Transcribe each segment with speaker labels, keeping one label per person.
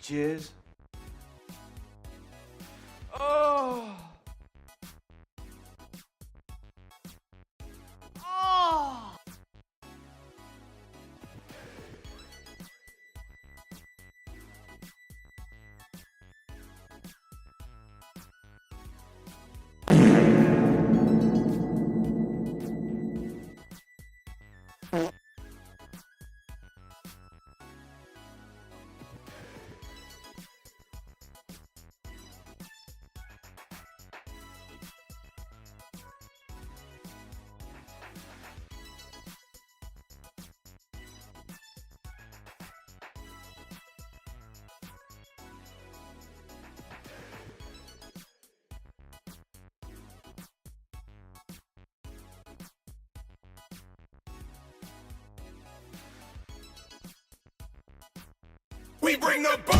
Speaker 1: Cheers. Oh. Oh.
Speaker 2: We bring the boom!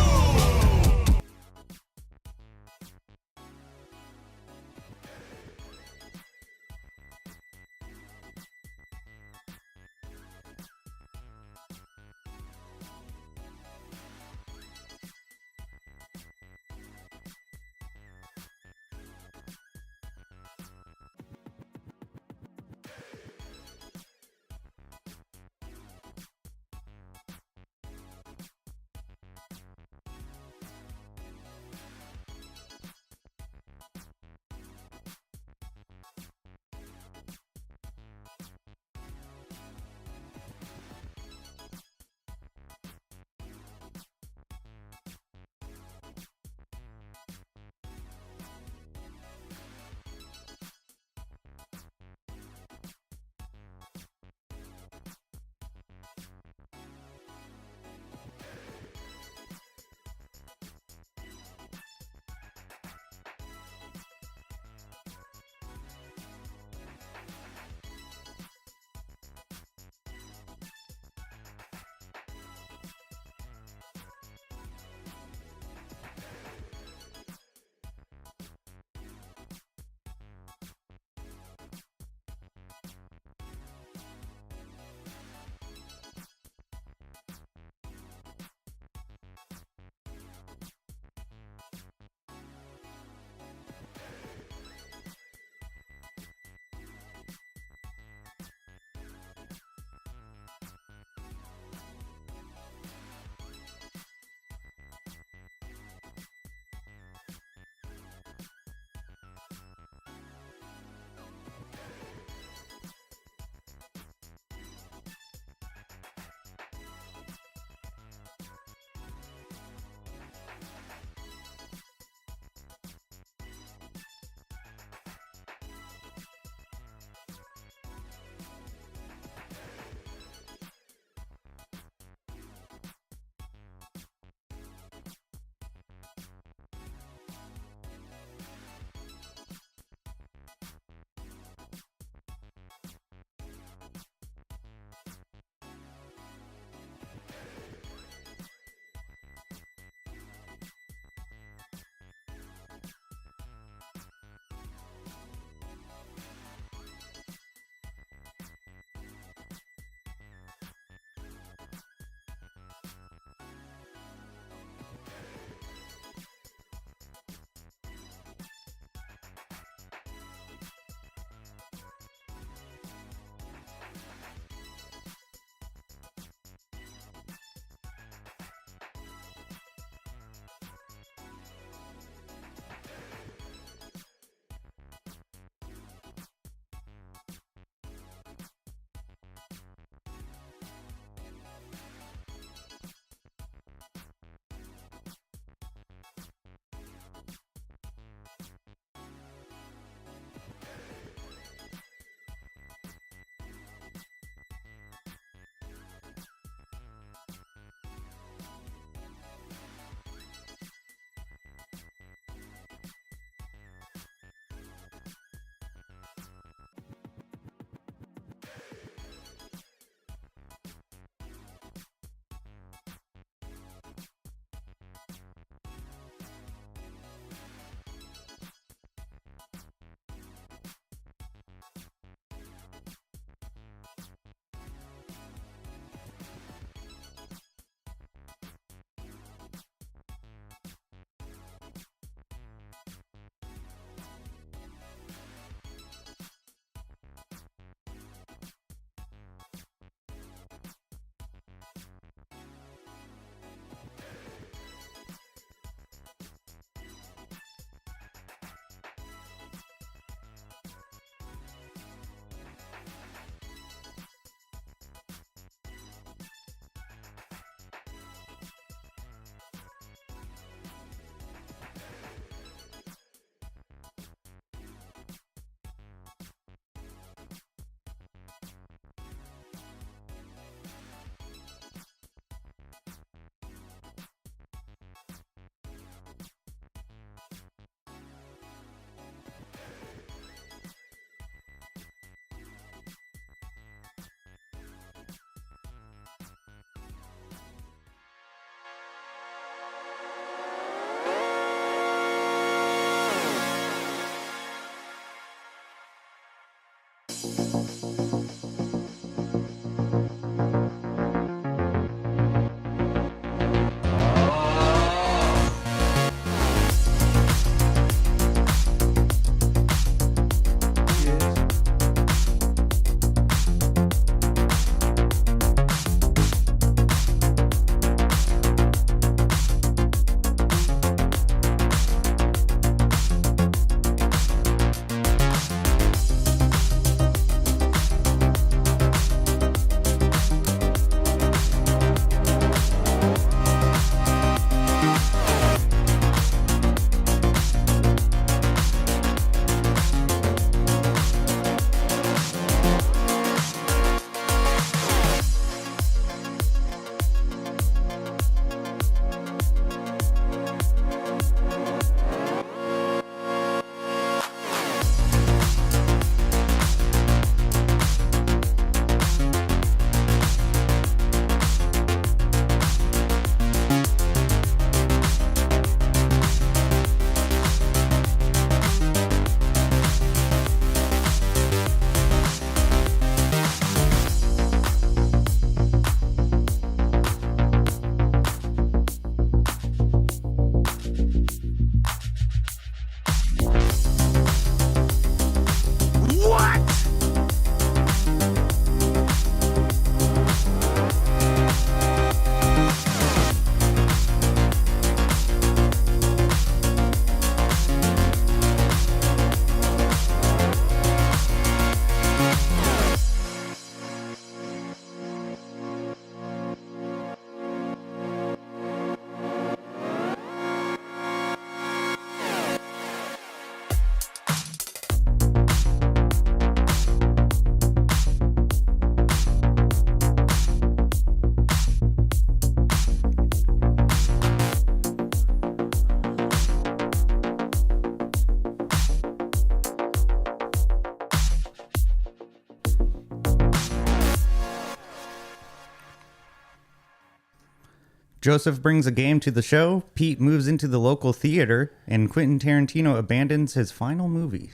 Speaker 3: Joseph brings a game to the show, Pete moves into the local theater, and Quentin Tarantino abandons his final movie.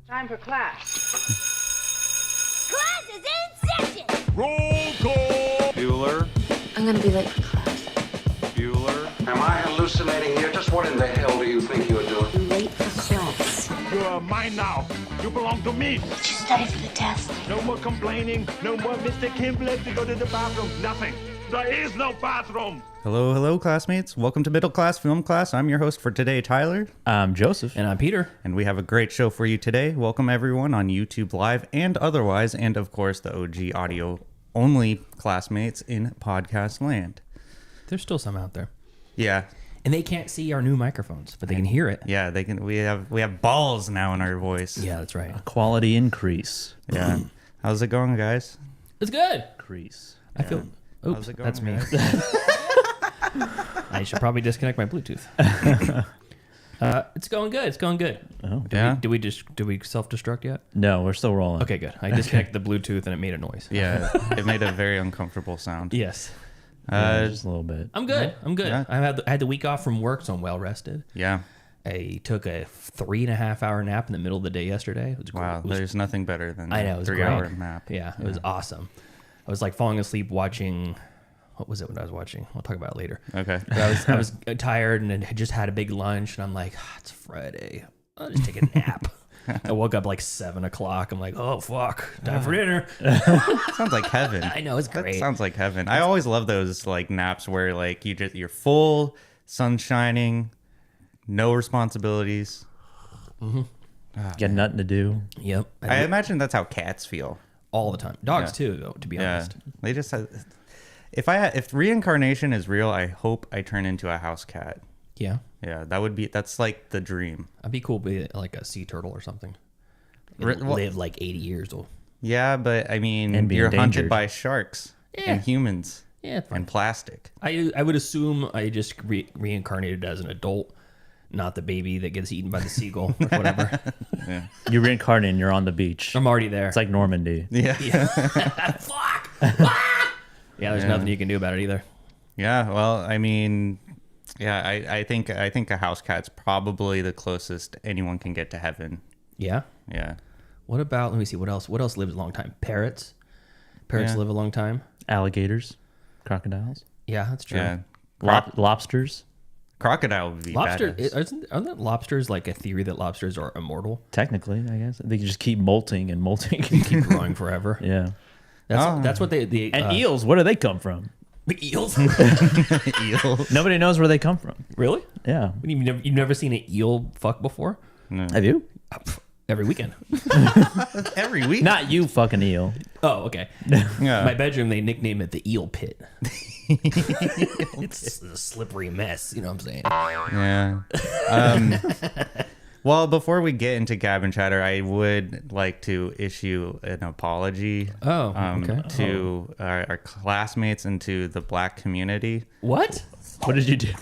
Speaker 4: Time for class.
Speaker 5: Class is in session!
Speaker 2: Roll call.
Speaker 1: Bueller.
Speaker 5: I'm gonna be late for class.
Speaker 1: Bueller.
Speaker 6: Am I hallucinating here? Just what in the hell do you think you're doing?
Speaker 5: I'm late for class.
Speaker 2: You are mine now. You belong to me.
Speaker 5: Did you study for the test?
Speaker 2: No more complaining. No more Mr. Kimblett to go to the bathroom. Nothing. There is no bathroom.
Speaker 3: Hello, hello, classmates. Welcome to Middle Class Film Class. I'm your host for today, Tyler.
Speaker 7: I'm Joseph.
Speaker 8: And I'm Peter.
Speaker 3: And we have a great show for you today. Welcome, everyone, on YouTube Live and otherwise, and, of course, the OG audio-only classmates in podcast land.
Speaker 8: There's still some out there.
Speaker 3: Yeah.
Speaker 8: And they can't see our new microphones, but they can hear it.
Speaker 3: Yeah, they can. We have balls now in our voice.
Speaker 8: Yeah, that's right.
Speaker 7: Quality increase.
Speaker 3: Yeah. How's it going, guys?
Speaker 8: It's good.
Speaker 7: Increase.
Speaker 8: I feel... Oops,
Speaker 3: How's it going,
Speaker 8: that's me.
Speaker 3: guys?
Speaker 8: I should probably disconnect my Bluetooth. It's going good. It's going good.
Speaker 7: Oh.
Speaker 3: Yeah.
Speaker 8: Did we self-destruct yet?
Speaker 7: No, we're still rolling.
Speaker 8: Okay, good. I disconnected the Bluetooth and it made a noise.
Speaker 3: Yeah, it made a very uncomfortable sound.
Speaker 8: Yes.
Speaker 7: Yeah, just a little bit.
Speaker 8: I'm good. I'm good.
Speaker 3: Yeah.
Speaker 8: I had the week off from work, so I'm well rested.
Speaker 3: Yeah.
Speaker 8: I took a 3.5 hour nap in the middle of the day yesterday. It was great.
Speaker 3: Wow,
Speaker 8: It was
Speaker 3: there's nothing better than
Speaker 8: I know,
Speaker 3: a
Speaker 8: it was
Speaker 3: 3-hour
Speaker 8: great.
Speaker 3: nap.
Speaker 8: Yeah, it was awesome. I was like falling asleep watching. What was it when I was watching? We'll talk about it later.
Speaker 3: Okay.
Speaker 8: But I was tired and had just had a big lunch, and I'm like, it's Friday. I'll just take a nap. I woke up like 7 o'clock. I'm like, oh fuck, time for dinner.
Speaker 3: Sounds like heaven.
Speaker 8: I know, it's
Speaker 3: That
Speaker 8: great.
Speaker 3: sounds like heaven. I always love those like naps where like you're full, sun shining, no responsibilities.
Speaker 7: Got nothing to do.
Speaker 8: Yep.
Speaker 3: I imagine that's how cats feel.
Speaker 8: all the time. Dogs
Speaker 3: Yeah.
Speaker 8: too, though. To be
Speaker 3: Yeah,
Speaker 8: honest.
Speaker 3: they just have, if reincarnation is real, I hope I turn into a house cat.
Speaker 8: Yeah,
Speaker 3: Yeah, that's like the dream.
Speaker 8: I'd be cool to be like a sea turtle or something.
Speaker 3: Re-
Speaker 8: And
Speaker 3: well-
Speaker 8: live like 80 years old.
Speaker 3: Yeah, but I mean,
Speaker 7: And be
Speaker 3: you're hunted
Speaker 7: endangered.
Speaker 3: by sharks and humans
Speaker 8: Yeah, it's fine.
Speaker 3: and plastic.
Speaker 8: I would assume I just reincarnated as an adult, not the baby that gets eaten by the seagull or whatever.
Speaker 7: You reincarnate and you're on the beach.
Speaker 8: I'm already there.
Speaker 7: It's like Normandy.
Speaker 3: Yeah.
Speaker 8: Fuck. Ah! Yeah, there's nothing you can do about it either.
Speaker 3: Yeah, well, I mean, yeah, I think a house cat's probably the closest anyone can get to heaven.
Speaker 8: Yeah.
Speaker 3: Yeah.
Speaker 8: What about? Let me see. What else? What else lives a long time? Parrots. Parrots
Speaker 3: Yeah.
Speaker 8: live a long time.
Speaker 7: Alligators. Crocodiles.
Speaker 8: Yeah, that's true.
Speaker 3: Yeah.
Speaker 7: Lobsters.
Speaker 3: Crocodile would be
Speaker 8: Lobster.
Speaker 3: badass.
Speaker 8: Aren't lobsters like a theory that lobsters are immortal?
Speaker 7: Technically, I guess. They can just keep molting and molting.
Speaker 8: Keep growing forever.
Speaker 7: Yeah.
Speaker 8: That's what they
Speaker 7: And eels, where do they come from?
Speaker 8: eels.
Speaker 3: Eel.
Speaker 7: Nobody knows where they come from.
Speaker 8: Really?
Speaker 7: Yeah.
Speaker 8: You've never seen an eel fuck before?
Speaker 7: Have you?
Speaker 8: Every weekend.
Speaker 3: Every week.
Speaker 7: Not you, fucking eel.
Speaker 8: Oh, okay.
Speaker 3: Yeah.
Speaker 8: My bedroom, they nickname it the eel pit. It's a slippery mess. You know what I'm saying?
Speaker 3: Yeah. Well, before we get into Gab and Chatter, I would like to issue an apology
Speaker 8: okay.
Speaker 3: to our classmates and to the black community.
Speaker 8: What?
Speaker 7: What did you do?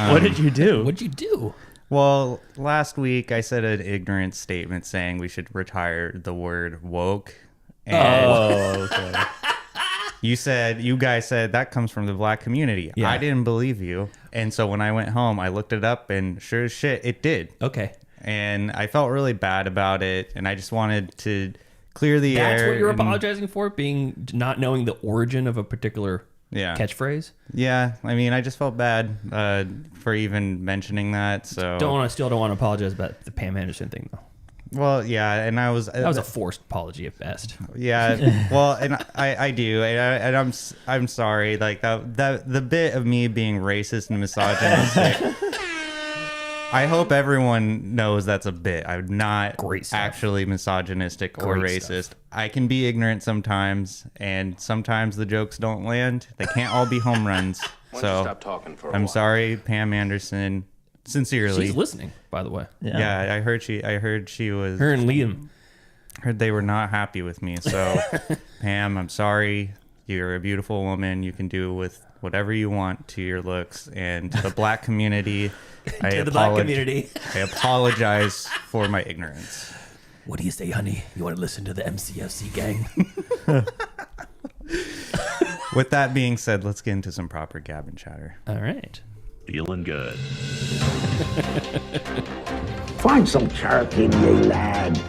Speaker 7: What did you do?
Speaker 8: What'd you do?
Speaker 3: Well, last week I said an ignorant statement saying we should retire the word woke. And
Speaker 7: okay.
Speaker 3: you guys said that comes from the black community.
Speaker 8: Yeah.
Speaker 3: I didn't believe you. And so when I went home, I looked it up and sure as shit, it did.
Speaker 8: Okay.
Speaker 3: And I felt really bad about it. And I just wanted to clear the air.
Speaker 8: That's what you're
Speaker 3: and-
Speaker 8: apologizing for? Being not knowing the origin of a particular catchphrase?
Speaker 3: Yeah. I mean, I just felt bad for even mentioning that. So
Speaker 8: Still don't want to apologize about the Pam Anderson thing though.
Speaker 3: Well, yeah, and I was
Speaker 8: That was a forced apology at best.
Speaker 3: yeah. Well, and I do, and I'm sorry. Like the bit of me being racist and misogynistic. I hope everyone knows that's a bit. I'm not
Speaker 8: Great stuff.
Speaker 3: actually misogynistic or
Speaker 8: Great
Speaker 3: racist.
Speaker 8: stuff.
Speaker 3: I can be ignorant sometimes, and sometimes the jokes don't land. They can't all be home runs.
Speaker 6: Why don't
Speaker 3: So
Speaker 6: you stop talking for a
Speaker 3: I'm
Speaker 6: while?
Speaker 3: sorry, Pam Anderson. Sincerely,
Speaker 8: She's listening, by the way.
Speaker 3: yeah, I heard she was.
Speaker 8: Her and Liam.
Speaker 3: Heard they were not happy with me. So, Pam, I'm sorry. You're a beautiful woman. You can do with whatever you want to your looks. And to the black community, I apologize for my ignorance.
Speaker 8: What do you say, honey? You want to listen to the MCFC gang?
Speaker 3: With that being said, let's get into some proper Gab and chatter.
Speaker 8: All right.
Speaker 2: Feeling good.
Speaker 9: Find some charity, ye lad.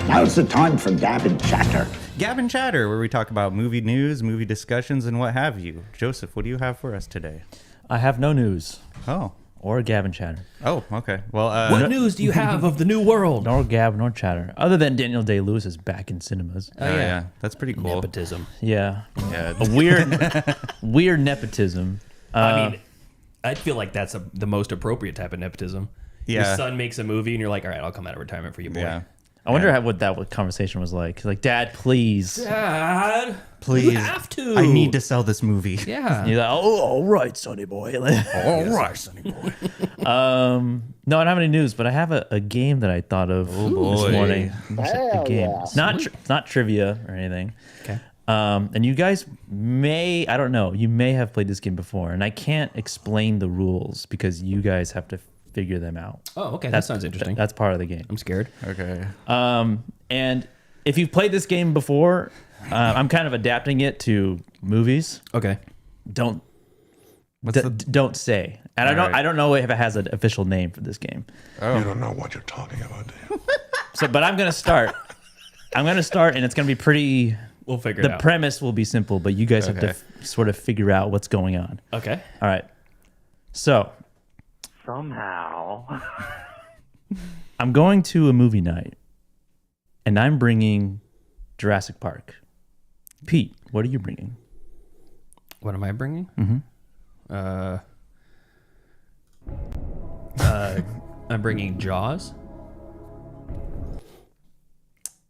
Speaker 9: Now's the time for gab and chatter.
Speaker 3: Gab and chatter, where we talk about movie news, movie discussions, and what have you. Joseph, what do you have for us today?
Speaker 7: I have no news
Speaker 3: Oh.
Speaker 7: or Gab and chatter.
Speaker 3: Oh, okay. Well,
Speaker 8: What news do you have of the new world?
Speaker 7: Nor Gab nor chatter. Other than Daniel Day-Lewis is back in cinemas.
Speaker 3: oh, yeah. That's pretty cool.
Speaker 8: Nepotism.
Speaker 7: Yeah.
Speaker 3: Yeah.
Speaker 7: A weird nepotism.
Speaker 8: I mean, I feel like that's the most appropriate type of nepotism.
Speaker 3: Yeah.
Speaker 8: Your son makes a movie, and you're like, all right, I'll come out of retirement for you, boy.
Speaker 3: Yeah.
Speaker 7: I wonder what conversation was like. Like, Dad, please.
Speaker 8: Dad,
Speaker 3: Please.
Speaker 8: you have to.
Speaker 3: I need to sell this movie.
Speaker 8: Yeah.
Speaker 7: You're like, oh, all right, sonny boy.
Speaker 3: All right, sonny boy.
Speaker 7: No, I don't have any news, but I have a game that I thought of this
Speaker 3: boy.
Speaker 7: morning. A game. It's not trivia or anything.
Speaker 8: Okay.
Speaker 7: And you guys I don't know, you may have played this game before, and I can't explain the rules because you guys have to figure them out.
Speaker 8: Oh, okay. That sounds interesting.
Speaker 7: That's part of the game.
Speaker 8: I'm scared.
Speaker 3: Okay.
Speaker 7: And if you've played this game before, I'm kind of adapting it to movies.
Speaker 8: Okay.
Speaker 7: Don't
Speaker 3: What's
Speaker 7: don't say. And
Speaker 3: All right.
Speaker 7: I don't know if it has an official name for this game.
Speaker 6: You don't know what you're talking about, do you?
Speaker 7: So, but I'm gonna start. and it's gonna be pretty.
Speaker 8: We'll figure it
Speaker 7: The
Speaker 8: out.
Speaker 7: premise will be simple, but you guys have to sort of figure out what's going on.
Speaker 8: Okay.
Speaker 7: All right. So
Speaker 2: Somehow.
Speaker 7: I'm going to a movie night, and I'm bringing Jurassic Park. Pete, what are you bringing?
Speaker 8: What am I bringing? I'm bringing Jaws.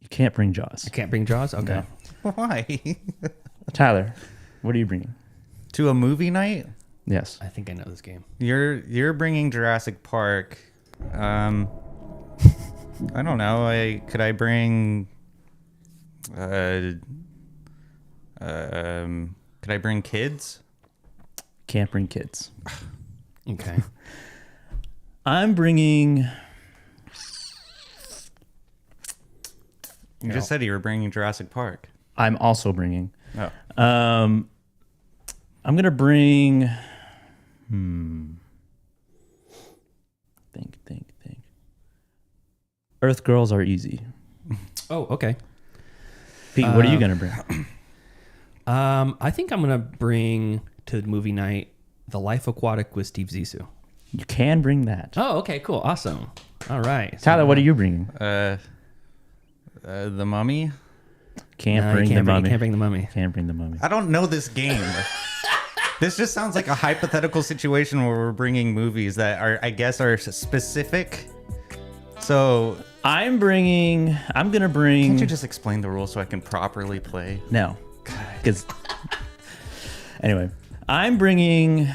Speaker 7: You can't bring Jaws.
Speaker 8: I can't bring Jaws? Okay.
Speaker 3: Why?
Speaker 7: Tyler, what are you bringing?
Speaker 3: To a movie night?
Speaker 7: Yes.
Speaker 8: I think I know this game.
Speaker 3: You're bringing Jurassic Park. I don't know. Could I bring? Could I bring kids?
Speaker 7: Can't bring kids.
Speaker 8: Okay.
Speaker 7: I'm bringing.
Speaker 3: You just said you were bringing Jurassic Park.
Speaker 7: I'm also bringing.
Speaker 3: Oh.
Speaker 7: I'm gonna bring. Think. Earth Girls Are Easy.
Speaker 8: Oh, okay.
Speaker 7: Pete, what are you gonna bring?
Speaker 8: I think I'm gonna bring to the movie night The Life Aquatic with Steve Zissou.
Speaker 7: You can bring that.
Speaker 8: Oh, okay, cool, awesome. All right,
Speaker 7: Tyler, what are you bringing?
Speaker 3: The Mummy.
Speaker 7: Can't
Speaker 8: No,
Speaker 7: bring
Speaker 8: you
Speaker 7: the mummy.
Speaker 8: Can't bring the mummy.
Speaker 7: Can't bring the mummy.
Speaker 3: I don't know this game. This just sounds like a hypothetical situation where we're bringing movies that are specific. So
Speaker 7: I'm gonna bring.
Speaker 3: can't you just explain the rules so I can properly play?
Speaker 7: No, because anyway, I'm bringing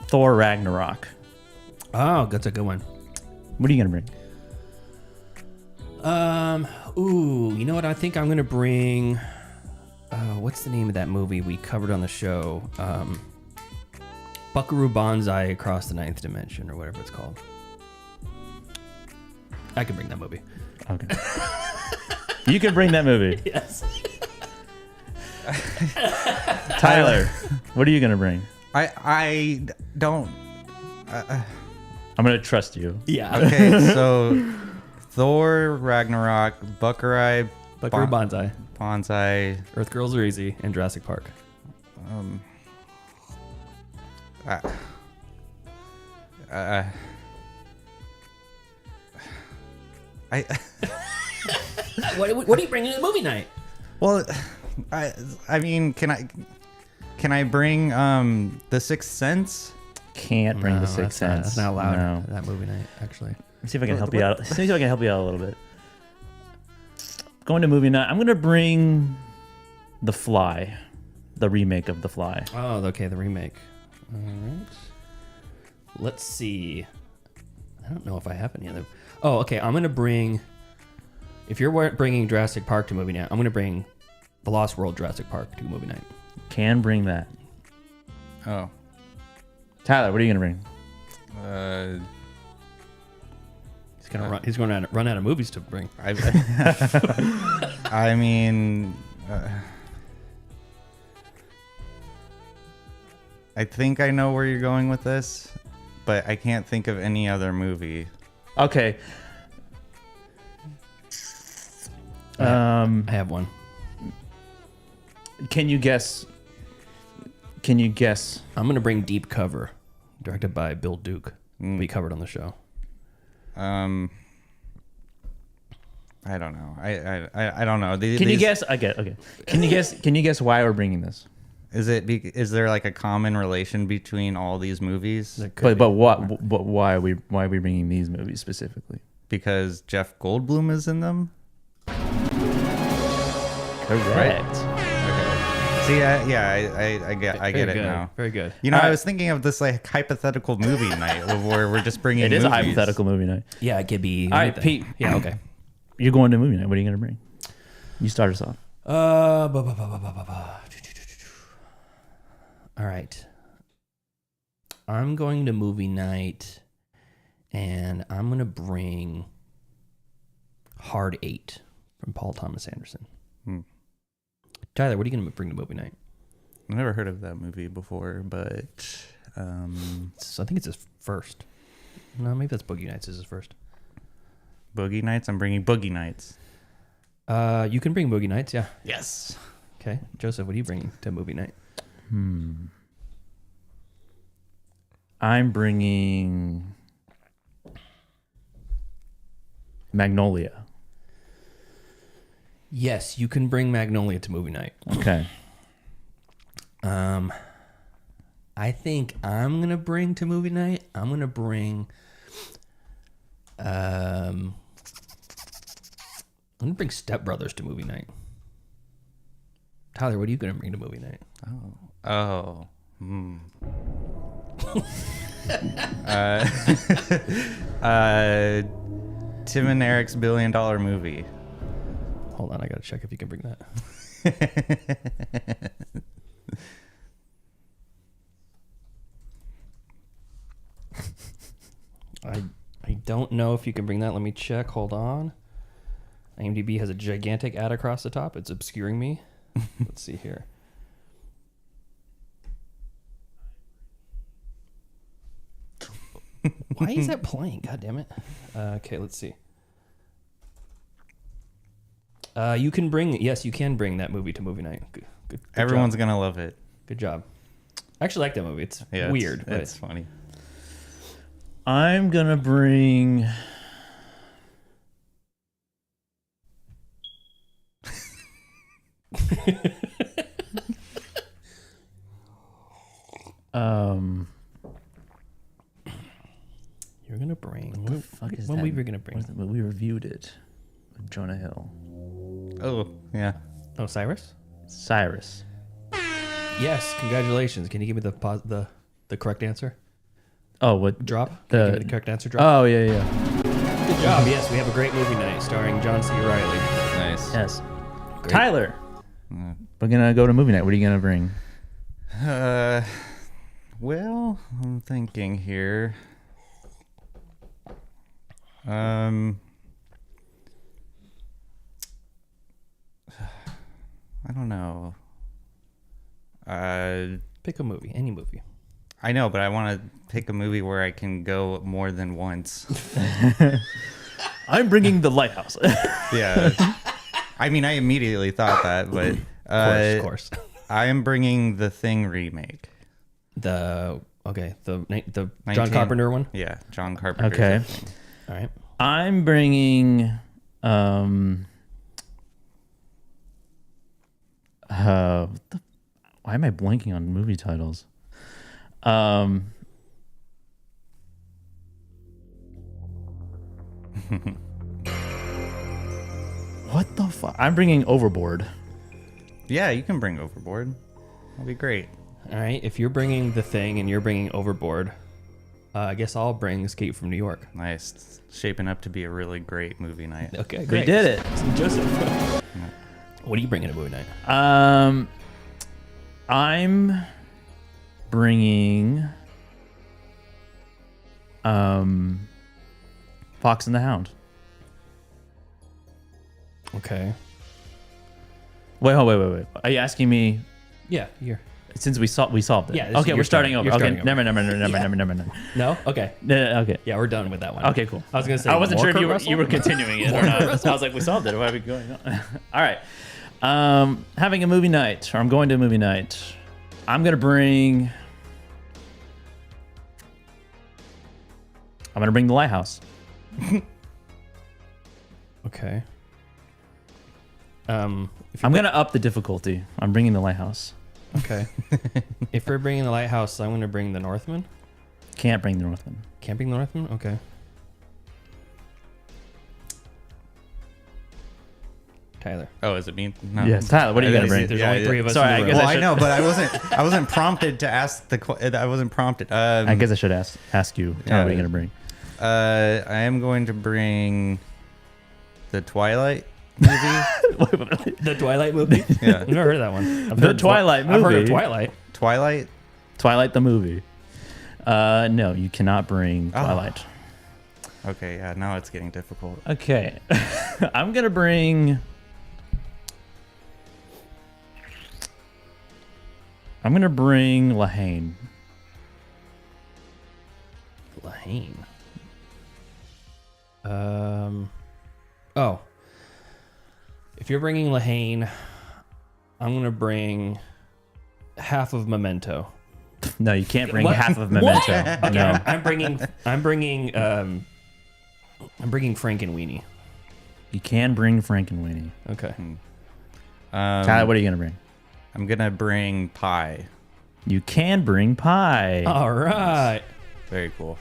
Speaker 7: Thor Ragnarok.
Speaker 8: Oh, that's a good one.
Speaker 7: What are you gonna bring?
Speaker 8: You know what? I think I'm gonna bring. What's the name of that movie we covered on the show? Buckaroo Banzai Across the Ninth Dimension, or whatever it's called. I can bring that movie.
Speaker 7: Okay, you can bring that movie.
Speaker 8: Yes.
Speaker 7: Tyler, what are you gonna bring?
Speaker 3: I don't.
Speaker 7: I'm gonna trust you.
Speaker 8: Yeah.
Speaker 3: Okay, so Thor Ragnarok,
Speaker 8: Buckaroo Banzai,
Speaker 3: Banzai.
Speaker 8: Earth Girls Are Easy, and Jurassic Park. What are you bringing to the movie night?
Speaker 3: Well, I mean, can I bring The Sixth Sense?
Speaker 7: Can't bring the Sixth Sense.
Speaker 8: That's not allowed
Speaker 7: No.
Speaker 8: at that movie night, actually.
Speaker 7: Let's see if I can help you out. See if I can help you out a little bit. Going to movie night. I'm gonna bring The Fly, the remake of The Fly.
Speaker 8: Oh, okay, the remake. All right. Let's see. I don't know if I have any of them. Oh, okay. I'm gonna bring. If you're bringing Jurassic Park to movie night, I'm gonna bring The Lost World Jurassic Park to movie night.
Speaker 7: Can bring that.
Speaker 3: Oh,
Speaker 7: Tyler, what are you gonna bring?
Speaker 8: He's gonna run out of movies to bring.
Speaker 3: I mean, I think I know where you're going with this, but I can't think of any other movie.
Speaker 7: Okay.
Speaker 8: I have one.
Speaker 7: Can you guess?
Speaker 8: I'm gonna bring Deep Cover, directed by Bill Duke. We covered on the show.
Speaker 3: I don't know. I don't know.
Speaker 7: Can you guess? I get okay. Can you guess? Can you guess why we're bringing this?
Speaker 3: Is there like a common relation between all these movies?
Speaker 7: But why are we bringing these movies specifically?
Speaker 3: Because Jeff Goldblum is in them.
Speaker 7: Correct.
Speaker 3: See, I get it now.
Speaker 8: Very good.
Speaker 3: You know, I was thinking of this like hypothetical movie night where we're just bringing.
Speaker 7: It is a
Speaker 3: movies.
Speaker 7: hypothetical movie night.
Speaker 8: Yeah, it could be.
Speaker 7: All right, Pete.
Speaker 8: Yeah, okay.
Speaker 7: You're going to movie night. What are you gonna bring? You start us off.
Speaker 8: All right. I'm going to movie night, and I'm gonna bring Hard 8 from Paul Thomas Anderson. Tyler, what are you gonna bring to movie night?
Speaker 3: I've never heard of that movie before, but
Speaker 8: I think it's his first. No, maybe that's Boogie Nights is his first.
Speaker 3: Boogie Nights. I'm bringing Boogie Nights.
Speaker 8: You can bring Boogie Nights, yeah.
Speaker 3: Yes.
Speaker 8: Okay, Joseph, what are you bringing to movie night?
Speaker 7: I'm bringing Magnolia.
Speaker 8: Yes, you can bring Magnolia to movie night.
Speaker 7: Okay.
Speaker 8: I think I'm gonna bring to movie night. I'm gonna bring. I'm gonna bring Step Brothers to movie night. Tyler, what are you gonna bring to movie night?
Speaker 3: Tim and Eric's $1 billion movie.
Speaker 8: Hold on, I gotta check if you can bring that. I don't know if you can bring that. Let me check. Hold on. IMDb has a gigantic ad across the top. It's obscuring me. Let's see here. Why is that playing? God damn it. Okay, let's see. You can bring, yes, you can bring that movie to movie night. Good
Speaker 3: Everyone's
Speaker 8: job.
Speaker 3: gonna love it.
Speaker 8: Good job. I actually like that movie. It's weird. But
Speaker 3: It's funny.
Speaker 7: I'm gonna bring.
Speaker 8: You're gonna bring.
Speaker 7: What the fuck is
Speaker 8: what
Speaker 7: that?
Speaker 8: movie are you gonna bring?
Speaker 7: We reviewed it with Jonah Hill.
Speaker 3: Oh yeah.
Speaker 8: Oh, Cyrus.
Speaker 7: Cyrus.
Speaker 8: Yes, congratulations. Can you give me the correct answer?
Speaker 7: Oh, what
Speaker 8: Drop. Can you give me the correct answer? Drop.
Speaker 7: Oh yeah.
Speaker 8: Good job. Yes, we have a great movie night starring John C. Reilly.
Speaker 3: Nice.
Speaker 7: Yes.
Speaker 8: Great.
Speaker 7: Tyler. We're gonna go to movie night. What are you gonna bring?
Speaker 3: Well, I'm thinking here. I don't know.
Speaker 8: Pick a movie, any movie.
Speaker 3: I know, but I want to pick a movie where I can go more than once.
Speaker 7: I'm bringing The Lighthouse.
Speaker 3: Yeah. I mean, I immediately thought that, but
Speaker 8: Of course.
Speaker 3: I am bringing the Thing remake.
Speaker 8: The John
Speaker 3: 19
Speaker 8: Carpenter one.
Speaker 3: Yeah, John Carpenter.
Speaker 7: Okay.
Speaker 8: All right.
Speaker 7: I'm bringing why am I blanking on movie titles? What the fuck? I'm bringing Overboard.
Speaker 3: Yeah, you can bring Overboard. That'll be great.
Speaker 8: All right. If you're bringing The Thing and you're bringing Overboard, I guess I'll bring Escape from New York.
Speaker 3: Nice. It's shaping up to be a really great movie night.
Speaker 8: Okay, great.
Speaker 7: We did it.
Speaker 8: Joseph. What are you bringing to movie night?
Speaker 7: I'm bringing Fox and the Hound.
Speaker 8: Okay.
Speaker 7: Wait. Are you asking me?
Speaker 8: Yeah, you're.
Speaker 7: Since we solved it.
Speaker 8: Yeah,
Speaker 7: Okay,
Speaker 8: you're
Speaker 7: we're starting
Speaker 8: starting-
Speaker 7: over.
Speaker 8: you're
Speaker 7: Okay,
Speaker 8: starting over.
Speaker 7: never.
Speaker 8: No? Okay.
Speaker 7: Okay.
Speaker 8: Yeah, we're done with that one.
Speaker 7: Okay, cool.
Speaker 8: I was going to say,
Speaker 7: I wasn't
Speaker 8: more
Speaker 7: sure if
Speaker 8: Kurt
Speaker 7: you were
Speaker 8: Russell?
Speaker 7: continuing it or not. So I was like, we solved it. Why are we going on? All right. Having a movie night, or I'm going to a movie night. I'm gonna bring The Lighthouse.
Speaker 8: Okay. If
Speaker 7: I'm
Speaker 8: you're
Speaker 7: gonna up the difficulty. I'm bringing The Lighthouse.
Speaker 8: okay. If we're bringing the Lighthouse, I'm going to bring the Northman.
Speaker 7: Can't bring The Northman.
Speaker 8: Can't bring the Northman? Okay. Tyler.
Speaker 3: Oh, is it me? No.
Speaker 7: Yes, Tyler. What are you gonna bring?
Speaker 8: There's only three of us.
Speaker 7: Sorry,
Speaker 8: in
Speaker 7: I
Speaker 8: the
Speaker 7: guess
Speaker 8: room.
Speaker 3: Well, I
Speaker 7: should-
Speaker 3: know, but I wasn't prompted to ask I wasn't prompted.
Speaker 7: I guess I should ask you. Tyler, what are you gonna bring?
Speaker 3: I am going to bring the Twilight movie.
Speaker 8: The Twilight movie?
Speaker 3: Yeah.
Speaker 8: I've never heard of that one. I've
Speaker 7: The
Speaker 8: heard
Speaker 7: Twilight
Speaker 8: I've heard of
Speaker 7: movie.
Speaker 8: Twilight.
Speaker 3: Twilight.
Speaker 7: Twilight the movie. No, you cannot bring
Speaker 3: Oh.
Speaker 7: Twilight.
Speaker 3: Okay, yeah, now it's getting difficult.
Speaker 7: Okay. I'm gonna bring Lahane.
Speaker 8: Lahane. Oh. If you're bringing Lahane, I'm going to bring half of Memento.
Speaker 7: No, you can't bring
Speaker 8: What?
Speaker 7: half of Memento.
Speaker 8: Okay,
Speaker 7: No.
Speaker 8: I'm bringing Frank and Weenie.
Speaker 7: You can bring Frankenweenie.
Speaker 8: Okay.
Speaker 7: Tyler, what are you gonna bring?
Speaker 3: I'm gonna bring pie.
Speaker 7: You can bring pie.
Speaker 8: All right.
Speaker 3: Very cool.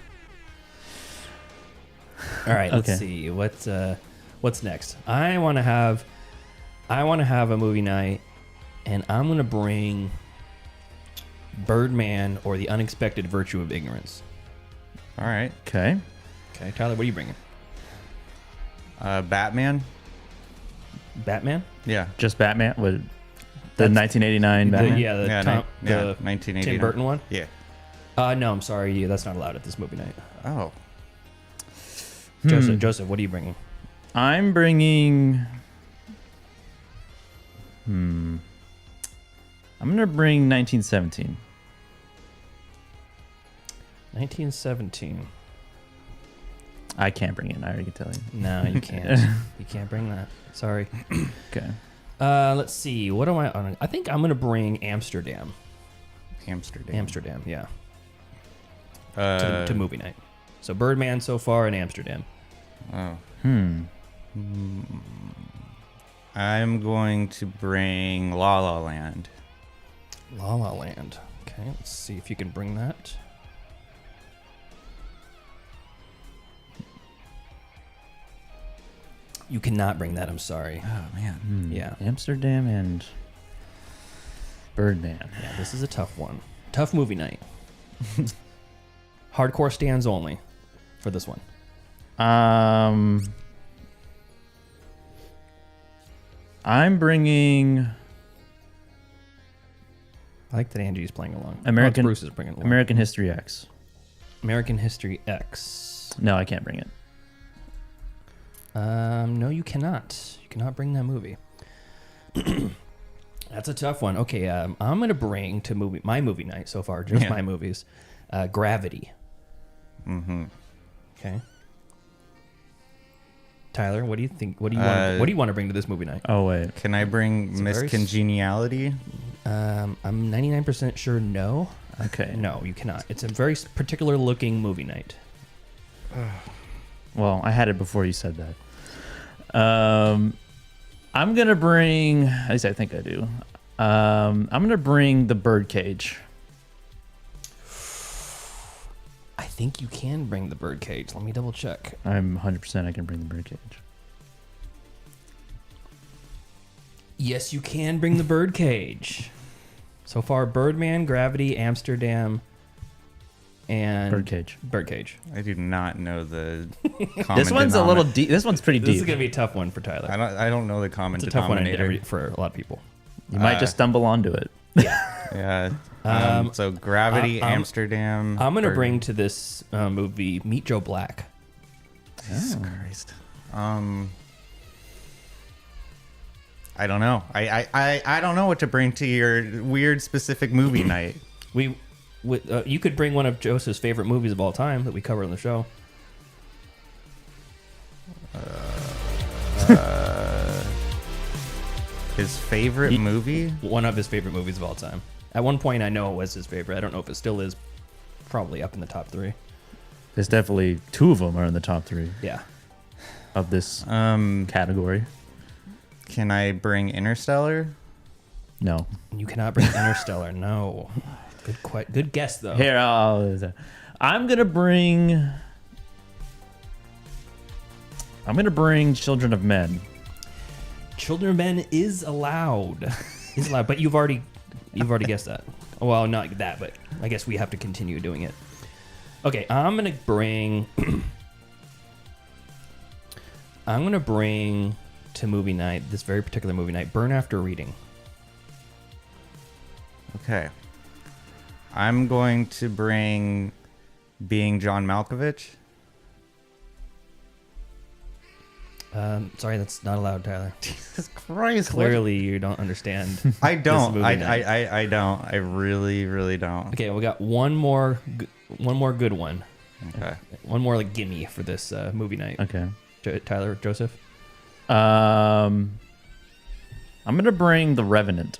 Speaker 8: All right, let's
Speaker 7: Okay.
Speaker 8: see what's next. I want to have a movie night, and I'm gonna bring Birdman or The Unexpected Virtue of Ignorance.
Speaker 3: All right.
Speaker 7: Okay.
Speaker 8: Okay, Tyler, what are you bringing?
Speaker 3: Batman.
Speaker 8: Batman?
Speaker 3: Yeah.
Speaker 7: Just Batman with the 1989 Batman.
Speaker 8: Yeah, the
Speaker 3: 1989.
Speaker 8: Tim Burton one.
Speaker 3: Yeah.
Speaker 8: No, I'm sorry, yeah, that's not allowed at this movie night.
Speaker 3: Oh.
Speaker 8: Joseph, what are you bringing?
Speaker 7: I'm bringing. I'm gonna bring 1917.
Speaker 8: 1917.
Speaker 7: I can't bring it. I already can tell you.
Speaker 8: No, you can't. You can't bring that. Sorry.
Speaker 7: Okay.
Speaker 8: Let's see. What am I on? I think I'm gonna bring Amsterdam.
Speaker 3: Amsterdam.
Speaker 8: Yeah.
Speaker 3: Uh,
Speaker 8: To movie night. So Birdman so far in Amsterdam.
Speaker 3: Oh.
Speaker 7: Hmm.
Speaker 3: I'm going to bring La La Land.
Speaker 8: La La Land. Okay, let's see if you can bring that. You cannot bring that. I'm sorry.
Speaker 3: Oh man.
Speaker 8: Yeah.
Speaker 7: Amsterdam and Birdman.
Speaker 8: Yeah, this is a tough one. Tough movie night. Hardcore stands only for this one.
Speaker 7: I'm bringing
Speaker 8: I like that Angie's playing along.
Speaker 7: American
Speaker 8: Bruce is bringing along.
Speaker 7: American History X.
Speaker 8: American History X.
Speaker 7: No, I can't bring it.
Speaker 8: No, you cannot. You cannot bring that movie. That's a tough one. Okay, I'm gonna bring to my movie night so far, just my movies. Gravity.
Speaker 3: Mm-hmm.
Speaker 8: Okay. Tyler, what do you think? What do you want to bring to this movie night?
Speaker 7: Oh wait.
Speaker 3: Can I bring Miss
Speaker 8: very
Speaker 3: Congeniality?
Speaker 8: I'm 99% sure no.
Speaker 7: Okay.
Speaker 8: No, you cannot. It's a very particular looking movie night.
Speaker 7: Well, I had it before you said that. I'm gonna bring. At least I think I do. I'm gonna bring the Birdcage.
Speaker 8: I think you can bring the Birdcage. Let me double check.
Speaker 7: I'm 100% I can bring the Birdcage.
Speaker 8: Yes, you can bring the Birdcage. So far, Birdman, Gravity, Amsterdam, and
Speaker 7: Birdcage.
Speaker 8: Birdcage.
Speaker 3: I do not know the common
Speaker 7: This one's a
Speaker 3: denominator.
Speaker 7: little deep. This one's pretty
Speaker 8: This is
Speaker 7: deep.
Speaker 8: gonna be a tough one for Tyler.
Speaker 3: I don't know the common
Speaker 8: It's a tough one
Speaker 3: denominator.
Speaker 8: for a lot of people.
Speaker 7: You might just stumble onto it.
Speaker 3: Yeah. So Gravity, Amsterdam.
Speaker 8: I'm gonna
Speaker 3: Bird-
Speaker 8: bring to this movie Meet Joe Black.
Speaker 3: Jesus Christ. I don't know. I don't know what to bring to your weird specific movie night.
Speaker 8: You could bring one of Joseph's favorite movies of all time that we cover on the show.
Speaker 3: His favorite movie?
Speaker 8: One of his favorite movies of all time. At one point, I know it was his favorite. I don't know if it still is. Probably up in the top 3.
Speaker 7: There's definitely 2 of them are in the top 3
Speaker 8: Yeah.
Speaker 7: of this category.
Speaker 3: Can I bring Interstellar?
Speaker 7: No.
Speaker 8: You cannot bring Interstellar. No. Good guess though.
Speaker 7: Here, I'm gonna bring Children of Men.
Speaker 8: Children of Men is allowed. But you've already guessed that. Well, not that, but I guess we have to continue doing it. Okay, I'm gonna bring to movie night, this very particular movie night, Burn After Reading.
Speaker 3: Okay. I'm going to bring Being John Malkovich.
Speaker 8: Sorry, that's not allowed, Tyler.
Speaker 3: Jesus Christ.
Speaker 8: Clearly, you don't understand.
Speaker 3: I don't.
Speaker 8: this movie night.
Speaker 3: I don't. I really, really don't.
Speaker 8: Okay, we got one more good one.
Speaker 3: Okay.
Speaker 8: One more like gimme for this movie night.
Speaker 7: Okay.
Speaker 8: Tyler, Joseph.
Speaker 7: I'm gonna bring The Revenant.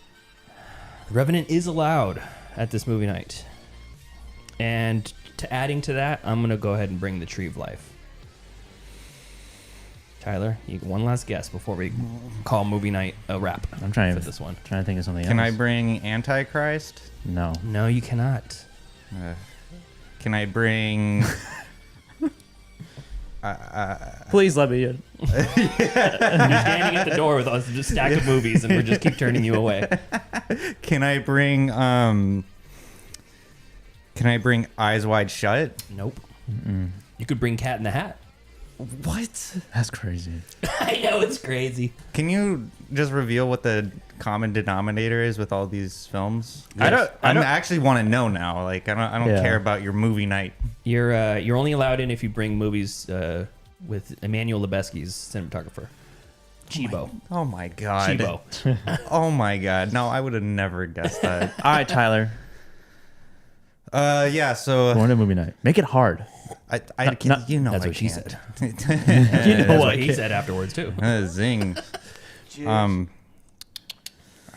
Speaker 8: The Revenant is allowed at this movie night. And adding to that, I'm gonna go ahead and bring The Tree of Life. Tyler, you get one last guess before we call movie night a wrap.
Speaker 7: I'm trying
Speaker 8: for
Speaker 7: to
Speaker 8: this one.
Speaker 7: Trying to think of something
Speaker 3: Can I
Speaker 7: else.
Speaker 3: bring Antichrist?
Speaker 7: No.
Speaker 8: No, you cannot.
Speaker 3: Can I bring...
Speaker 7: Please let me in.
Speaker 8: You're standing at the door with us, just stack of movies, and we're just keep turning you away.
Speaker 3: Can I bring Eyes Wide Shut?
Speaker 8: Nope. You could bring Cat in the Hat.
Speaker 3: What?
Speaker 7: That's crazy.
Speaker 8: I know, it's crazy.
Speaker 3: Can you just reveal what the common denominator is with all these films?
Speaker 7: I don't
Speaker 3: actually want to know now. Like I don't care about your movie night.
Speaker 8: You're only allowed in if you bring movies with Emmanuel Lubezki's cinematographer. Chibo.
Speaker 3: Oh my god.
Speaker 8: Chibo.
Speaker 3: Oh my god. No, I would have never guessed that.
Speaker 7: All right, Tyler.
Speaker 3: Yeah. So
Speaker 7: Going to movie night. Make it hard.
Speaker 3: you know,
Speaker 8: That's
Speaker 3: I
Speaker 8: what she
Speaker 3: can't.
Speaker 8: said.
Speaker 7: You know
Speaker 8: That's
Speaker 7: what
Speaker 8: what he said afterwards too.
Speaker 3: Zing. I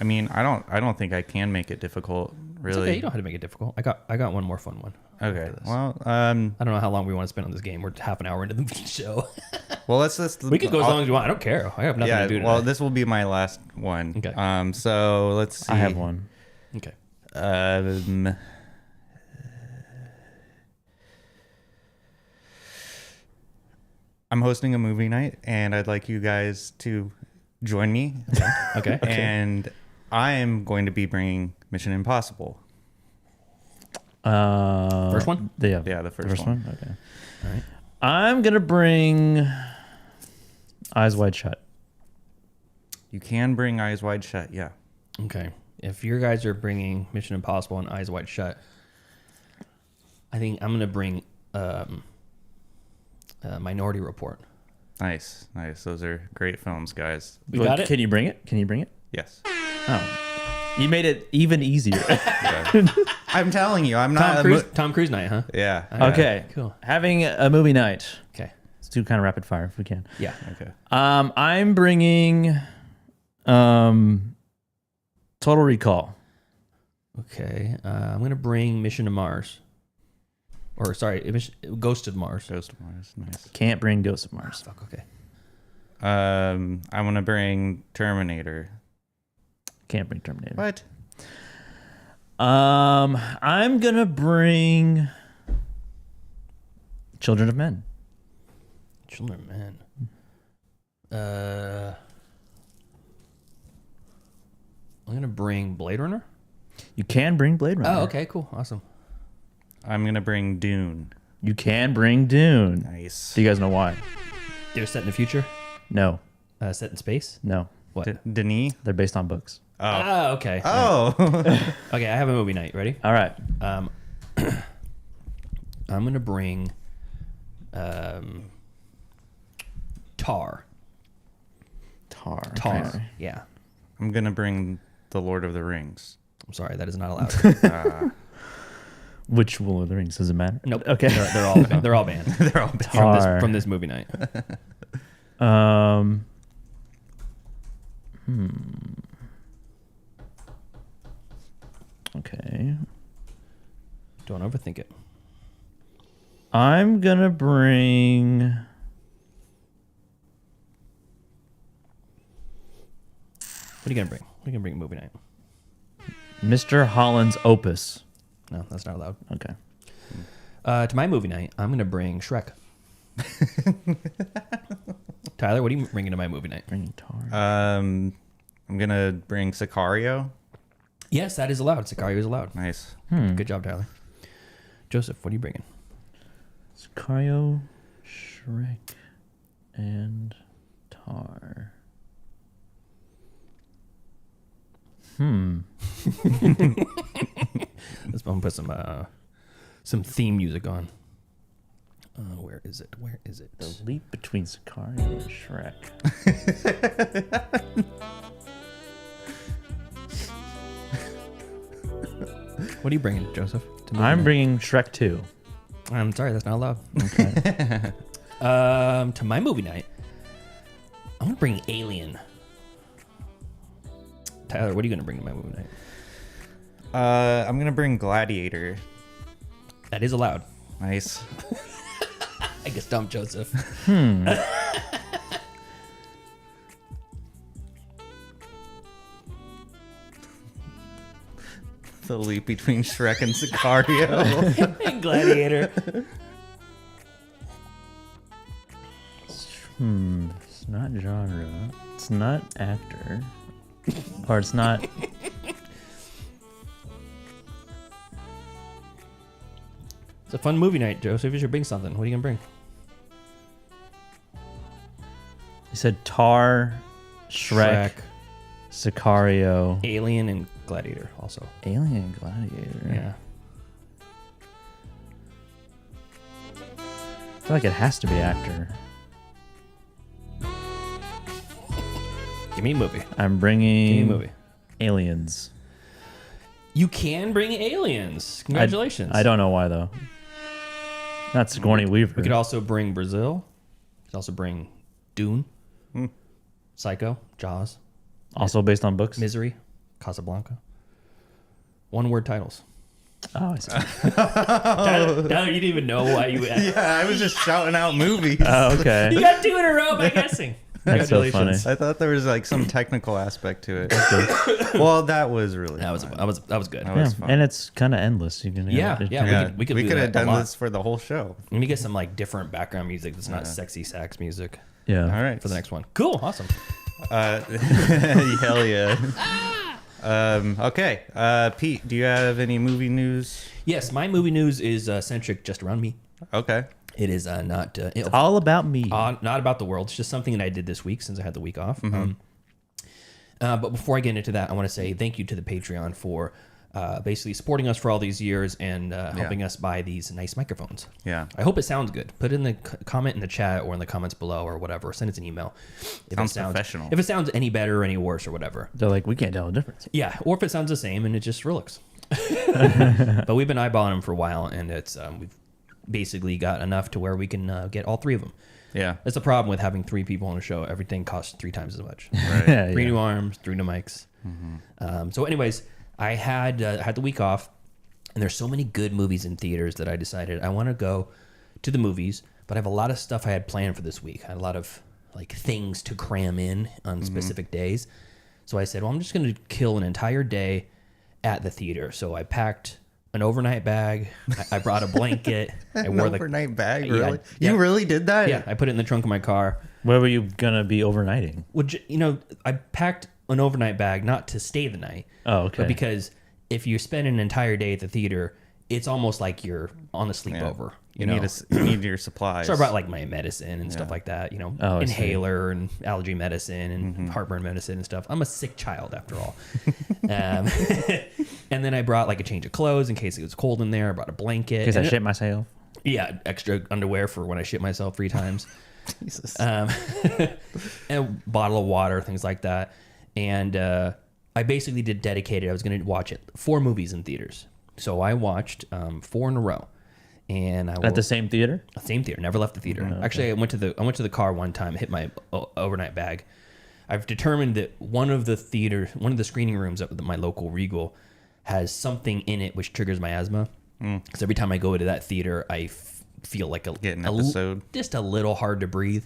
Speaker 3: mean, I don't think I can make it difficult. Really.
Speaker 8: It's okay, you don't have to make it difficult. I got one more fun one.
Speaker 3: Okay. Well,
Speaker 8: I don't know how long we want to spend on this game. We're half an hour into the show.
Speaker 3: well, let's
Speaker 8: We could go as long as you want. I don't care. I have nothing to do today.
Speaker 3: Well, this will be my last one.
Speaker 8: Okay.
Speaker 3: So let's see.
Speaker 7: I have one.
Speaker 8: Okay.
Speaker 3: I'm hosting a movie night, and I'd like you guys to join me.
Speaker 8: Okay.
Speaker 3: And I am going to be bringing Mission Impossible.
Speaker 7: First
Speaker 8: one?
Speaker 7: Yeah,
Speaker 3: the first one.
Speaker 7: Okay.
Speaker 8: All right.
Speaker 7: I'm gonna bring Eyes Wide Shut.
Speaker 3: You can bring Eyes Wide Shut, yeah.
Speaker 8: Okay. If your guys are bringing Mission Impossible and Eyes Wide Shut, I think I'm gonna bring Minority Report.
Speaker 3: Nice. Those are great films, guys.
Speaker 8: We got it.
Speaker 7: Can you bring it?
Speaker 3: Yes.
Speaker 7: Oh, you made it even easier.
Speaker 3: I'm telling you, I'm not.
Speaker 8: Tom Cruise night, huh?
Speaker 3: Yeah.
Speaker 7: Okay.
Speaker 8: Cool.
Speaker 7: Having a movie night.
Speaker 8: Okay.
Speaker 7: Let's do kind of rapid fire if we can.
Speaker 8: Yeah.
Speaker 3: Okay.
Speaker 7: I'm bringing Total Recall.
Speaker 8: Okay. I'm gonna bring Mission to Mars. Or sorry, Ghost of Mars.
Speaker 3: Ghost of Mars. Nice.
Speaker 7: Can't bring Ghost of Mars.
Speaker 8: Fuck. Okay.
Speaker 3: I'm gonna bring Terminator.
Speaker 7: Can't bring Terminator.
Speaker 3: What?
Speaker 7: I'm gonna bring Children of Men.
Speaker 8: Children of Men. I'm gonna bring Blade Runner.
Speaker 7: You can bring Blade Runner.
Speaker 8: Oh, okay, cool, awesome.
Speaker 3: I'm gonna bring Dune.
Speaker 7: You can bring Dune.
Speaker 3: Nice.
Speaker 7: Do you guys know why?
Speaker 8: They're set in the future.
Speaker 7: No.
Speaker 8: Set in space.
Speaker 7: No.
Speaker 8: What?
Speaker 3: Denis?
Speaker 7: They're based on books.
Speaker 8: Oh, okay.
Speaker 3: Oh.
Speaker 8: Okay, I have a movie night. Ready?
Speaker 7: All right.
Speaker 8: I'm gonna bring Tar.
Speaker 7: Tar.
Speaker 8: Tar.
Speaker 7: Okay.
Speaker 8: Yeah.
Speaker 3: I'm gonna bring the Lord of the Rings.
Speaker 8: I'm sorry, that is not allowed.
Speaker 7: Which Lord of the Rings? Does it matter?
Speaker 8: Nope.
Speaker 7: Okay.
Speaker 8: They're all they're all banned.
Speaker 3: They're all banned.
Speaker 7: Tar.
Speaker 8: From this movie night.
Speaker 7: Okay.
Speaker 8: Don't overthink it.
Speaker 7: I'm gonna bring.
Speaker 8: What are you gonna bring? What are you gonna bring movie night?
Speaker 7: Mr. Holland's Opus.
Speaker 8: No, that's not allowed.
Speaker 7: Okay.
Speaker 8: To my movie night, I'm gonna bring Shrek. Tyler, what are you bringing to my movie night?
Speaker 7: Bringing Tar.
Speaker 3: I'm gonna bring Sicario.
Speaker 8: Yes, that is allowed. Sicario is allowed.
Speaker 3: Nice.
Speaker 8: Good job, Tyler. Joseph, what are you bringing?
Speaker 7: Sicario, Shrek, and Tar.
Speaker 8: Let's put some theme music on. Where is it? Where is it?
Speaker 7: The leap between Sicario and Shrek.
Speaker 8: What are you bringing, Joseph? to movie
Speaker 7: I'm
Speaker 8: night?
Speaker 7: bringing Shrek 2.
Speaker 8: I'm sorry, that's not allowed.
Speaker 7: Okay.
Speaker 8: To my movie night, I'm gonna bring Alien. Tyler, what are you gonna bring to my movie night?
Speaker 3: I'm gonna bring Gladiator.
Speaker 8: That is allowed.
Speaker 3: Nice.
Speaker 8: I guess dump Joseph.
Speaker 3: The leap between Shrek and Sicario.
Speaker 8: And Gladiator.
Speaker 7: It's not genre. It's not actor. Or it's not.
Speaker 8: It's a fun movie night, Joseph. You should bring something. What are you gonna bring?
Speaker 7: You said Tar, Shrek, Sicario,
Speaker 8: Alien, and Gladiator also.
Speaker 7: Alien, and Gladiator.
Speaker 8: Yeah.
Speaker 7: I feel like it has to be actor.
Speaker 8: Give me a movie.
Speaker 7: I'm
Speaker 8: Give
Speaker 7: bringing
Speaker 8: me a movie.
Speaker 7: Aliens.
Speaker 8: You can bring Aliens. Congratulations.
Speaker 7: I don't know why though. Not Sigourney Weaver.
Speaker 8: We could also bring Brazil. We could also bring Dune, Psycho, Jaws,
Speaker 7: Also based on books.
Speaker 8: Misery, Casablanca. One-word titles.
Speaker 7: Oh, I see.
Speaker 8: Tyler, you didn't even know why you asked.
Speaker 3: Yeah, I was just shouting out movies.
Speaker 7: Oh, okay.
Speaker 8: You got 2 in a row by guessing.
Speaker 7: That's so funny.
Speaker 8: Congratulations.
Speaker 3: I thought there was like some technical aspect to it. Well, that was really
Speaker 8: That was
Speaker 3: fun.
Speaker 8: that was good.
Speaker 3: That
Speaker 7: Yeah,
Speaker 3: was fun.
Speaker 7: and it's kind of endless. You can
Speaker 8: Yeah,
Speaker 7: just-
Speaker 8: yeah.
Speaker 3: Yeah,
Speaker 8: We could
Speaker 3: we
Speaker 8: do
Speaker 3: could
Speaker 8: that
Speaker 3: have
Speaker 8: a
Speaker 3: done
Speaker 8: lot.
Speaker 3: this for the whole show.
Speaker 8: Let me get some like different background music that's not sexy sax music
Speaker 7: yeah.
Speaker 3: All right.
Speaker 8: for the next one. Cool, awesome.
Speaker 3: Hell yeah. Okay. Pete, do you have any movie news?
Speaker 8: Yes, my movie news is centric just around me.
Speaker 3: Okay.
Speaker 8: It is not
Speaker 7: All about me.
Speaker 8: not about the world. It's just something that I did this week since I had the week off. But before I get into that, I want to say thank you to the Patreon for basically supporting us for all these years and helping us buy these nice microphones.
Speaker 3: Yeah.
Speaker 8: I hope it sounds good. Put it in the comment in the chat or in the comments below or whatever. Send us an email. If
Speaker 3: Sounds
Speaker 8: it sounds
Speaker 3: professional.
Speaker 8: If it sounds any better or any worse or whatever.
Speaker 7: They're like, we can't tell the difference.
Speaker 8: Yeah, or if it sounds the same and it just looks. But we've been eyeballing them for a while, and it's we've basically got enough to where we can get all 3 of them.
Speaker 3: Yeah.
Speaker 8: That's the problem with having 3 people on a show. Everything costs 3 times as much.
Speaker 3: Right.
Speaker 7: Yeah,
Speaker 8: 3
Speaker 7: yeah.
Speaker 8: new arms, 3 new mics. So, anyways, I had the week off, and there's so many good movies in theaters that I decided I want to go to the movies, but I have a lot of stuff I had planned for this week. I had a lot of like things to cram in on specific days. So I said, well, I'm just going to kill an entire day at the theater. So I packed an overnight bag. I brought a blanket. I
Speaker 3: An
Speaker 8: wore
Speaker 3: overnight bag,
Speaker 8: Yeah,
Speaker 3: really?
Speaker 8: yeah.
Speaker 3: You really did that?
Speaker 8: Yeah, I put it in the trunk of my car.
Speaker 7: Where were you gonna be overnighting?
Speaker 8: Well, I packed an overnight bag not to stay the night.
Speaker 7: Oh, okay.
Speaker 8: But because if you spend an entire day at the theater, it's almost like you're on a sleepover.
Speaker 3: You
Speaker 8: know?
Speaker 3: need your supplies.
Speaker 8: So I brought like my medicine and stuff like that,
Speaker 7: Oh, I see.
Speaker 8: inhaler and allergy medicine and heartburn medicine and stuff. I'm a sick child after all. And then I brought like a change of clothes in case it was cold in there. I brought a blanket.
Speaker 7: In case I
Speaker 8: And
Speaker 7: shit myself.
Speaker 8: Yeah, extra underwear for when I shit myself 3 times.
Speaker 3: Jesus.
Speaker 8: And a bottle of water, things like that. And I basically did dedicated. I was going to watch 4 movies in theaters. So I watched 4 in a row. And
Speaker 7: At the same theater?
Speaker 8: Same theater. Never left the theater.
Speaker 7: Okay.
Speaker 8: Actually, I went to the car one time, hit my overnight bag. I've determined that one of the screening rooms at my local Regal has something in it which triggers my asthma. Because every time I go to that theater, I feel like just a little hard to breathe.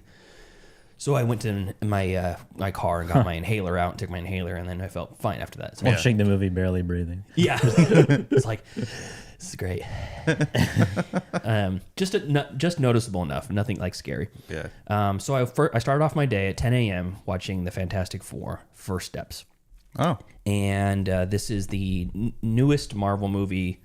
Speaker 8: So I went to my car and got my inhaler out and took my inhaler, and then I felt fine after that. So
Speaker 7: Watching the movie Barely Breathing.
Speaker 8: Yeah. It's like, this is great. Just noticeable enough. Nothing like scary.
Speaker 3: Yeah.
Speaker 8: So I started off my day at 10 a.m. watching the Fantastic Four, First Steps.
Speaker 3: Oh.
Speaker 8: And this is the newest Marvel movie,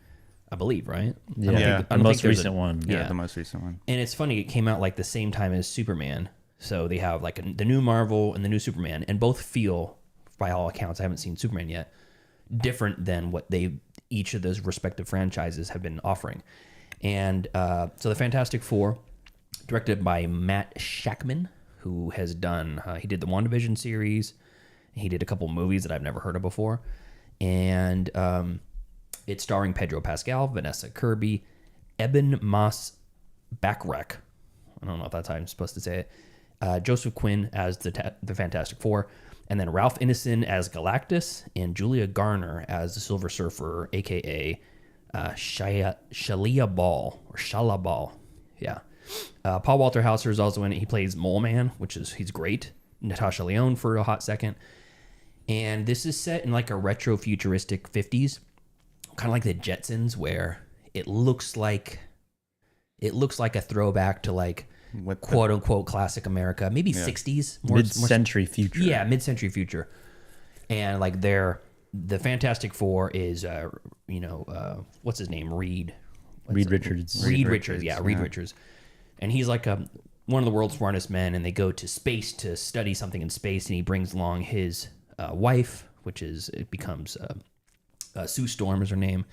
Speaker 8: I believe, right?
Speaker 7: Yeah. The most recent one.
Speaker 3: Yeah, the most recent one.
Speaker 8: And it's funny, it came out like the same time as Superman. So they have like the new Marvel and the new Superman, and both feel, by all accounts, I haven't seen Superman yet, different than what each of those respective franchises have been offering. And so the Fantastic Four, directed by Matt Shakman, who has done, he did the WandaVision series, he did a couple movies that I've never heard of before, and it's starring Pedro Pascal, Vanessa Kirby, Eben Moss Backrack, I don't know if that's how I'm supposed to say it, Joseph Quinn as the Fantastic Four, and then Ralph Ineson as Galactus, and Julia Garner as the Silver Surfer, a.k.a. Shalia Ball. Yeah. Paul Walter Hauser is also in it. He plays Mole Man, he's great. Natasha Lyonne for a hot second. And this is set in like a retro-futuristic 50s, kind of like the Jetsons, where it looks like a throwback to like quote unquote classic America, maybe 60s,
Speaker 7: mid-century future.
Speaker 8: Yeah, mid-century future. And like the Fantastic Four is what's his name? Reed Richards. Reed Richards. And he's like one of the world's smartest men, and they go to space to study something in space, and he brings along his wife, it becomes Sue Storm is her name,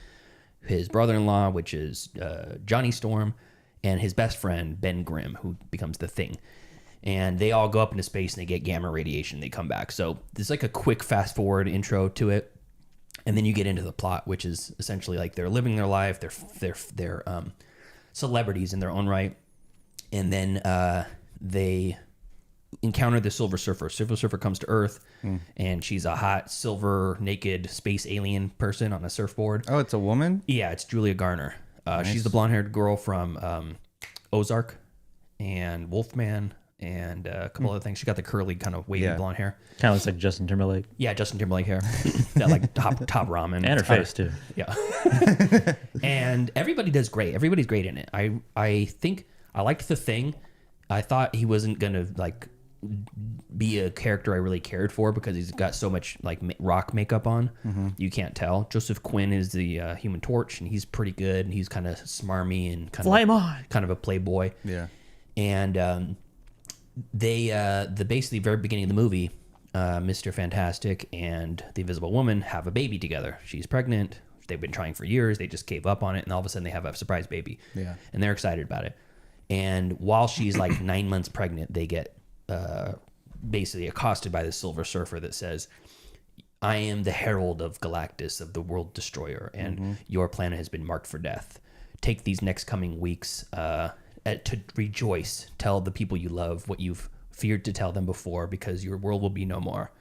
Speaker 8: his brother-in-law, which is Johnny Storm, and his best friend, Ben Grimm, who becomes the Thing. And they all go up into space and they get gamma radiation. They come back. So there's like a quick fast forward intro to it. And then you get into the plot, which is essentially like they're living their life. They're celebrities in their own right. And then they encounter the Silver Surfer. Silver Surfer comes to Earth, and she's a hot, silver, naked space alien person on a surfboard.
Speaker 3: Oh, it's a woman?
Speaker 8: Yeah, it's Julia Garner. Nice. She's the blonde-haired girl from Ozark and Wolfman and a couple other things. She got the curly, kind of wavy blonde hair.
Speaker 7: Kind of looks like Justin Timberlake.
Speaker 8: Yeah, Justin Timberlake hair. That like top ramen.
Speaker 7: And her face, too.
Speaker 8: Yeah. And everybody does great. Everybody's great in it. I think I liked The Thing. I thought he wasn't going to like be a character I really cared for because he's got so much like rock makeup on. You can't tell. Joseph Quinn is the Human Torch, and he's pretty good, and he's kind of smarmy and kind of a playboy.
Speaker 3: Yeah.
Speaker 8: And the basically very beginning of the movie, Mr. Fantastic and the Invisible Woman have a baby together. She's pregnant. They've been trying for years. They just gave up on it, and all of a sudden they have a surprise baby.
Speaker 3: Yeah.
Speaker 8: And they're excited about it. And while she's like 9 months pregnant, they get basically accosted by the Silver Surfer that says, I am the herald of Galactus, of the world destroyer, and your planet has been marked for death. Take these next coming weeks to rejoice. Tell the people you love what you've feared to tell them before, because your world will be no more.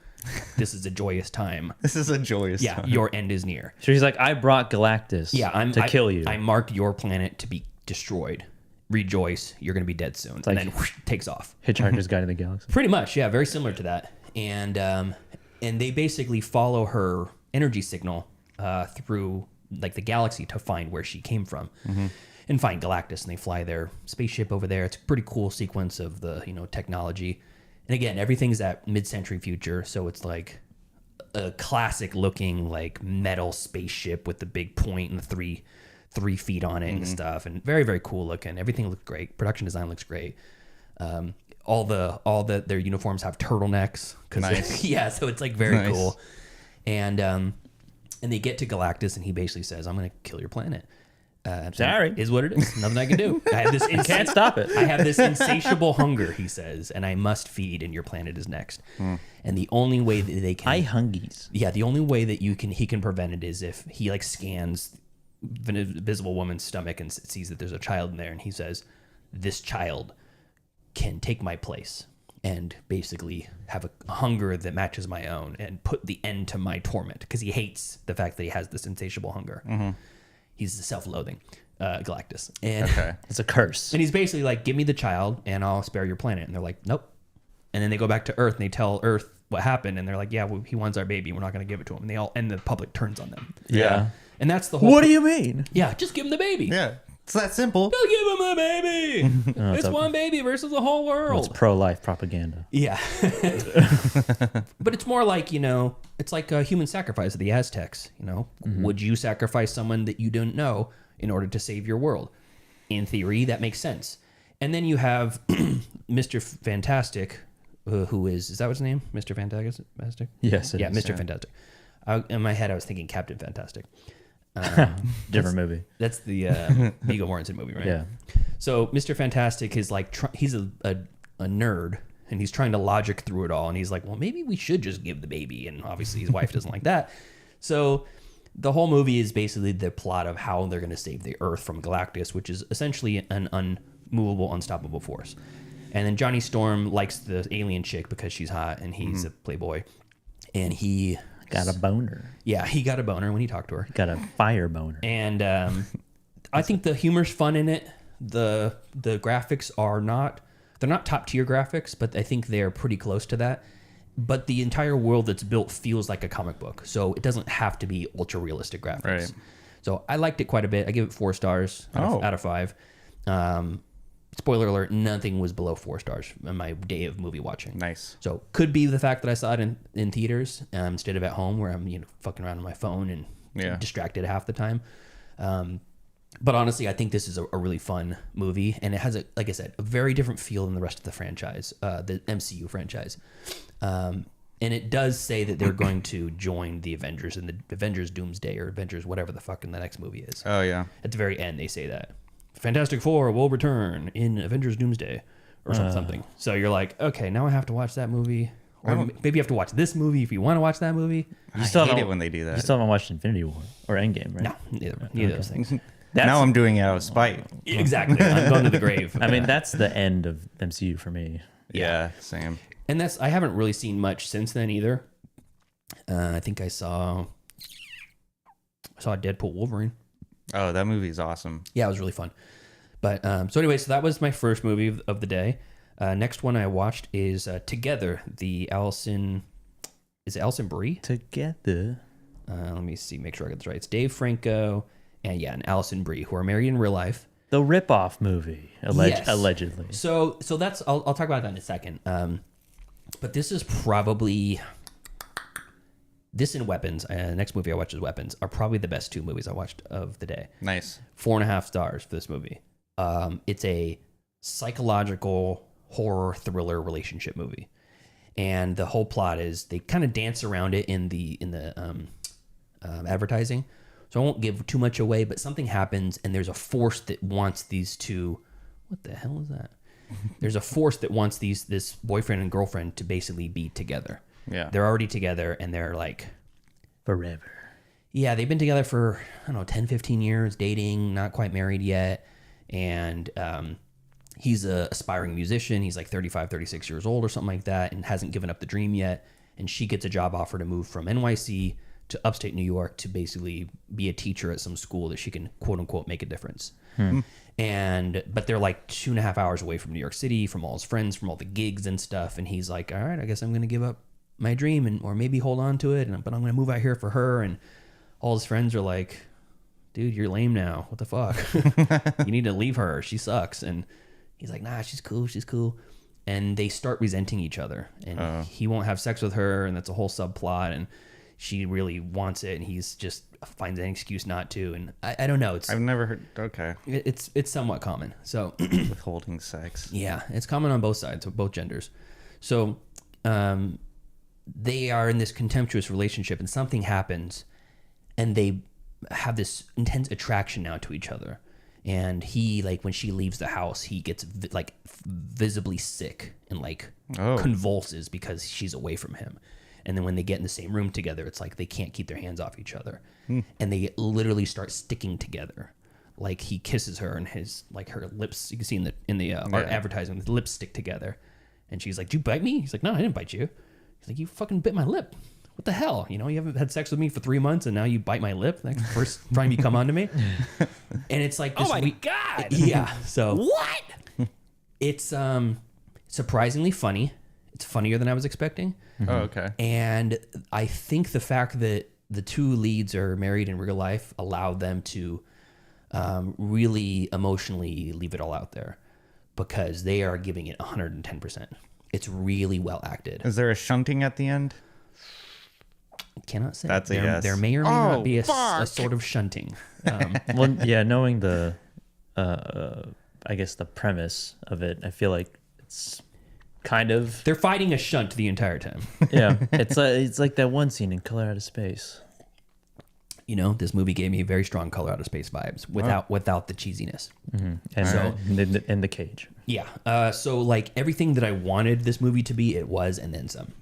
Speaker 8: This is a joyous time.
Speaker 3: This is a joyous time.
Speaker 8: Yeah, your end is near.
Speaker 7: So he's like, I brought Galactus to kill you.
Speaker 8: I marked your planet to be destroyed. Rejoice, you're going to be dead soon. And then whoosh, takes off.
Speaker 7: Hitchhiker's Guide to the Galaxy.
Speaker 8: Pretty much, yeah, very similar to that. And they basically follow her energy signal through like the galaxy to find where she came from and find Galactus. And they fly their spaceship over there. It's a pretty cool sequence of the technology. And again, everything's at mid-century future, so it's like a classic looking like metal spaceship with the big point and the three feet on it and stuff, and very, very cool looking. Everything looks great. Production design looks great. All their uniforms have turtlenecks.
Speaker 3: Nice.
Speaker 8: Yeah, so it's like very cool. And they get to Galactus, and he basically says, I'm going to kill your planet.
Speaker 7: Sorry.
Speaker 8: Is what it is. Nothing I can do. I have this
Speaker 7: Can't stop it.
Speaker 8: I have this insatiable hunger, he says, and I must feed, and your planet is next. And the only way that they can...
Speaker 7: hungies.
Speaker 8: Yeah, the only way that he can prevent it is if he like scans an invisible woman's stomach and sees that there's a child in there, and he says, this child can take my place and basically have a hunger that matches my own and put the end to my torment, because he hates the fact that he has this insatiable hunger. He's the self-loathing Galactus, and
Speaker 7: It's a curse.
Speaker 8: and he's basically like, give me the child and I'll spare your planet. And they're like, nope. And then they go back to Earth and they tell Earth what happened, and they're like, yeah, well, he wants our baby, we're not going to give it to him. And the public turns on them.
Speaker 7: Yeah.
Speaker 8: And that's the whole...
Speaker 7: What do you mean?
Speaker 8: Yeah, just give him the baby.
Speaker 3: Yeah, it's that simple.
Speaker 8: Don't give him the baby. It's one baby versus the whole world.
Speaker 7: It's pro-life propaganda.
Speaker 8: Yeah. But it's more like, it's like a human sacrifice of the Aztecs, Would you sacrifice someone that you didn't know in order to save your world? In theory, that makes sense. And then you have Mr. Fantastic, who is that what's his name? Mr. Fantastic?
Speaker 7: Yes, it
Speaker 8: Yeah,
Speaker 7: is.
Speaker 8: Mr. Fantastic. In my head, I was thinking Captain Fantastic.
Speaker 7: Different movie.
Speaker 8: That's the Viggo Mortensen movie, right?
Speaker 7: Yeah.
Speaker 8: So Mr. Fantastic is like, he's a nerd, and he's trying to logic through it all. And he's like, well, maybe we should just give the baby. And obviously his wife doesn't like that. So the whole movie is basically the plot of how they're going to save the Earth from Galactus, which is essentially an unmovable, unstoppable force. And then Johnny Storm likes the alien chick because she's hot and he's a playboy. And he...
Speaker 7: Got a boner.
Speaker 8: Yeah, he got a boner when he talked to her.
Speaker 7: Got a fire boner.
Speaker 8: And I think the humor's fun in it. The graphics are not... They're not top tier graphics, but I think they're pretty close to that. But the entire world that's built feels like a comic book, so it doesn't have to be ultra realistic graphics.
Speaker 3: Right.
Speaker 8: So I liked it quite a bit. I give it 4 stars out of 5. Spoiler alert: nothing was below 4 stars in my day of movie watching.
Speaker 3: Nice.
Speaker 8: So could be the fact that I saw it in theaters instead of at home, where I'm fucking around on my phone and distracted half the time. But honestly, I think this is a really fun movie, and it has like I said, a very different feel than the rest of the franchise, the MCU franchise. And it does say that they're going to join the Avengers in the Avengers Doomsday or Avengers whatever the fuck in the next movie is.
Speaker 3: Oh yeah.
Speaker 8: At the very end, they say that Fantastic Four will return in Avengers Doomsday or something. So you're like, okay, now I have to watch that movie. Or maybe you have to watch this movie if you want to watch that movie.
Speaker 3: I hate it when they do that.
Speaker 7: You still haven't watched Infinity War or Endgame, right?
Speaker 8: No, neither of those things.
Speaker 3: Now I'm doing it out of spite.
Speaker 8: Exactly. I'm going to the grave.
Speaker 7: I mean, that's the end of MCU for me.
Speaker 3: Yeah, same.
Speaker 8: And I haven't really seen much since then either. I think I saw Deadpool Wolverine.
Speaker 3: Oh, that movie is awesome.
Speaker 8: Yeah, it was really fun. But so that was my first movie of the day. Next one I watched is Together, the Allison Brie?
Speaker 7: Together.
Speaker 8: Let me see, make sure I get this right. It's Dave Franco and Allison Brie, who are married in real life.
Speaker 7: The ripoff movie,
Speaker 8: Yes.
Speaker 7: allegedly.
Speaker 8: So that's I'll talk about that in a second. But this is probably this and Weapons. Next movie I watched is Weapons. Are probably the best 2 movies I watched of the day.
Speaker 3: Nice.
Speaker 8: 4.5 stars for this movie. It's a psychological horror thriller relationship movie, and the whole plot is they kind of dance around it in the advertising. So I won't give too much away, but something happens, and there's a force that wants these two. What the hell is that? There's a force that wants this boyfriend and girlfriend to basically be together.
Speaker 3: Yeah.
Speaker 8: They're already together, and they're like
Speaker 7: Forever.
Speaker 8: Yeah, they've been together for, 10, 15 years, dating, not quite married yet. And he's a aspiring musician. He's like 35, 36 years old or something like that, and hasn't given up the dream yet. And she gets a job offer to move from NYC to upstate New York to basically be a teacher at some school that she can, quote unquote, make a difference. But they're like 2.5 hours away from New York City, from all his friends, from all the gigs and stuff. And he's like, all right, I guess I'm going to give up my dream or maybe hold on to it. But I'm going to move out here for her. And all his friends are like, dude, you're lame now. What the fuck? You need to leave her. She sucks. And he's like, nah, she's cool. And they start resenting each other. And he won't have sex with her. And that's a whole subplot. And she really wants it. And he's just finds an excuse not to. And I don't know.
Speaker 3: I've never heard. Okay.
Speaker 8: It's somewhat common. So
Speaker 3: Withholding sex.
Speaker 8: yeah, it's common on both sides, of both genders. So they are in this contemptuous relationship, and something happens, and they have this intense attraction now to each other. And he, like, when she leaves the house, he gets like visibly sick and like convulses because she's away from him. And then when they get in the same room together, it's like they can't keep their hands off each other, and they literally start sticking together. Like he kisses her, and his like her lips. You can see in the advertisement, the lips stick together. And she's like, "Did you bite me?" He's like, "No, I didn't bite you." He's like, "You fucking bit my lip. What the hell? You know, you haven't had sex with me for 3 months, and now you bite my lip. That's the first time you come onto me." And it's like, this
Speaker 1: God.
Speaker 8: yeah. So
Speaker 1: What?
Speaker 8: it's surprisingly funny. It's funnier than I was expecting.
Speaker 3: Oh, okay.
Speaker 8: And I think the fact that the two leads are married in real life allowed them to really emotionally leave it all out there, because they are giving it 110%. It's really well acted.
Speaker 3: Is there a shunting at the end?
Speaker 8: Cannot say.
Speaker 3: That's a
Speaker 8: there,
Speaker 3: yes.
Speaker 8: There may or may not be a sort of shunting.
Speaker 7: Well, yeah, knowing the, I guess the premise of it, I feel like it's kind of
Speaker 8: They're fighting a shunt the entire time.
Speaker 7: yeah. It's like that one scene in Color Out of Space.
Speaker 8: You know, this movie gave me very strong Color Out of Space vibes without the cheesiness.
Speaker 7: And so in the cage.
Speaker 8: Yeah. So like everything that I wanted this movie to be, it was, and then some.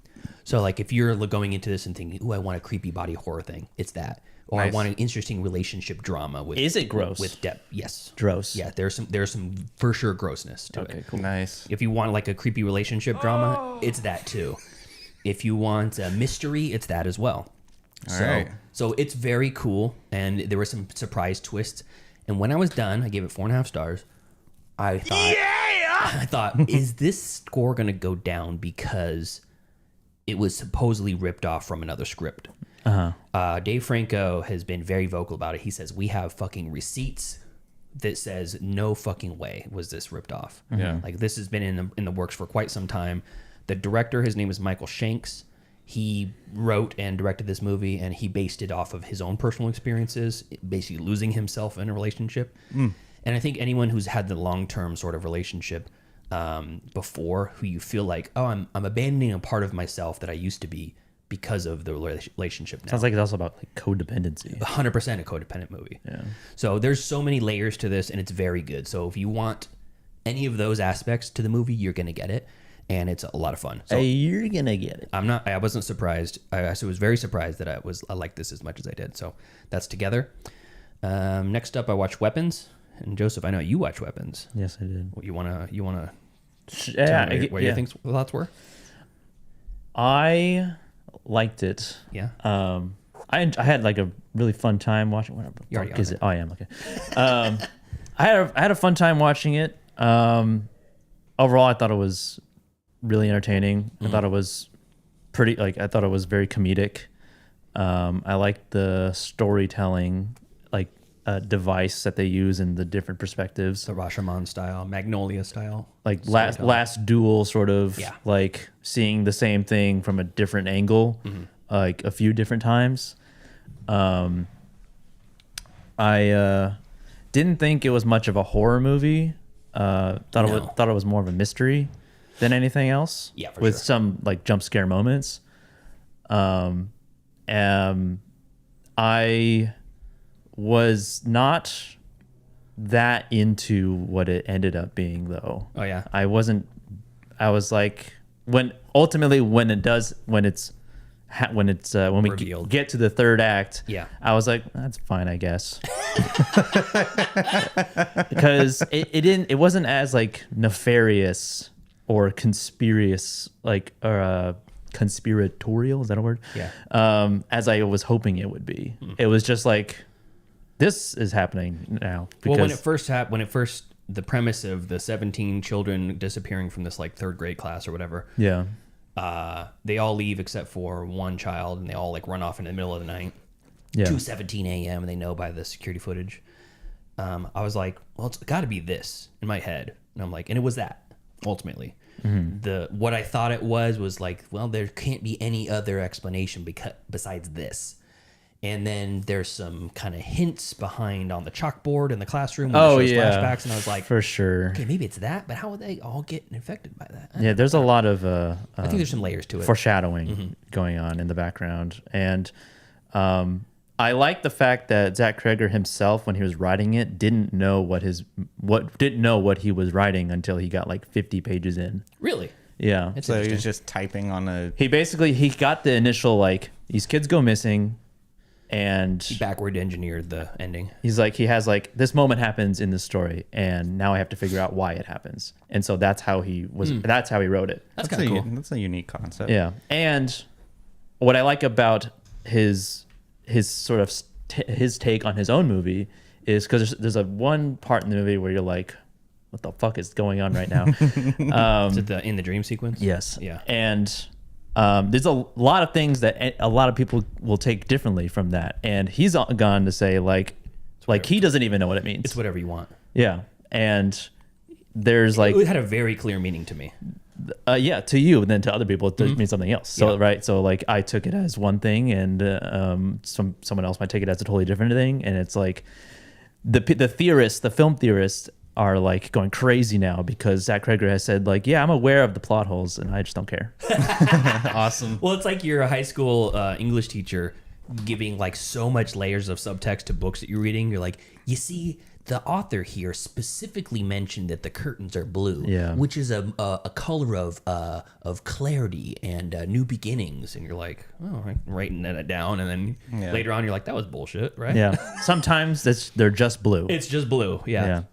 Speaker 8: So like if you're going into this and thinking, "Ooh, I want a creepy body horror thing," it's that. Or
Speaker 3: Nice.
Speaker 8: I want an interesting relationship drama with.
Speaker 7: Is it gross?
Speaker 8: With depth? Yes.
Speaker 7: Gross.
Speaker 8: Yeah. There's some for sure grossness to it.
Speaker 7: Okay, cool.
Speaker 3: Nice.
Speaker 8: If you want like a creepy relationship drama, it's that too. If you want a mystery, it's that as well.
Speaker 3: Alright.
Speaker 8: So it's very cool, and there were some surprise twists. And when I was done, I gave it 4.5 stars. I thought, is this score going to go down because it was supposedly ripped off from another script? Dave Franco has been very vocal about it. He says, we have fucking receipts that says no fucking way was this ripped off.
Speaker 3: Yeah.
Speaker 8: Like this has been in the works for quite some time. The director, his name is Michael Shanks. He wrote and directed this movie, and he based it off of his own personal experiences, basically losing himself in a relationship. And I think anyone who's had the long-term sort of relationship before, who you feel like, oh, I'm abandoning a part of myself that I used to be because of the relationship now.
Speaker 7: Sounds like it's also about like codependency.
Speaker 8: 100% a codependent movie.
Speaker 7: Yeah.
Speaker 8: So there's so many layers to this, and it's very good. So if you want any of those aspects to the movie, you're going to get it. And it's a lot of fun. So
Speaker 7: You're gonna get it.
Speaker 8: I wasn't surprised. I was very surprised that I liked this as much as I did. So that's Together. Next up, I watched Weapons. And Joseph, I know you watch Weapons.
Speaker 7: Yes, I did.
Speaker 8: You wanna
Speaker 7: Yeah,
Speaker 8: tell me what your thoughts were?
Speaker 7: I liked it.
Speaker 8: Yeah.
Speaker 7: I had like a really fun time watching. What
Speaker 8: You already
Speaker 7: the fuck is
Speaker 8: are.
Speaker 7: it? Oh, I am okay. I had a fun time watching it. Overall, I thought it was really entertaining. I thought it was I thought it was very comedic. I liked the storytelling, device that they use in the different perspectives.
Speaker 8: The Rashomon style, Magnolia style.
Speaker 7: Like last duel, sort of like seeing the same thing from a different angle, like a few different times. I didn't think it was much of a horror movie. Thought it was more of a mystery than anything else.
Speaker 8: Yeah, for
Speaker 7: with
Speaker 8: sure.
Speaker 7: some like jump scare moments. I was not that into what it ended up being, though.
Speaker 8: Oh yeah.
Speaker 7: I was like, when we
Speaker 8: Revealed.
Speaker 7: get to the third act,
Speaker 8: Yeah.
Speaker 7: I was like, that's fine, I guess. Because it wasn't as like nefarious or conspiratorial, is that a word?
Speaker 8: Yeah.
Speaker 7: As I was hoping it would be. It was just like, this is happening now.
Speaker 8: Well, when it first happened, the premise of the 17 children disappearing from this like third grade class or whatever,
Speaker 7: yeah.
Speaker 8: they all leave except for one child, and they all like run off in the middle of the night.
Speaker 7: Yeah.
Speaker 8: 2:17 a.m. and they know by the security footage. I was like, well, it's got to be this in my head, and I'm like, and it was that ultimately. What I thought it was like, well, there can't be any other explanation besides this. And then there's some kind of hints behind on the chalkboard in the classroom when it shows flashbacks, and I was like,
Speaker 7: for sure.
Speaker 8: okay, maybe it's that, but how would they all get infected by that?
Speaker 7: Yeah, there's a lot of
Speaker 8: I think there's some layers to it.
Speaker 7: foreshadowing going on in the background, and I I like the fact that Zach Cregger himself, when he was writing it, didn't know what he was writing until he got like 50 pages in.
Speaker 8: Really?
Speaker 7: Yeah.
Speaker 8: That's
Speaker 3: So he
Speaker 8: interesting.
Speaker 3: was just typing on a.
Speaker 7: He got the initial like these kids go missing, and
Speaker 8: He backward engineered the ending.
Speaker 7: he's like he has like this moment happens in the story, and now I have to figure out why it happens, and so that's how he was. That's how he wrote it.
Speaker 8: That's
Speaker 3: That's
Speaker 8: kind of cool.
Speaker 3: That's a unique concept.
Speaker 7: Yeah, and what I like about his sort of his take on his own movie is because there's a one part in the movie where you're like, what the fuck is going on right now?
Speaker 8: Is it in the dream sequence?
Speaker 7: Yes.
Speaker 8: Yeah.
Speaker 7: And there's a lot of things that a lot of people will take differently from that, and he's gone to say like he doesn't even know what it means.
Speaker 8: It's whatever you want.
Speaker 7: Yeah, and there's like
Speaker 8: It had a very clear meaning to me.
Speaker 7: yeah, to you, and then to other people it means something else. So right, so like I took it as one thing, and someone else might take it as a totally different thing, and it's like the film theorists are like going crazy now because Zach Cregger has said like, yeah, I'm aware of the plot holes and I just don't care.
Speaker 3: Awesome.
Speaker 8: Well, it's like you're a high school English teacher giving like so much layers of subtext to books that you're reading. You're like, you see, the author here specifically mentioned that the curtains are blue, which is a color of clarity and new beginnings. And you're like, oh, I'm writing that down, and then later on you're like, that was bullshit, right?
Speaker 7: Yeah, sometimes they're just blue.
Speaker 8: It's just blue, yeah.
Speaker 7: Yeah.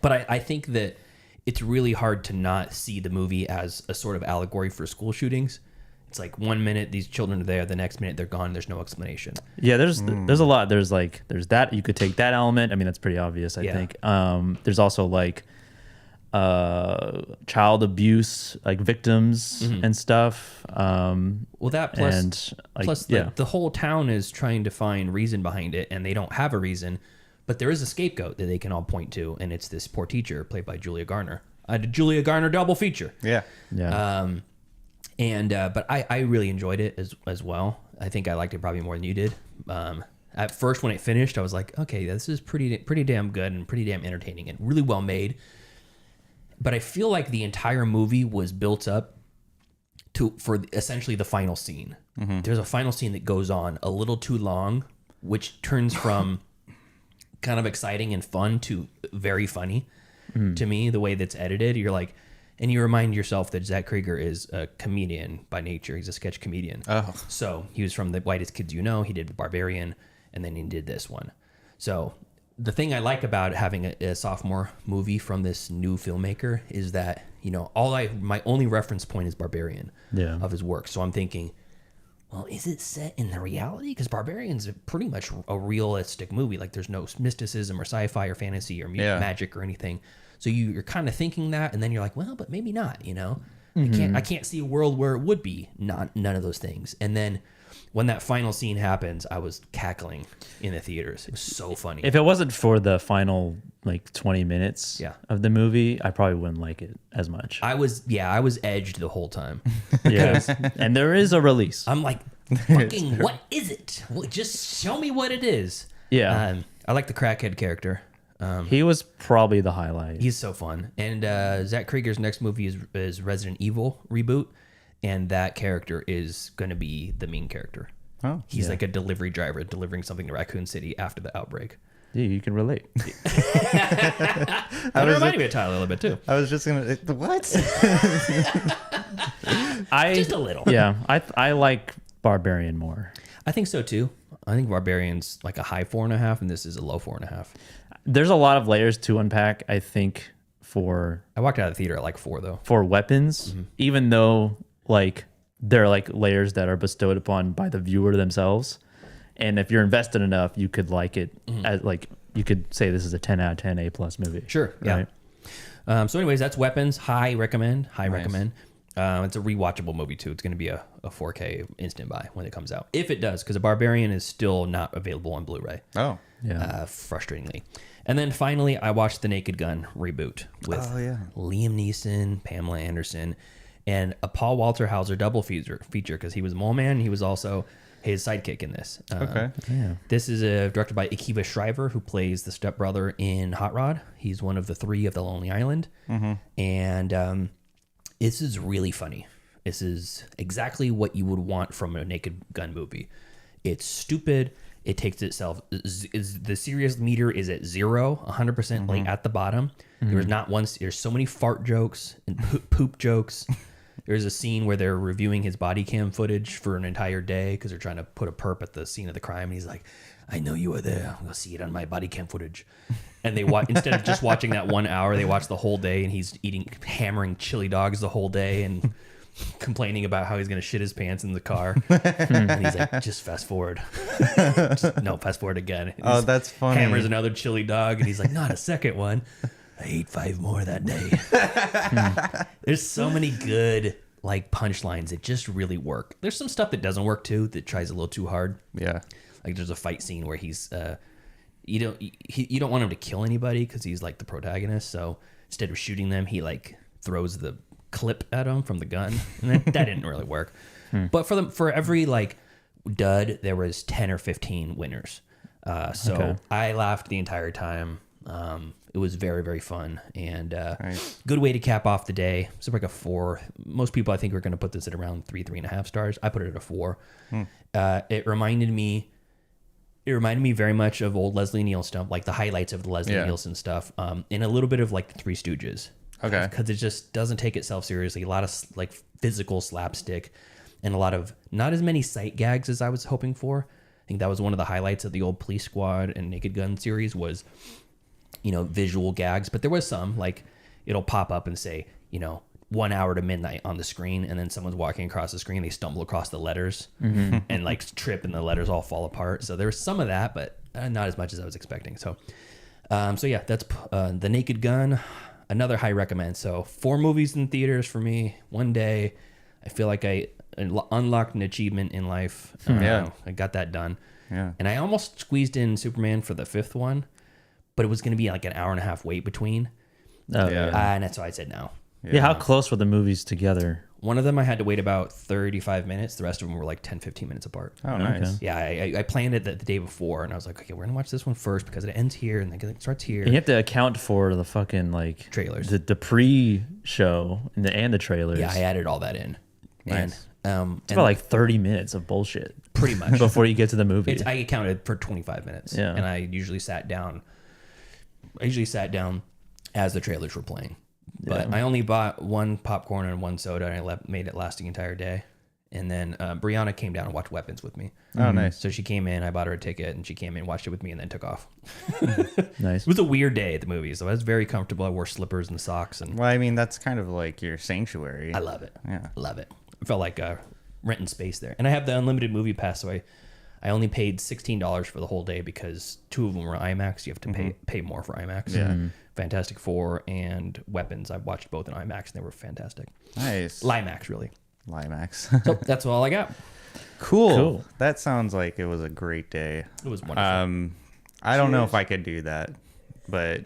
Speaker 8: But I think that it's really hard to not see the movie as a sort of allegory for school shootings. It's like 1 minute these children are there, the next minute they're gone. There's no explanation.
Speaker 7: Yeah, there's a lot. There's that you could take that element. I mean, that's pretty obvious, I think. There's also like child abuse, like victims and stuff.
Speaker 8: Well, that plus
Speaker 7: and like,
Speaker 8: plus the whole town is trying to find reason behind it, and they don't have a reason, but there is a scapegoat that they can all point to, and it's this poor teacher played by Julia Garner. I did Julia Garner double feature.
Speaker 3: Yeah.
Speaker 8: But I really enjoyed it as well. I think I liked it probably more than you did. At first, when it finished, I was like, okay, this is pretty damn good and pretty damn entertaining and really well made. But I feel like the entire movie was built up for essentially the final scene. There's a final scene that goes on a little too long, which turns from kind of exciting and fun to very funny to me, the way that's edited. You're like, and you remind yourself that Zach Cregger is a comedian by nature. He's a sketch comedian. Oh. So he was from The Whitest Kids You Know. He did Barbarian, and then he did this one. So the thing I like about having a sophomore movie from this new filmmaker is that, you know, my only reference point is Barbarian of his work. So I'm thinking, well, is it set in the reality? Because Barbarian's pretty much a realistic movie. Like, there's no mysticism or sci-fi or fantasy or magic or anything. So you're kind of thinking that, and then you're like, well, but maybe not, you know? I can't see a world where it would be none of those things. And then when that final scene happens, I was cackling in the theaters. It was so funny.
Speaker 7: If it wasn't for the final like 20 minutes of the movie, I probably wouldn't like it as much.
Speaker 8: I was edged the whole time.
Speaker 7: Yes. And there is a release.
Speaker 8: I'm like, fucking, what is it? Well, just show me what it is.
Speaker 7: Yeah.
Speaker 8: I like the crackhead character.
Speaker 7: He was probably the highlight.
Speaker 8: He's so fun. And Zach Cregger's next movie is Resident Evil reboot, and that character is going to be the main character.
Speaker 3: Oh,
Speaker 8: he's like a delivery driver delivering something to Raccoon City after the outbreak.
Speaker 7: Yeah, you can relate.
Speaker 8: That reminded me of Tyler a little bit too.
Speaker 3: I was just gonna what?
Speaker 8: Just a little.
Speaker 7: Yeah, I like Barbarian more.
Speaker 8: I think so too. I think Barbarian's like a high 4.5, and this is a low 4.5.
Speaker 7: There's a lot of layers to unpack, I think,
Speaker 8: I walked out of the theater at like 4 though.
Speaker 7: For weapons, even though like they're like layers that are bestowed upon by the viewer themselves. And if you're invested enough, you could like it as like you could say this is a 10 out of 10 A+ movie.
Speaker 8: Sure. Yeah.
Speaker 7: Right?
Speaker 8: So anyways, that's Weapons. High recommend. It's a rewatchable movie too. It's going to be a 4K instant buy when it comes out. If it does, because a Barbarian is still not available on Blu-ray.
Speaker 3: Oh.
Speaker 7: Yeah.
Speaker 8: Frustratingly. And then finally, I watched the Naked Gun reboot with Liam Neeson, Pamela Anderson, and a Paul Walter Hauser double feature because he was Mole Man. He was also his sidekick in this.
Speaker 3: Okay.
Speaker 8: This is directed by Akiva Shriver, who plays the stepbrother in Hot Rod. He's one of the 3 of The Lonely Island. And this is really funny. This is exactly what you would want from a Naked Gun movie. It's stupid. it takes itself is the serious meter is at 0, 100%, like at the bottom. There's not once. There's so many fart jokes and poop jokes. There's a scene where they're reviewing his body cam footage for an entire day because they're trying to put a perp at the scene of the crime. And he's like, I know you were there. I'm going to see it on my body cam footage. And they watch, instead of just watching that 1 hour, they watch the whole day, and he's hammering chili dogs the whole day and complaining about how he's going to shit his pants in the car. And he's like, just fast forward. No, fast forward again. And
Speaker 3: Oh, that's funny.
Speaker 8: Hammers another chili dog, and he's like, not a second one. I ate 5 more that day. There's so many good like punchlines that just really work. There's some stuff that doesn't work too, that tries a little too hard.
Speaker 3: Yeah.
Speaker 8: Like there's a fight scene where you don't want him to kill anybody because he's like the protagonist. So instead of shooting them, he like throws the clip at him from the gun, and that didn't really work. But for every like dud, there was 10 or 15 winners. So I laughed the entire time. It was very, very fun, and good way to cap off the day. So like a 4. Most people I think are going to put this at around 3.5 stars. I put it at a 4. It reminded me very much of old Leslie Nielsen, like the highlights of the Leslie Nielsen stuff, and a little bit of like the Three Stooges. Okay. Because it just doesn't take itself seriously. A lot of like physical slapstick, and a lot of not as many sight gags as I was hoping for. I think that was one of the highlights of the old Police Squad and Naked Gun series was, visual gags. But there was some, like it'll pop up and say, 1 hour to midnight on the screen, and then someone's walking across the screen, they stumble across the letters and like trip, and the letters all fall apart. So there was some of that, but not as much as I was expecting. So yeah, that's The Naked Gun. Another high recommend. So 4 movies in theaters for me one day. I feel like I unlocked an achievement in life. I got that done. Yeah. And I almost squeezed in Superman for the 5th one, but it was going to be like an hour and a half wait between. And that's why I said no.
Speaker 7: Yeah, how close were the movies together?
Speaker 8: One of them I had to wait about 35 minutes. The rest of them were like 10, 15 minutes apart.
Speaker 3: Oh, nice.
Speaker 8: Yeah, I planned it the day before, and I was like, okay, we're going to watch this one first because it ends here and then it starts here.
Speaker 7: And you have to account for the fucking like
Speaker 8: trailers,
Speaker 7: the pre-show and the trailers.
Speaker 8: Yeah, I added all that in.
Speaker 3: Nice.
Speaker 8: And
Speaker 7: it's about like 30 minutes of bullshit.
Speaker 8: Pretty much.
Speaker 7: Before you get to the movie.
Speaker 8: I accounted for 25 minutes. Yeah. And I usually sat down as the trailers were playing. But I only bought 1 popcorn and 1 soda, and I made it last the entire day. And then Brianna came down and watched Weapons with me.
Speaker 3: Oh, nice.
Speaker 8: So she came in, I bought her a ticket, and she came in, watched it with me, and then took off.
Speaker 7: Nice.
Speaker 8: It was a weird day at the movies, so I was very comfortable. I wore slippers and socks. And
Speaker 3: Well, I mean, that's kind of like your sanctuary.
Speaker 8: I love it.
Speaker 3: Yeah.
Speaker 8: Love it. I felt like renting space there. And I have the unlimited movie pass, so I only paid $16 for the whole day because 2 of them were IMAX. You have to pay more for IMAX.
Speaker 3: Yeah.
Speaker 8: Fantastic Four and Weapons. I watched both in IMAX, and they were fantastic.
Speaker 3: Nice.
Speaker 8: Limax, really.
Speaker 3: Limax.
Speaker 8: So that's all I got.
Speaker 3: Cool. That sounds like it was a great day.
Speaker 8: It was wonderful.
Speaker 3: I don't know if I could do that, but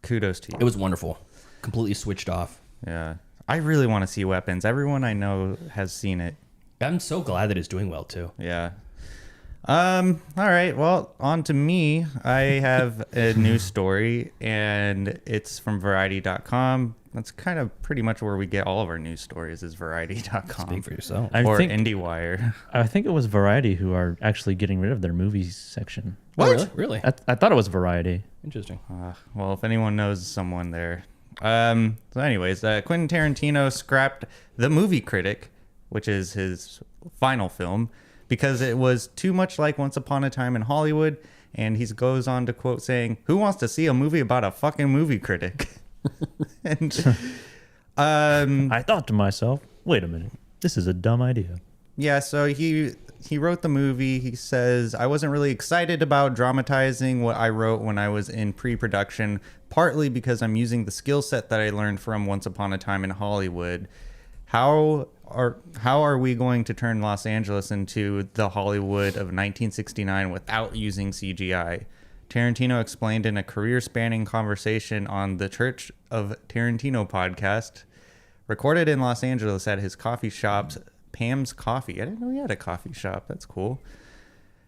Speaker 3: kudos to you.
Speaker 8: It was wonderful. Completely switched off.
Speaker 3: Yeah. I really want to see Weapons. Everyone I know has seen it.
Speaker 8: I'm so glad that it's doing well, too.
Speaker 3: Yeah. All right. Well, on to me. I have a news story, and it's from Variety.com. That's kind of pretty much where we get all of our news stories is Variety.com.
Speaker 8: Speak for yourself.
Speaker 3: Or IndieWire.
Speaker 7: I think it was Variety who are actually getting rid of their movies section.
Speaker 8: What? Oh, really? Really?
Speaker 7: I thought it was Variety.
Speaker 8: Interesting.
Speaker 3: Well, if anyone knows someone there. So anyways, Quentin Tarantino scrapped The Movie Critic, which is his final film, because it was too much like Once Upon a Time in Hollywood. And he goes on to quote saying, "Who wants to see a movie about a fucking movie critic?" And
Speaker 7: I thought to myself, wait a minute, this is a dumb idea.
Speaker 3: Yeah, so he wrote the movie. He says, "I wasn't really excited about dramatizing what I wrote when I was in pre-production, partly because I'm using the skill set that I learned from Once Upon a Time in Hollywood. How are we going to turn Los Angeles into the Hollywood of 1969 without using CGI?" Tarantino explained in a career-spanning conversation on the Church of Tarantino podcast, recorded in Los Angeles at his coffee shop, Pam's Coffee. I didn't know he had a coffee shop. That's cool.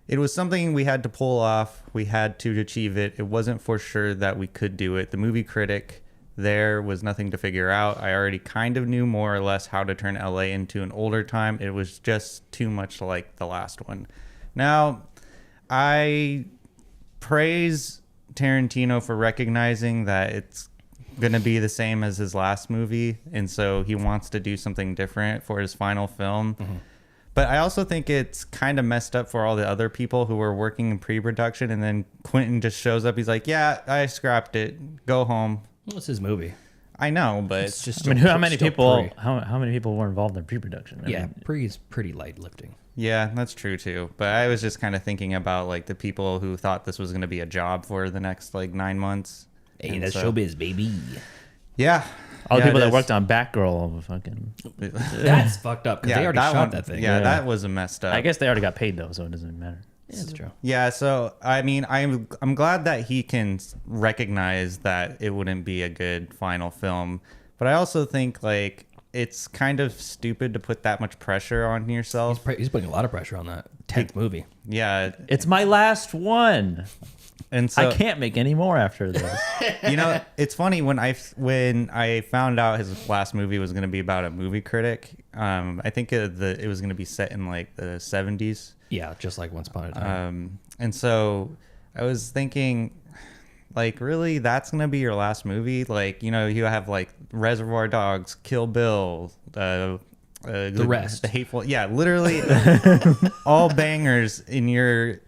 Speaker 3: "It was something we had to pull off. We had to achieve it. It wasn't for sure that we could do it. The Movie Critic, there was nothing to figure out. I already kind of knew more or less how to turn LA into an older time. It was just too much like the last one." Now, I praise Tarantino for recognizing that it's going to be the same as his last movie, and so he wants to do something different for his final film. But I also think it's kind of messed up for all the other people who were working in pre-production, and then Quentin just shows up. He's like, yeah, I scrapped it. Go home.
Speaker 8: Well, it's his movie.
Speaker 3: I know, but
Speaker 8: It's just
Speaker 7: I mean,
Speaker 8: still-
Speaker 7: how many
Speaker 8: still
Speaker 7: people?
Speaker 8: pre.
Speaker 7: How many people were involved in pre-production? I
Speaker 8: Yeah,
Speaker 7: mean,
Speaker 8: pre is pretty light lifting.
Speaker 3: yeah, that's true too. But I was just kind of thinking about like the people who thought this was going to be a job for the next like 9 months.
Speaker 8: Hey,
Speaker 3: And
Speaker 8: that's
Speaker 3: so-
Speaker 8: showbiz, baby.
Speaker 3: Yeah.
Speaker 7: all the
Speaker 3: Yeah,
Speaker 7: people
Speaker 3: it
Speaker 7: that
Speaker 3: is.
Speaker 7: worked on Batgirl, fucking.
Speaker 8: That's fucked up because they already shot that thing.
Speaker 3: Yeah, that was a messed up.
Speaker 7: I guess they already got paid though, so it doesn't matter.
Speaker 8: Yeah, that's true.
Speaker 3: Yeah, so I mean, I'm glad that he can recognize that it wouldn't be a good final film, but I also think like it's kind of stupid to put that much pressure on yourself.
Speaker 8: He's putting a lot of pressure on that 10th movie.
Speaker 3: Yeah,
Speaker 7: It's my last one.
Speaker 3: and so
Speaker 7: I can't make any more after this.
Speaker 3: you know, it's funny when I found out his last movie was going to be about a movie critic. I think it was going to be set in like the 70s.
Speaker 8: Yeah, just like Once Upon a Time.
Speaker 3: And so I was thinking, like, really, that's gonna be your last movie? Like, you know, you have like Reservoir Dogs, Kill Bill, the
Speaker 8: Rest.
Speaker 3: the Hateful, yeah, literally all bangers in your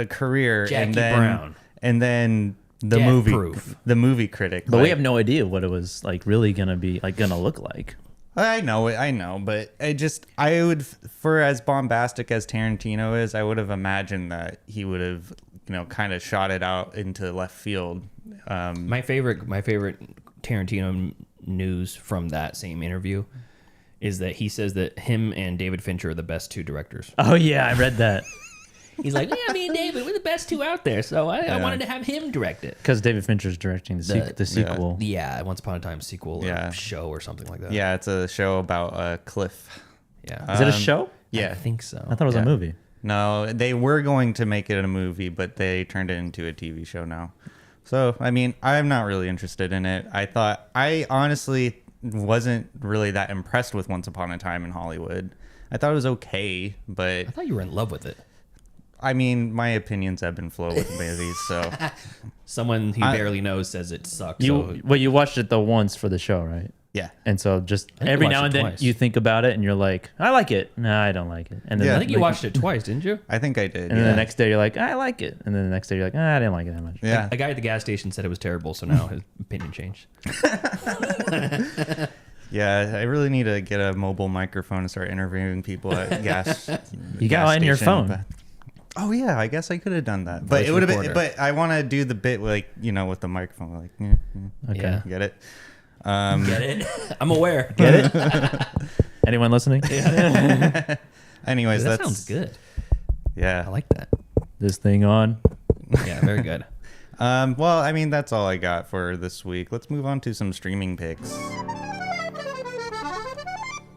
Speaker 3: career,
Speaker 8: Jackie
Speaker 3: and then
Speaker 8: Brown.
Speaker 3: and then the
Speaker 8: Death
Speaker 3: movie,
Speaker 8: Proof.
Speaker 3: the movie critic.
Speaker 7: But we
Speaker 3: like-
Speaker 7: have no idea what it was like really gonna be like gonna look like.
Speaker 3: I know, but I would, for as bombastic as Tarantino is, I would have imagined that he would have, you know, kind of shot it out into left field.
Speaker 8: My favorite Tarantino news from that same interview is that he says that him and David Fincher are the best two directors.
Speaker 7: Oh yeah, I read that.
Speaker 8: He's like, yeah, me and David, we're the best two out there, so I wanted to have him direct it.
Speaker 7: Because David Fincher's directing the sequel.
Speaker 8: Yeah, Once Upon a Time sequel
Speaker 3: Yeah.
Speaker 8: or show or something like that.
Speaker 3: Yeah, it's a show about a cliff.
Speaker 8: Yeah.
Speaker 7: Is it a show?
Speaker 3: Yeah.
Speaker 8: I think so.
Speaker 7: I thought it was
Speaker 3: Yeah.
Speaker 7: a movie.
Speaker 3: No, they were going to make it a movie, but they turned it into a TV show now. So, I mean, I'm not really interested in it. I honestly wasn't really that impressed with Once Upon a Time in Hollywood. I thought it was okay, but
Speaker 8: I thought you were in love with it.
Speaker 3: I mean, my opinions ebb and flow with movies, so
Speaker 8: Someone he barely knows says it sucks. so
Speaker 7: You watched it the once for the show, right?
Speaker 3: yeah.
Speaker 7: And so just
Speaker 8: think
Speaker 7: every
Speaker 8: you
Speaker 7: now
Speaker 8: watched
Speaker 7: and
Speaker 8: it
Speaker 7: then
Speaker 8: twice.
Speaker 7: you think about it and you're like, I like it. No, I don't like it. And then
Speaker 3: Yeah.
Speaker 8: I think you watched it twice, didn't you?
Speaker 3: I think I did.
Speaker 7: And then
Speaker 3: yeah.
Speaker 7: the next day you're like, I like it. And then the next day you're like, I didn't like it that much.
Speaker 3: Yeah.
Speaker 8: A guy at the gas station said it was terrible, so now his opinion changed.
Speaker 3: Yeah, I really need to get a mobile microphone and start interviewing people at gas.
Speaker 7: You got
Speaker 3: gas
Speaker 7: it on your
Speaker 3: station,
Speaker 7: phone.
Speaker 3: but- Oh yeah, I guess I could have done that, but
Speaker 8: Voice
Speaker 3: it would have been.
Speaker 8: recorder.
Speaker 3: But I want to do the bit like, you know, with the microphone, like,
Speaker 7: Okay.
Speaker 8: Yeah.
Speaker 3: get it?
Speaker 8: Get it? I'm aware.
Speaker 7: Get it? Anyone listening?
Speaker 3: Anyways,
Speaker 8: That
Speaker 3: that's
Speaker 8: sounds good.
Speaker 3: Yeah.
Speaker 8: I like that.
Speaker 7: This thing on.
Speaker 8: Yeah, very good.
Speaker 3: Well, I mean, that's all I got for this week. Let's move on to some streaming picks.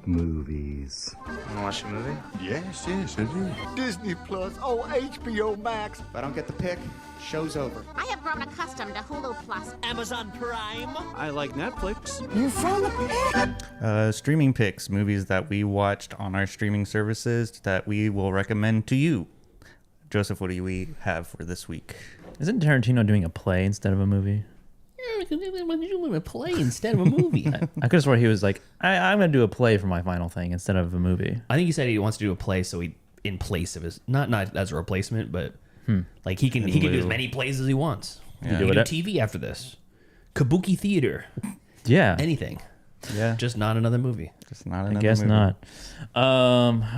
Speaker 9: Movies.
Speaker 1: Wanna watch a movie?
Speaker 9: Yes, I do.
Speaker 10: Disney Plus, oh, HBO Max.
Speaker 11: If I don't get the pick, show's over.
Speaker 5: I have grown accustomed to Hulu Plus.
Speaker 10: Amazon Prime.
Speaker 1: I like Netflix.
Speaker 10: You found the pick.
Speaker 3: Streaming picks, movies that we watched on our streaming services that we will recommend to you. Joseph, what do we have for this week?
Speaker 7: Isn't Tarantino doing a play instead of a movie?
Speaker 8: A play instead of a movie.
Speaker 7: I could have swore he was like, I'm going to do a play for my final thing instead of a movie.
Speaker 8: I think he said he wants to do a play, so he in place of his not as a replacement, but like he can do as many plays as he wants. He can do TV after this, kabuki theater,
Speaker 7: Yeah.
Speaker 8: anything.
Speaker 3: Yeah,
Speaker 8: Just not another movie.
Speaker 3: just not
Speaker 7: I
Speaker 3: another
Speaker 7: guess
Speaker 3: movie.
Speaker 7: not.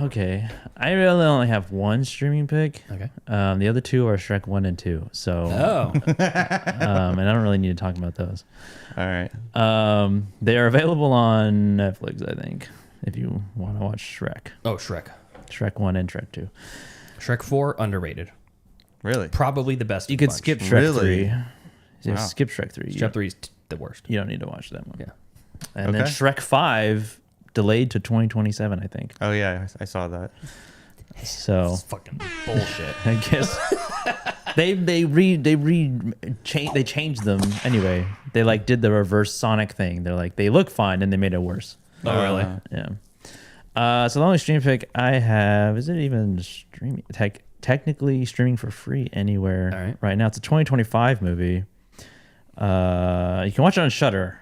Speaker 7: Okay. I really only have one streaming pick.
Speaker 8: Okay.
Speaker 7: The other two are Shrek 1 and 2. So,
Speaker 8: Oh,
Speaker 7: and I don't really need to talk about those.
Speaker 3: All right.
Speaker 7: They are available on Netflix, I think, if you want to watch Shrek.
Speaker 8: Shrek.
Speaker 7: Shrek 1 and Shrek 2.
Speaker 8: Shrek 4 underrated.
Speaker 3: Really?
Speaker 8: Probably the best.
Speaker 7: You
Speaker 8: of the
Speaker 7: could
Speaker 8: bunch.
Speaker 7: skip Shrek
Speaker 3: Really?
Speaker 7: 3. Yeah,
Speaker 3: Wow.
Speaker 7: skip Shrek 3.
Speaker 8: Shrek 3 is the worst.
Speaker 7: You don't need to watch that one.
Speaker 8: Yeah.
Speaker 7: And then
Speaker 3: Okay.
Speaker 7: Shrek 5 delayed to 2027, I think.
Speaker 3: Oh yeah, I saw that.
Speaker 7: So
Speaker 8: Fucking bullshit.
Speaker 7: I guess they changed them anyway. They like did the reverse Sonic thing. They're like they look fine and they made it worse.
Speaker 8: Oh really?
Speaker 7: Yeah. So the only stream pick I have, is it even streaming? Heck, technically streaming for free anywhere right now. It's a 2025 movie. You can watch it on Shudder.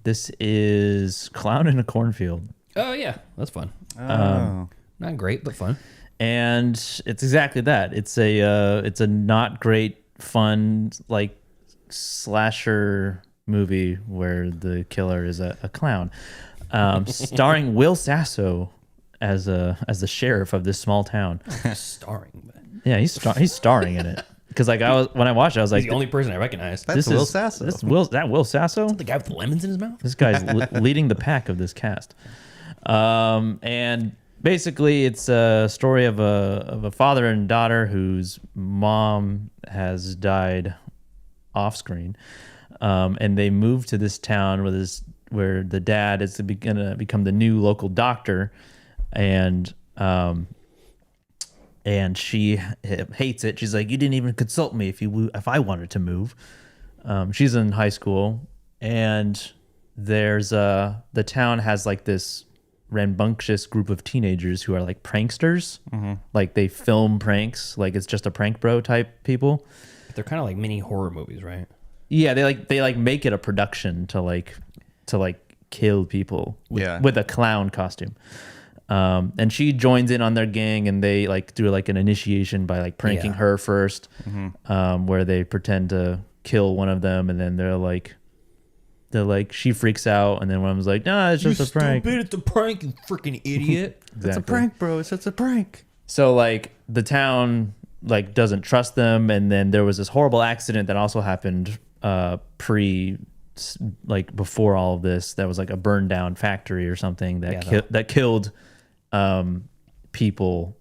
Speaker 7: This is Clown in a Cornfield.
Speaker 8: Oh yeah, that's fun. Not great, but fun.
Speaker 7: And it's exactly that. It's a not great, fun, like slasher movie where the killer is a clown, starring Will Sasso as the sheriff of this small town.
Speaker 8: Starring,
Speaker 7: yeah, he's starring in it. Because like when I watched it, I was like,
Speaker 8: he's the only person I recognize.
Speaker 3: That's Will Sasso.
Speaker 7: Will Sasso?
Speaker 8: The guy with the lemons in his mouth.
Speaker 7: This guy's leading the pack of this cast. And basically, it's a story of a father and daughter whose mom has died off screen, and they move to this town where the dad is gonna become the new local doctor, and she hates it. She's like, "You didn't even consult me if I wanted to move." She's in high school, and there's the town has like this rambunctious group of teenagers who are like pranksters. Like they film pranks, like it's just a prank bro type people.
Speaker 8: But they're kind of like mini horror movies, right?
Speaker 7: Yeah, they make it a production to kill people with a clown costume. And she joins in on their gang, and they like do like an initiation by like pranking her first, where they pretend to kill one of them, and then they're like she freaks out, and then one of them's like, "Nah, it's just a prank."
Speaker 8: Stupid, it's a prank, you freaking idiot.
Speaker 7: Exactly.
Speaker 3: It's a prank, bro. It's a prank.
Speaker 7: So like the town like doesn't trust them, and then there was this horrible accident that also happened before all of this. That was like a burned down factory or something that killed people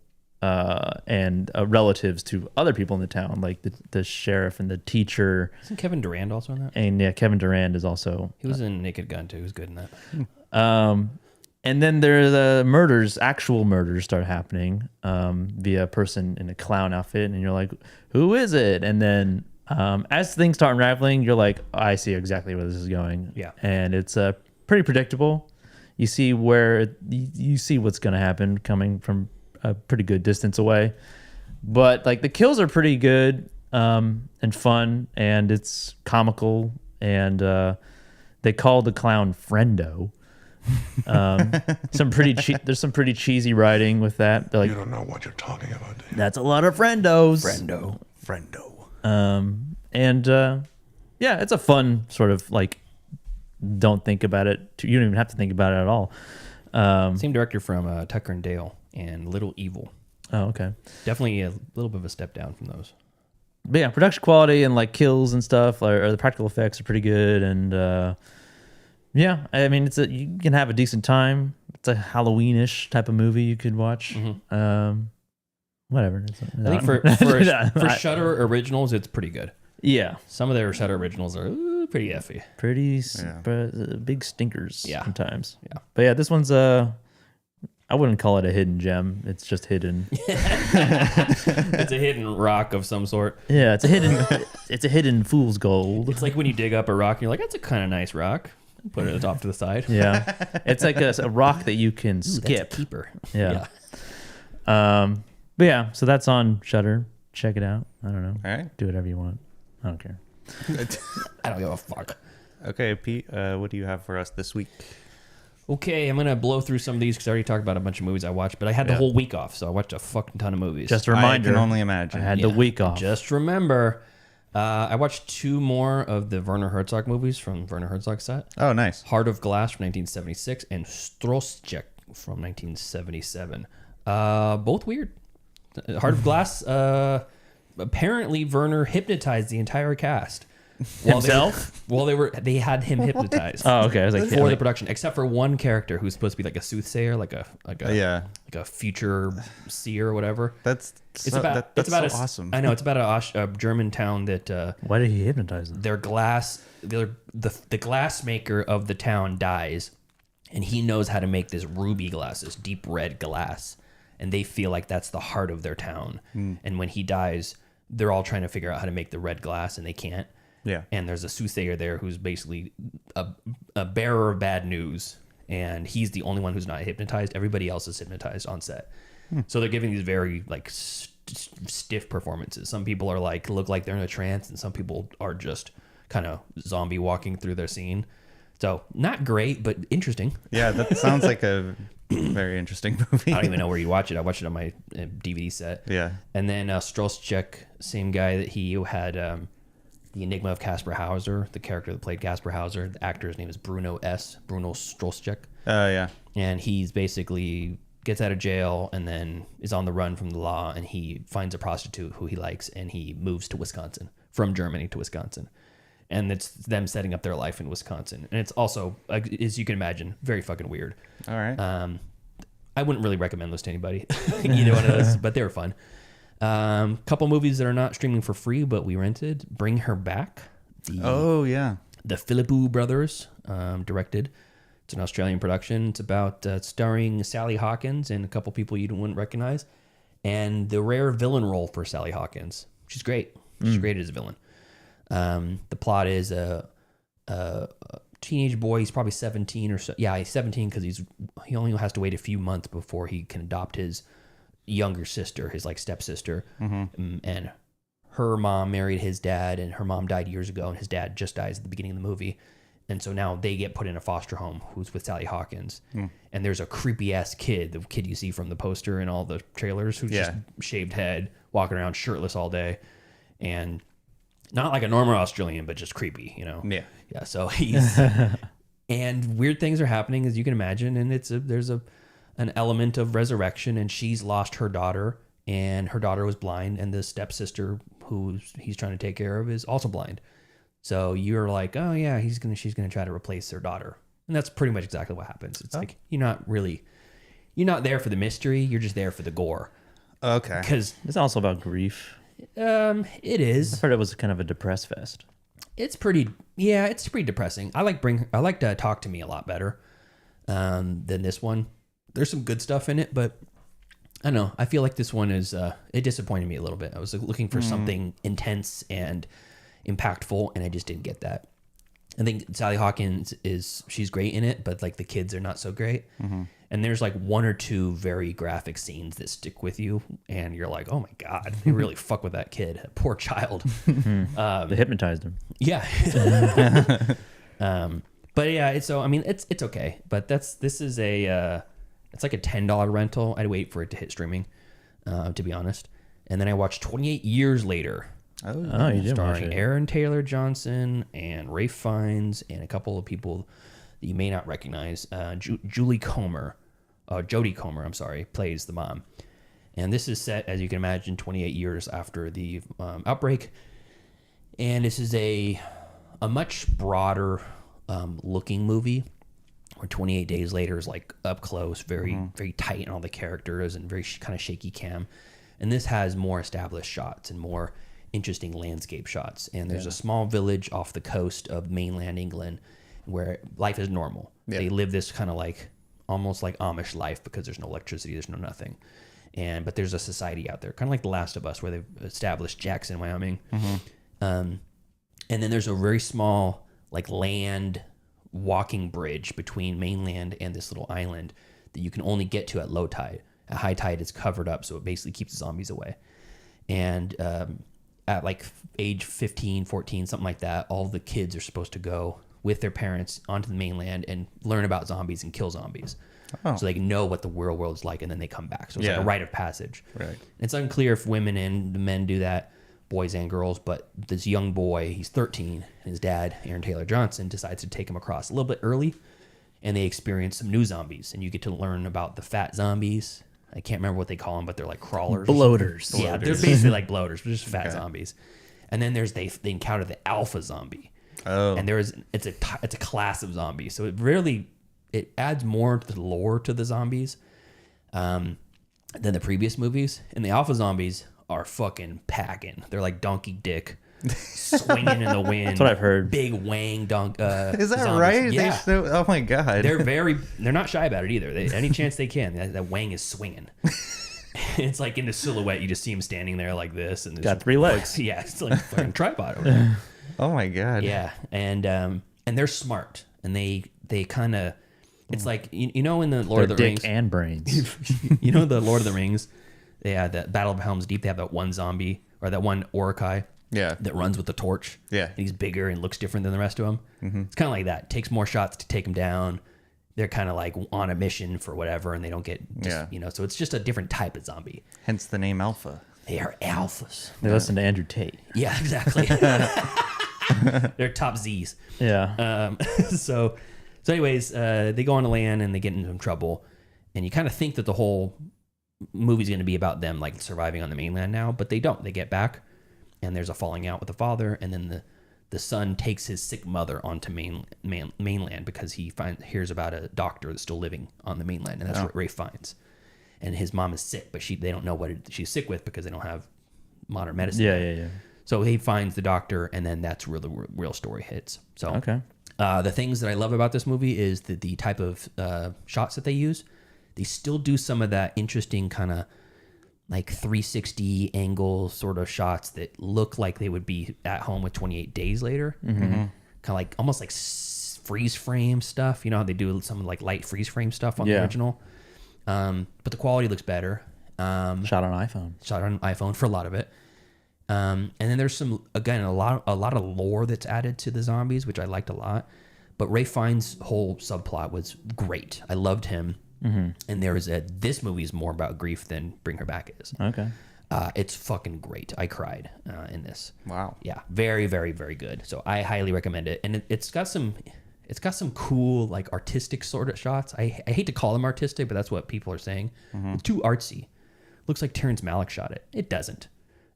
Speaker 7: and relatives to other people in the town, like the sheriff and the teacher.
Speaker 8: Isn't Kevin Durand also in that?
Speaker 7: And yeah, Kevin Durand is also.
Speaker 8: He was in Naked Gun too. He was good in that.
Speaker 7: And then actual murders start happening via a person in a clown outfit, and you're like, who is it? And then as things start unraveling, you're like, I see exactly where this is going. Yeah. And it's pretty predictable. You see what's going to happen coming from a pretty good distance away. But like the kills are pretty good and fun, and it's comical, and they call the clown Friendo. There's some pretty cheesy writing with that. They're like,
Speaker 6: You don't know what you're talking about, do you?
Speaker 7: That's a lot of friendos.
Speaker 3: Friendo.
Speaker 7: Yeah, it's a fun sort of like, don't think about it. You don't even have to think about it at all.
Speaker 8: Same director from Tucker and Dale and Little Evil.
Speaker 7: Oh, okay.
Speaker 8: Definitely a little bit of a step down from those.
Speaker 7: But yeah, production quality and like kills and stuff, or the practical effects are pretty good. And yeah, I mean, you can have a decent time. It's a Halloween-ish type of movie you could watch. Whatever.
Speaker 8: I think for Shudder originals, it's pretty good.
Speaker 7: Yeah.
Speaker 8: Some of their Shudder originals are pretty effy.
Speaker 7: Big stinkers sometimes.
Speaker 8: Yeah.
Speaker 7: But yeah, this one's I wouldn't call it a hidden gem. It's just hidden.
Speaker 8: It's a hidden rock of some sort.
Speaker 7: Yeah, it's a hidden fool's gold.
Speaker 8: It's like when you dig up a rock and you're like, that's a kind of nice rock. Put it off to the side.
Speaker 7: Yeah. It's like a rock that you can skip.
Speaker 8: That's a keeper.
Speaker 7: Yeah. But yeah, so that's on Shudder. Check it out. I don't know.
Speaker 3: All right.
Speaker 7: Do whatever you want. I don't care.
Speaker 8: I don't give a fuck.
Speaker 3: Okay, Pete, what do you have for us this week?
Speaker 8: Okay, I'm going to blow through some of these because I already talked about a bunch of movies I watched, but I had the whole week off, so I watched a fucking ton of movies.
Speaker 7: Just a reminder.
Speaker 3: I can only imagine.
Speaker 7: I had the week off.
Speaker 8: Just remember, I watched 2 more of the Werner Herzog movies from Werner Herzog's set.
Speaker 3: Oh, nice.
Speaker 8: Heart of Glass from 1976 and Strosjek from 1977. Both weird. Heart of Glass, apparently Werner hypnotized the entire cast.
Speaker 7: Himself?
Speaker 8: They had him hypnotized.
Speaker 7: Oh, okay. I was like,
Speaker 8: for the production, except for one character who's supposed to be like a soothsayer, like a future seer or whatever.
Speaker 3: That's so awesome.
Speaker 8: I know it's about a German town that.
Speaker 7: Why did he hypnotize them?
Speaker 8: The glass maker of the town dies, and he knows how to make this ruby glass, this deep red glass, and they feel like that's the heart of their town. And when he dies, they're all trying to figure out how to make the red glass, and they can't.
Speaker 3: Yeah.
Speaker 8: And there's a soothsayer there who's basically a bearer of bad news. and he's the only one who's not hypnotized. Everybody else is hypnotized on set. So they're giving these very like stiff performances. Some people are like look like they're in a trance, and some people are just kind of zombie walking through their scene. So not great, but interesting.
Speaker 3: Yeah, that sounds like a very interesting movie.
Speaker 8: I don't even know where you watch it. I watched it on my DVD set.
Speaker 3: Yeah.
Speaker 8: And then Strelczyk, same guy that he had The Enigma of Caspar Hauser, the character that played Caspar Hauser. The actor's name is Bruno Strelczyk.
Speaker 3: Oh, yeah.
Speaker 8: And he's basically gets out of jail and then is on the run from the law, and he finds a prostitute who he likes, and he moves to Wisconsin, from Germany to Wisconsin. And it's them setting up their life in Wisconsin. And it's also, as you can imagine, very fucking weird.
Speaker 3: All right.
Speaker 8: I wouldn't really recommend those to anybody, either one of those, but they were fun. Couple movies that are not streaming for free, but we rented. Bring Her Back.
Speaker 3: Oh, yeah.
Speaker 8: The Philippou brothers directed. It's an Australian production. It's about starring Sally Hawkins and a couple people you wouldn't recognize. And the rare villain role for Sally Hawkins. She's great. She's great as a villain. The plot is a teenage boy. He's probably 17 or so. Yeah, he's 17 because he only has to wait a few months before he can adopt his younger sister, his like stepsister. And her mom married his dad, and her mom died years ago, and his dad just dies at the beginning of the movie. And so now they get put in a foster home who's with Sally Hawkins. And there's a creepy ass kid, the kid you see from the poster and all the trailers, who's just shaved head, walking around shirtless all day. And not like a normal Australian, but just creepy, you know?
Speaker 3: Yeah.
Speaker 8: Yeah. So he's, and weird things are happening, as you can imagine. And there's an element of resurrection, and she's lost her daughter, and her daughter was blind, and the stepsister who he's trying to take care of is also blind. So you're like, oh yeah, she's gonna try to replace her daughter, and that's pretty much exactly what happens. It's like you're not there for the mystery, you're just there for the gore.
Speaker 3: Okay.
Speaker 8: Because
Speaker 7: It's also about grief.
Speaker 8: it is.
Speaker 7: I heard it was kind of a depressed fest.
Speaker 8: It's pretty depressing. I like Talk to Me a lot better than this one. There's some good stuff in it, but I don't know. I feel like this one is it disappointed me a little bit. I was looking for something intense and impactful, and I just didn't get that. I think Sally Hawkins she's great in it, but like the kids are not so great. And there's like one or two very graphic scenes that stick with you, and you're like, oh my god, they really fuck with that kid, poor child.
Speaker 7: They hypnotized him.
Speaker 8: Yeah. But yeah, it's okay. But this is it's like a $10 rental. I'd wait for it to hit streaming, to be honest. And then I watched 28 Years Later.
Speaker 7: Oh, you did watch
Speaker 8: starring
Speaker 7: it.
Speaker 8: Aaron Taylor Johnson and Rafe Fiennes and a couple of people that you may not recognize. Jodie Comer, plays the mom. And this is set, as you can imagine, 28 years after the outbreak. And this is a much broader looking movie, where 28 Days Later is like up close, very very tight on all the characters, and very kind of shaky cam. And this has more established shots and more interesting landscape shots. And there's a small village off the coast of mainland England where life is normal. They live this kind of like almost like Amish life, because there's no electricity, there's no nothing. But there's a society out there, kind of like The Last of Us, where they've established Jackson, Wyoming. And then there's a very small like land walking bridge between mainland and this little island that you can only get to at low tide. At high tide, it's covered up, so it basically keeps the zombies away. And at like age 15, 14, something like that, all the kids are supposed to go with their parents onto the mainland and learn about zombies and kill zombies. So they can know what the real world's like, and then they come back. So it's like a rite of passage.
Speaker 3: Right.
Speaker 8: It's unclear if women and men do that, boys and girls, but this young boy, he's 13, and his dad, Aaron Taylor Johnson, decides to take him across a little bit early, and they experience some new zombies, and you get to learn about the fat zombies. I can't remember what they call them, but they're like crawlers.
Speaker 7: Bloaters.
Speaker 8: Yeah, they're basically like bloaters, but just fat zombies. And then they encounter the alpha zombie.
Speaker 3: Oh.
Speaker 8: And it's a class of zombies. So it adds more to the lore to the zombies than the previous movies. And the alpha zombies are fucking packing. They're like donkey dick, swinging in the wind.
Speaker 7: That's what I've heard.
Speaker 8: Big wang dunk.
Speaker 3: Is that
Speaker 8: zombies.
Speaker 3: right?
Speaker 8: Yeah.
Speaker 3: Oh my god.
Speaker 8: They're not shy about it either. Any chance they can, that wang is swinging. It's like in the silhouette, you just see him standing there like this, and
Speaker 7: got 3 legs.
Speaker 8: Yeah, it's like a fucking tripod over there.
Speaker 3: Oh my god.
Speaker 8: Yeah, and they're smart, and they kind of It's like you know in the Lord
Speaker 7: Their
Speaker 8: of the
Speaker 7: dick
Speaker 8: Rings
Speaker 7: and brains.
Speaker 8: you know the Lord of the Rings, they had that Battle of Helm's Deep. They have that one zombie or that one Urukai.
Speaker 3: Yeah.
Speaker 8: That runs with the torch.
Speaker 3: Yeah.
Speaker 8: And he's bigger and looks different than the rest of them. It's kind of like that. It takes more shots to take him down. They're kind of like on a mission for whatever, and they don't get, so it's just a different type of zombie.
Speaker 3: Hence the name Alpha.
Speaker 8: They are alphas.
Speaker 7: They listen to Andrew Tate.
Speaker 8: Yeah, exactly. They're top Z's.
Speaker 7: Yeah.
Speaker 8: So anyways, they go on the land and they get into some trouble, and you kind of think that the whole movie's going to be about them like surviving on the mainland now, but they don't. They get back, and there's a falling out with the father, and then the son takes his sick mother onto mainland because he hears about a doctor that's still living on the mainland, and that's what Ray finds. And his mom is sick, but they don't know what she's sick with because they don't have modern medicine.
Speaker 7: Yeah.
Speaker 8: So he finds the doctor, and then that's where the real story hits. So
Speaker 7: Okay.
Speaker 8: the things that I love about this movie is that the type of shots that they use, they still do some of that interesting kind of like 360 angle sort of shots that look like they would be at home with 28 Days Later. Kind of like almost like freeze frame stuff. You know how they do some like light freeze frame stuff on the original. But the quality looks better.
Speaker 7: Shot on iPhone
Speaker 8: For a lot of it. And then there's some, again, a lot of lore that's added to the zombies, which I liked a lot. But Ray Fiennes' whole subplot was great. I loved him. And this movie is more about grief than Bring Her Back is.
Speaker 7: Okay.
Speaker 8: It's fucking great. I cried in this.
Speaker 3: Wow.
Speaker 8: Yeah, very, very, very good. So I highly recommend it. And it's got some cool like artistic sort of shots. I hate to call them artistic, but that's what people are saying. It's too artsy. Looks like Terrence Malick shot it. It doesn't.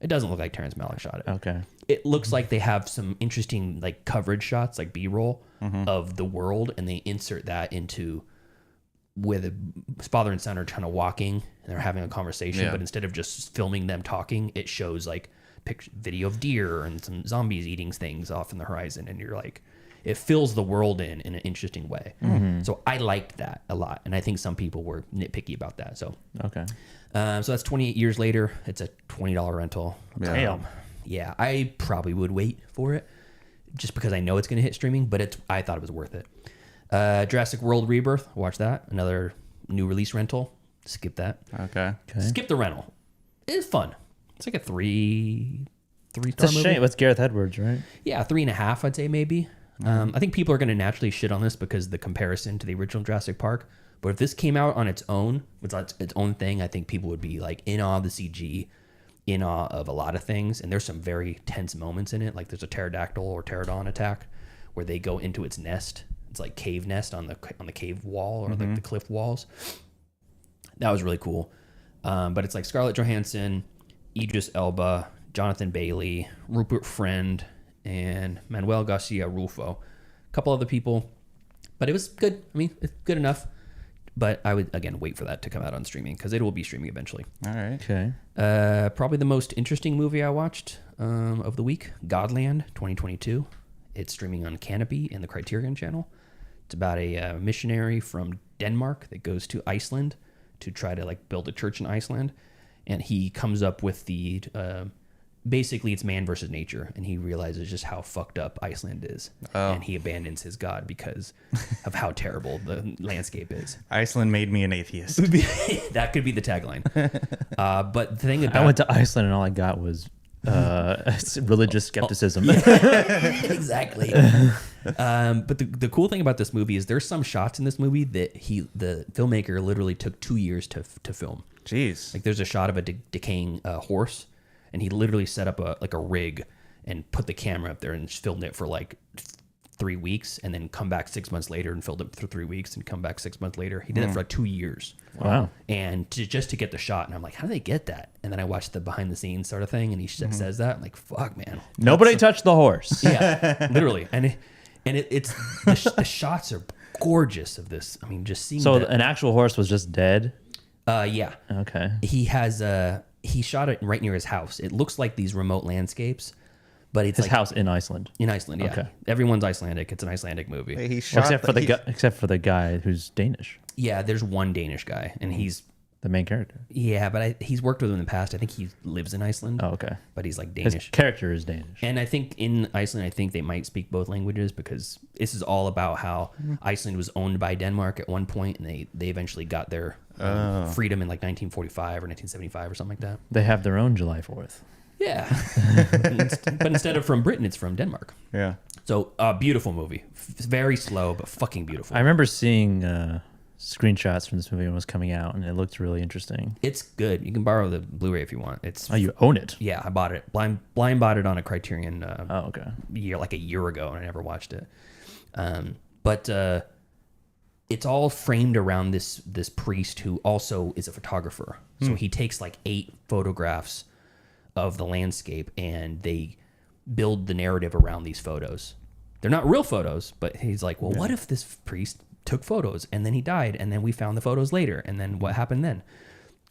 Speaker 8: It doesn't look like Terrence Malick shot it.
Speaker 7: Okay.
Speaker 8: It looks like they have some interesting like coverage shots, like B-roll of the world, and they insert that into where the father and son are kind of walking and they're having a conversation, but instead of just filming them talking, it shows like video of deer and some zombies eating things off in the horizon, and you're like, it fills the world in an interesting way. So I liked that a lot, and I think some people were nitpicky about that. So
Speaker 7: Okay.
Speaker 8: so that's 28 years later. It's a $20 rental.
Speaker 7: Damn.
Speaker 8: Yeah, I probably would wait for it just because I know it's going to hit streaming, but I thought it was worth it. Jurassic World Rebirth, watch that. Another new release rental. Skip that.
Speaker 3: Okay.
Speaker 8: Skip the rental. It's fun. It's like a three-star
Speaker 7: It's a
Speaker 8: movie.
Speaker 7: shame. It's Gareth Edwards, right?
Speaker 8: Yeah, 3.5, I'd say maybe. I think people are going to naturally shit on this because the comparison to the original Jurassic Park. But if this came out on its own, with its own thing, I think people would be like in awe of the CG, in awe of a lot of things. And there's some very tense moments in it. Like there's a pterodactyl or pterodon attack where they go into its nest. It's like cave nest on the cave wall or like the cliff walls. That was really cool. But it's like Scarlett Johansson, Idris Elba, Jonathan Bailey, Rupert Friend, and Manuel Garcia Rulfo. A couple other people. But it was good. I mean, it's good enough. But I would, again, wait for that to come out on streaming because it will be streaming eventually.
Speaker 3: All right.
Speaker 7: Okay.
Speaker 8: Probably the most interesting movie I watched of the week, Godland 2022. It's streaming on Canopy and the Criterion Channel. It's about a missionary from Denmark that goes to Iceland to try to like build a church in Iceland. And he comes up with the... basically, it's man versus nature, and he realizes just how fucked up Iceland is. And he abandons his god because of how terrible the landscape is.
Speaker 3: Iceland made me an atheist.
Speaker 8: That could be the tagline. But the thing about...
Speaker 7: I went to Iceland and all I got was religious skepticism.
Speaker 8: Exactly. But the cool thing about this movie is there's some shots in this movie that the filmmaker literally took 2 years to film.
Speaker 3: Jeez.
Speaker 8: Like there's a shot of a decaying horse, and he literally set up a rig and put the camera up there and filmed it for like 3 weeks, and then come back 6 months later and filmed it for 3 weeks, and come back 6 months later. He did it for like 2 years.
Speaker 7: Wow.
Speaker 8: And just to get the shot, and I'm like, how do they get that? And then I watched the behind the scenes sort of thing, and he says that. I'm like, fuck, man.
Speaker 7: Nobody touched the horse.
Speaker 8: Yeah, literally. And it's the shots are gorgeous of this. I mean, just seeing.
Speaker 7: So an actual horse was just dead.
Speaker 8: Yeah.
Speaker 7: Okay.
Speaker 8: He shot it right near his house. It looks like these remote landscapes, but it's
Speaker 7: his
Speaker 8: like
Speaker 7: house in Iceland.
Speaker 8: In Iceland, yeah.
Speaker 7: Okay.
Speaker 8: Everyone's Icelandic. It's an Icelandic movie.
Speaker 3: He shot
Speaker 7: except for the guy who's Danish.
Speaker 8: Yeah, there's one Danish guy, and he's
Speaker 7: The main character.
Speaker 8: Yeah, but he's worked with him in the past. I think he lives in Iceland.
Speaker 7: Oh, okay.
Speaker 8: But he's like
Speaker 7: His
Speaker 8: Danish.
Speaker 7: character is Danish.
Speaker 8: And I think in Iceland, I think they might speak both languages because this is all about how Iceland was owned by Denmark at one point, and they eventually got their freedom in like 1945 or 1975 or something like that.
Speaker 7: They have their own July 4th.
Speaker 8: Yeah. But instead of from Britain, it's from Denmark.
Speaker 3: Yeah.
Speaker 8: So, beautiful movie. Very slow, but fucking beautiful.
Speaker 7: I remember seeing screenshots from this movie when it was coming out, and it looked really interesting.
Speaker 8: It's good. You can borrow the Blu-ray if you want. It's
Speaker 7: you own it?
Speaker 8: Yeah, I bought it. Blind bought it on a Criterion.
Speaker 7: Okay.
Speaker 8: Like a year ago, and I never watched it. But it's all framed around this priest who also is a photographer. So he takes like 8 photographs of the landscape, and they build the narrative around these photos. They're not real photos, but he's like, well, what if this priest took photos and then he died, and then we found the photos later, and then what happened then?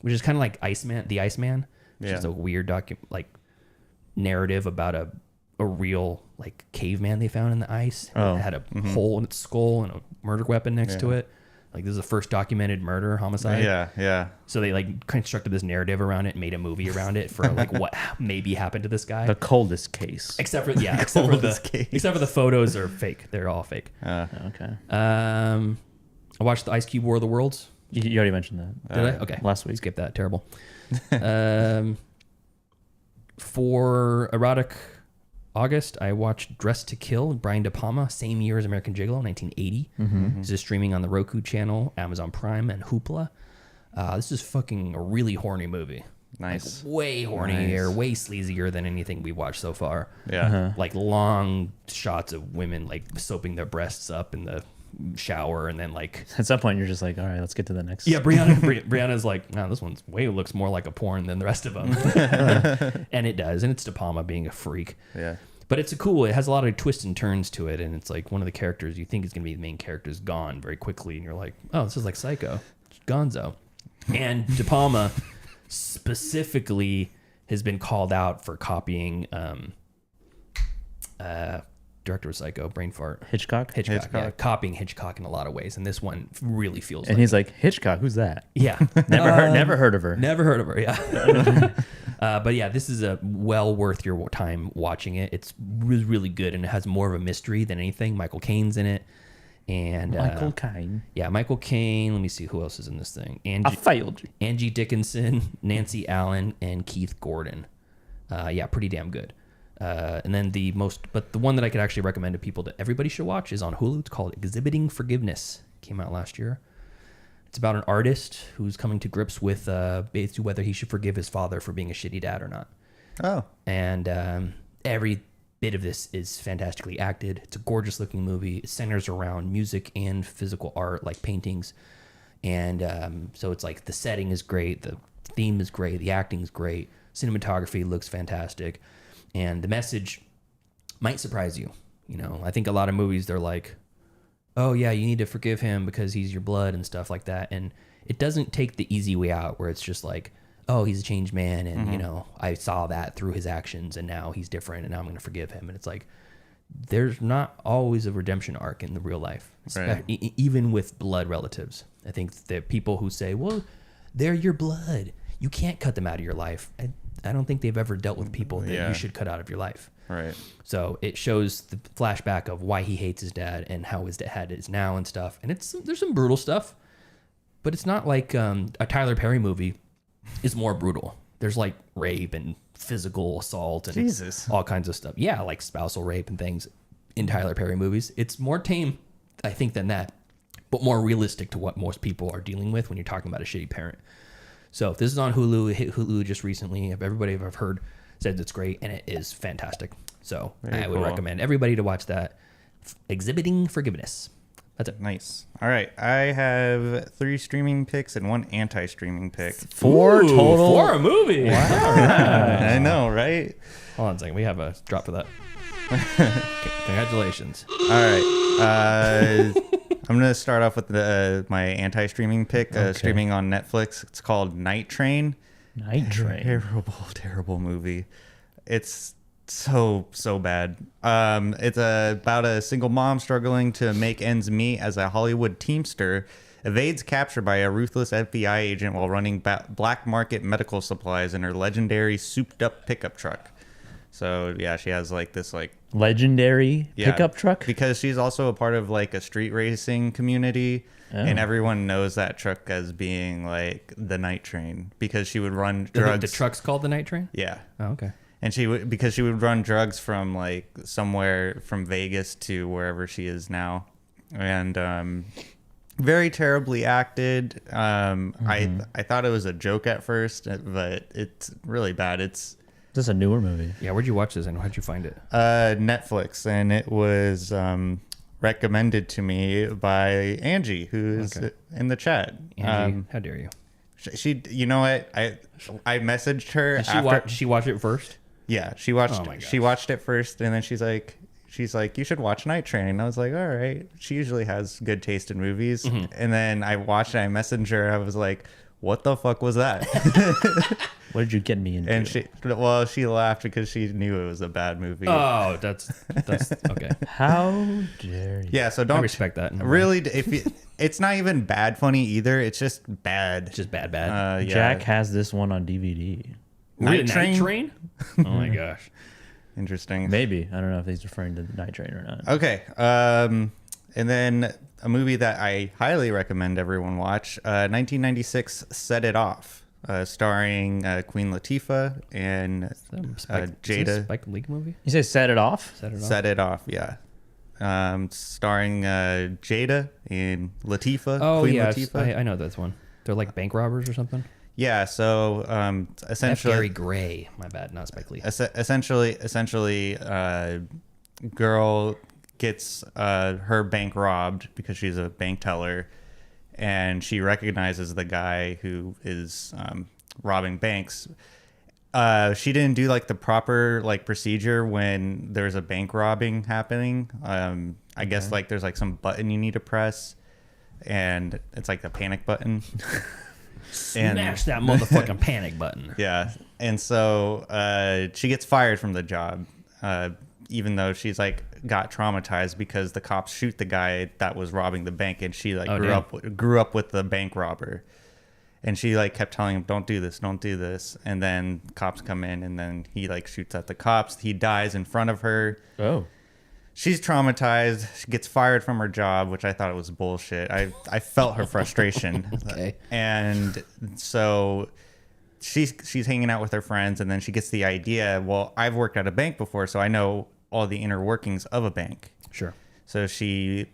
Speaker 8: Which is kind of like the Iceman, which is a weird narrative about a real like caveman they found in the ice. It had a hole in its skull and a murder weapon next to it. Like, this is the first documented homicide.
Speaker 3: Yeah.
Speaker 8: So they like constructed this narrative around it and made a movie around it for like what maybe happened to this guy.
Speaker 7: The coldest case.
Speaker 8: Except for the photos are fake. They're all fake.
Speaker 7: Okay.
Speaker 8: I watched the Ice Cube War of the Worlds.
Speaker 7: You already mentioned that.
Speaker 8: Did I? Okay.
Speaker 7: Last week.
Speaker 8: Skip that. Terrible. For Erotic August, I watched Dress to Kill, Brian De Palma, same year as American Gigolo, 1980. This is streaming on the Roku channel, Amazon Prime, and Hoopla. This is fucking a really horny movie.
Speaker 3: Nice.
Speaker 8: Like, way hornier, way sleazier than anything we've watched so far.
Speaker 3: Yeah.
Speaker 8: Like long shots of women like soaping their breasts up in the shower, and then like
Speaker 7: at some point you're just like, all right, let's get to the next.
Speaker 8: Yeah, Brianna's like, no, this one's looks more like a porn than the rest of them. And it does, and it's De Palma being a freak.
Speaker 3: Yeah.
Speaker 8: But it has a lot of twists and turns to it, and it's like one of the characters you think is going to be the main character is gone very quickly, and you're like, oh, this is like Psycho. It's Gonzo. And De Palma specifically has been called out for copying director of Psycho, brain fart.
Speaker 7: Hitchcock.
Speaker 8: Yeah, copying Hitchcock in a lot of ways, and this one really feels.
Speaker 7: And he's like, Hitchcock, who's that?
Speaker 8: Yeah,
Speaker 7: never heard of her.
Speaker 8: Never heard of her. Yeah, but yeah, this is a well worth your time watching it. It's really good, and it has more of a mystery than anything. Michael Caine's in it, and
Speaker 7: Michael Caine.
Speaker 8: Yeah, Michael Caine. Let me see who else is in this thing.
Speaker 7: I failed you.
Speaker 8: Angie Dickinson, Nancy Allen, and Keith Gordon. Yeah, pretty damn good. And then the one that I could actually recommend to people that everybody should watch is on Hulu. It's called Exhibiting Forgiveness. Came out last year. It's about an artist who's coming to grips with basically whether he should forgive his father for being a shitty dad or not.
Speaker 3: Oh.
Speaker 8: And every bit of this is fantastically acted. It's a gorgeous looking movie. It centers around music and physical art, like paintings. And so it's like the setting is great, the theme is great, the acting is great, cinematography looks fantastic. And the message might surprise you. You know, I think a lot of movies, they're like, oh yeah, you need to forgive him because he's your blood and stuff like that. And it doesn't take the easy way out where it's just like, oh, he's a changed man. And, you know, I saw that through his actions and now he's different and now I'm going to forgive him. And it's like, there's not always a redemption arc in the real life,
Speaker 3: Right.
Speaker 8: Even with blood relatives. I think that people who say, well, they're your blood, you can't cut them out of your life. I don't think they've ever dealt with people that you should cut out of your life.
Speaker 3: Right.
Speaker 8: So it shows the flashback of why he hates his dad and how his dad is now and stuff. And there's some brutal stuff, but it's not like a Tyler Perry movie is more brutal. There's like rape and physical assault and all kinds of stuff. Yeah, like spousal rape and things in Tyler Perry movies. It's more tame, I think, than that, but more realistic to what most people are dealing with when you're talking about a shitty parent. So this is on Hulu. It hit Hulu just recently. Everybody I've heard says it's great, and it is fantastic. So I would recommend everybody to watch that. Exhibiting Forgiveness. That's it.
Speaker 3: Nice. All right. I have 3 streaming picks and 1 anti-streaming pick.
Speaker 7: 4 total.
Speaker 8: For a movie.
Speaker 7: Wow.
Speaker 3: I know, right?
Speaker 8: Hold on a second. We have a drop for that. Congratulations.
Speaker 3: All right. I'm going to start off with my anti-streaming pick, streaming on Netflix. It's called Night Train.
Speaker 7: Night Train.
Speaker 3: Terrible movie. It's so bad. It's about a single mom struggling to make ends meet as a Hollywood teamster evades capture by a ruthless FBI agent while running black market medical supplies in her legendary souped-up pickup truck. So yeah, she has like this like
Speaker 7: legendary pickup truck
Speaker 3: because she's also a part of like a street racing community, and everyone knows that truck as being like the night train because she would run drugs.
Speaker 8: The truck's called the night train?
Speaker 3: Yeah.
Speaker 8: Oh, okay.
Speaker 3: And she would run drugs from like somewhere from Vegas to wherever she is now, and very terribly acted. I thought it was a joke at first, but it's really bad. It's
Speaker 7: this a newer movie.
Speaker 8: Yeah, where'd you watch this and how'd you find it?
Speaker 3: Netflix, and it was recommended to me by Angie, who's in the chat.
Speaker 8: Angie, how dare you?
Speaker 3: She, you know what? I messaged her.
Speaker 8: Did she watch it first?
Speaker 3: Yeah, she watched.
Speaker 8: Oh my gosh.
Speaker 3: She watched it first, and then she's like, you should watch Night Train. And I was like, all right. She usually has good taste in movies. And then I watched it. I messaged her. I was like, what the fuck was that?
Speaker 7: What did you get me into?
Speaker 3: And she laughed because she knew it was a bad movie.
Speaker 8: Oh, that's okay.
Speaker 7: How dare you?
Speaker 3: Yeah, so don't
Speaker 8: I respect that.
Speaker 3: Really, it's not even bad funny either. It's just bad.
Speaker 8: Just bad.
Speaker 3: Yeah.
Speaker 7: Jack has this one on DVD.
Speaker 3: Night Train?
Speaker 8: Oh my gosh.
Speaker 3: Interesting.
Speaker 7: Maybe. I don't know if he's referring to the Night Train or not.
Speaker 3: Okay. And then a movie that I highly recommend everyone watch, 1996 Set It Off, starring Queen Latifah and Jada.
Speaker 8: Spike Lee movie?
Speaker 7: You say Set It Off?
Speaker 3: Set It Off, yeah. Starring Jada and Latifah.
Speaker 8: Oh,
Speaker 3: Queen
Speaker 8: yeah.
Speaker 3: Latifah.
Speaker 8: I know this one. They're like bank robbers or something?
Speaker 3: Yeah, so essentially...
Speaker 8: That's Gary Gray. My bad, not Spike Lee.
Speaker 3: Essentially, girl gets her bank robbed because she's a bank teller, and she recognizes the guy who is robbing banks. She didn't do like the proper like procedure when there's a bank robbing happening. I guess like there's like some button you need to press, and it's like the panic button.
Speaker 8: Smash that motherfucking panic button.
Speaker 3: Yeah. And so she gets fired from the job, even though she's like got traumatized because the cops shoot the guy that was robbing the bank, and she like grew up with the bank robber. And she like kept telling him, don't do this. And then cops come in, and then he like shoots at the cops. He dies in front of her.
Speaker 7: Oh.
Speaker 3: She's traumatized. She gets fired from her job, which I thought it was bullshit. I felt her frustration.
Speaker 8: Okay.
Speaker 3: And so she's hanging out with her friends, and then she gets the idea, well, I've worked at a bank before, so I know all the inner workings of a bank.
Speaker 8: Sure.
Speaker 3: So she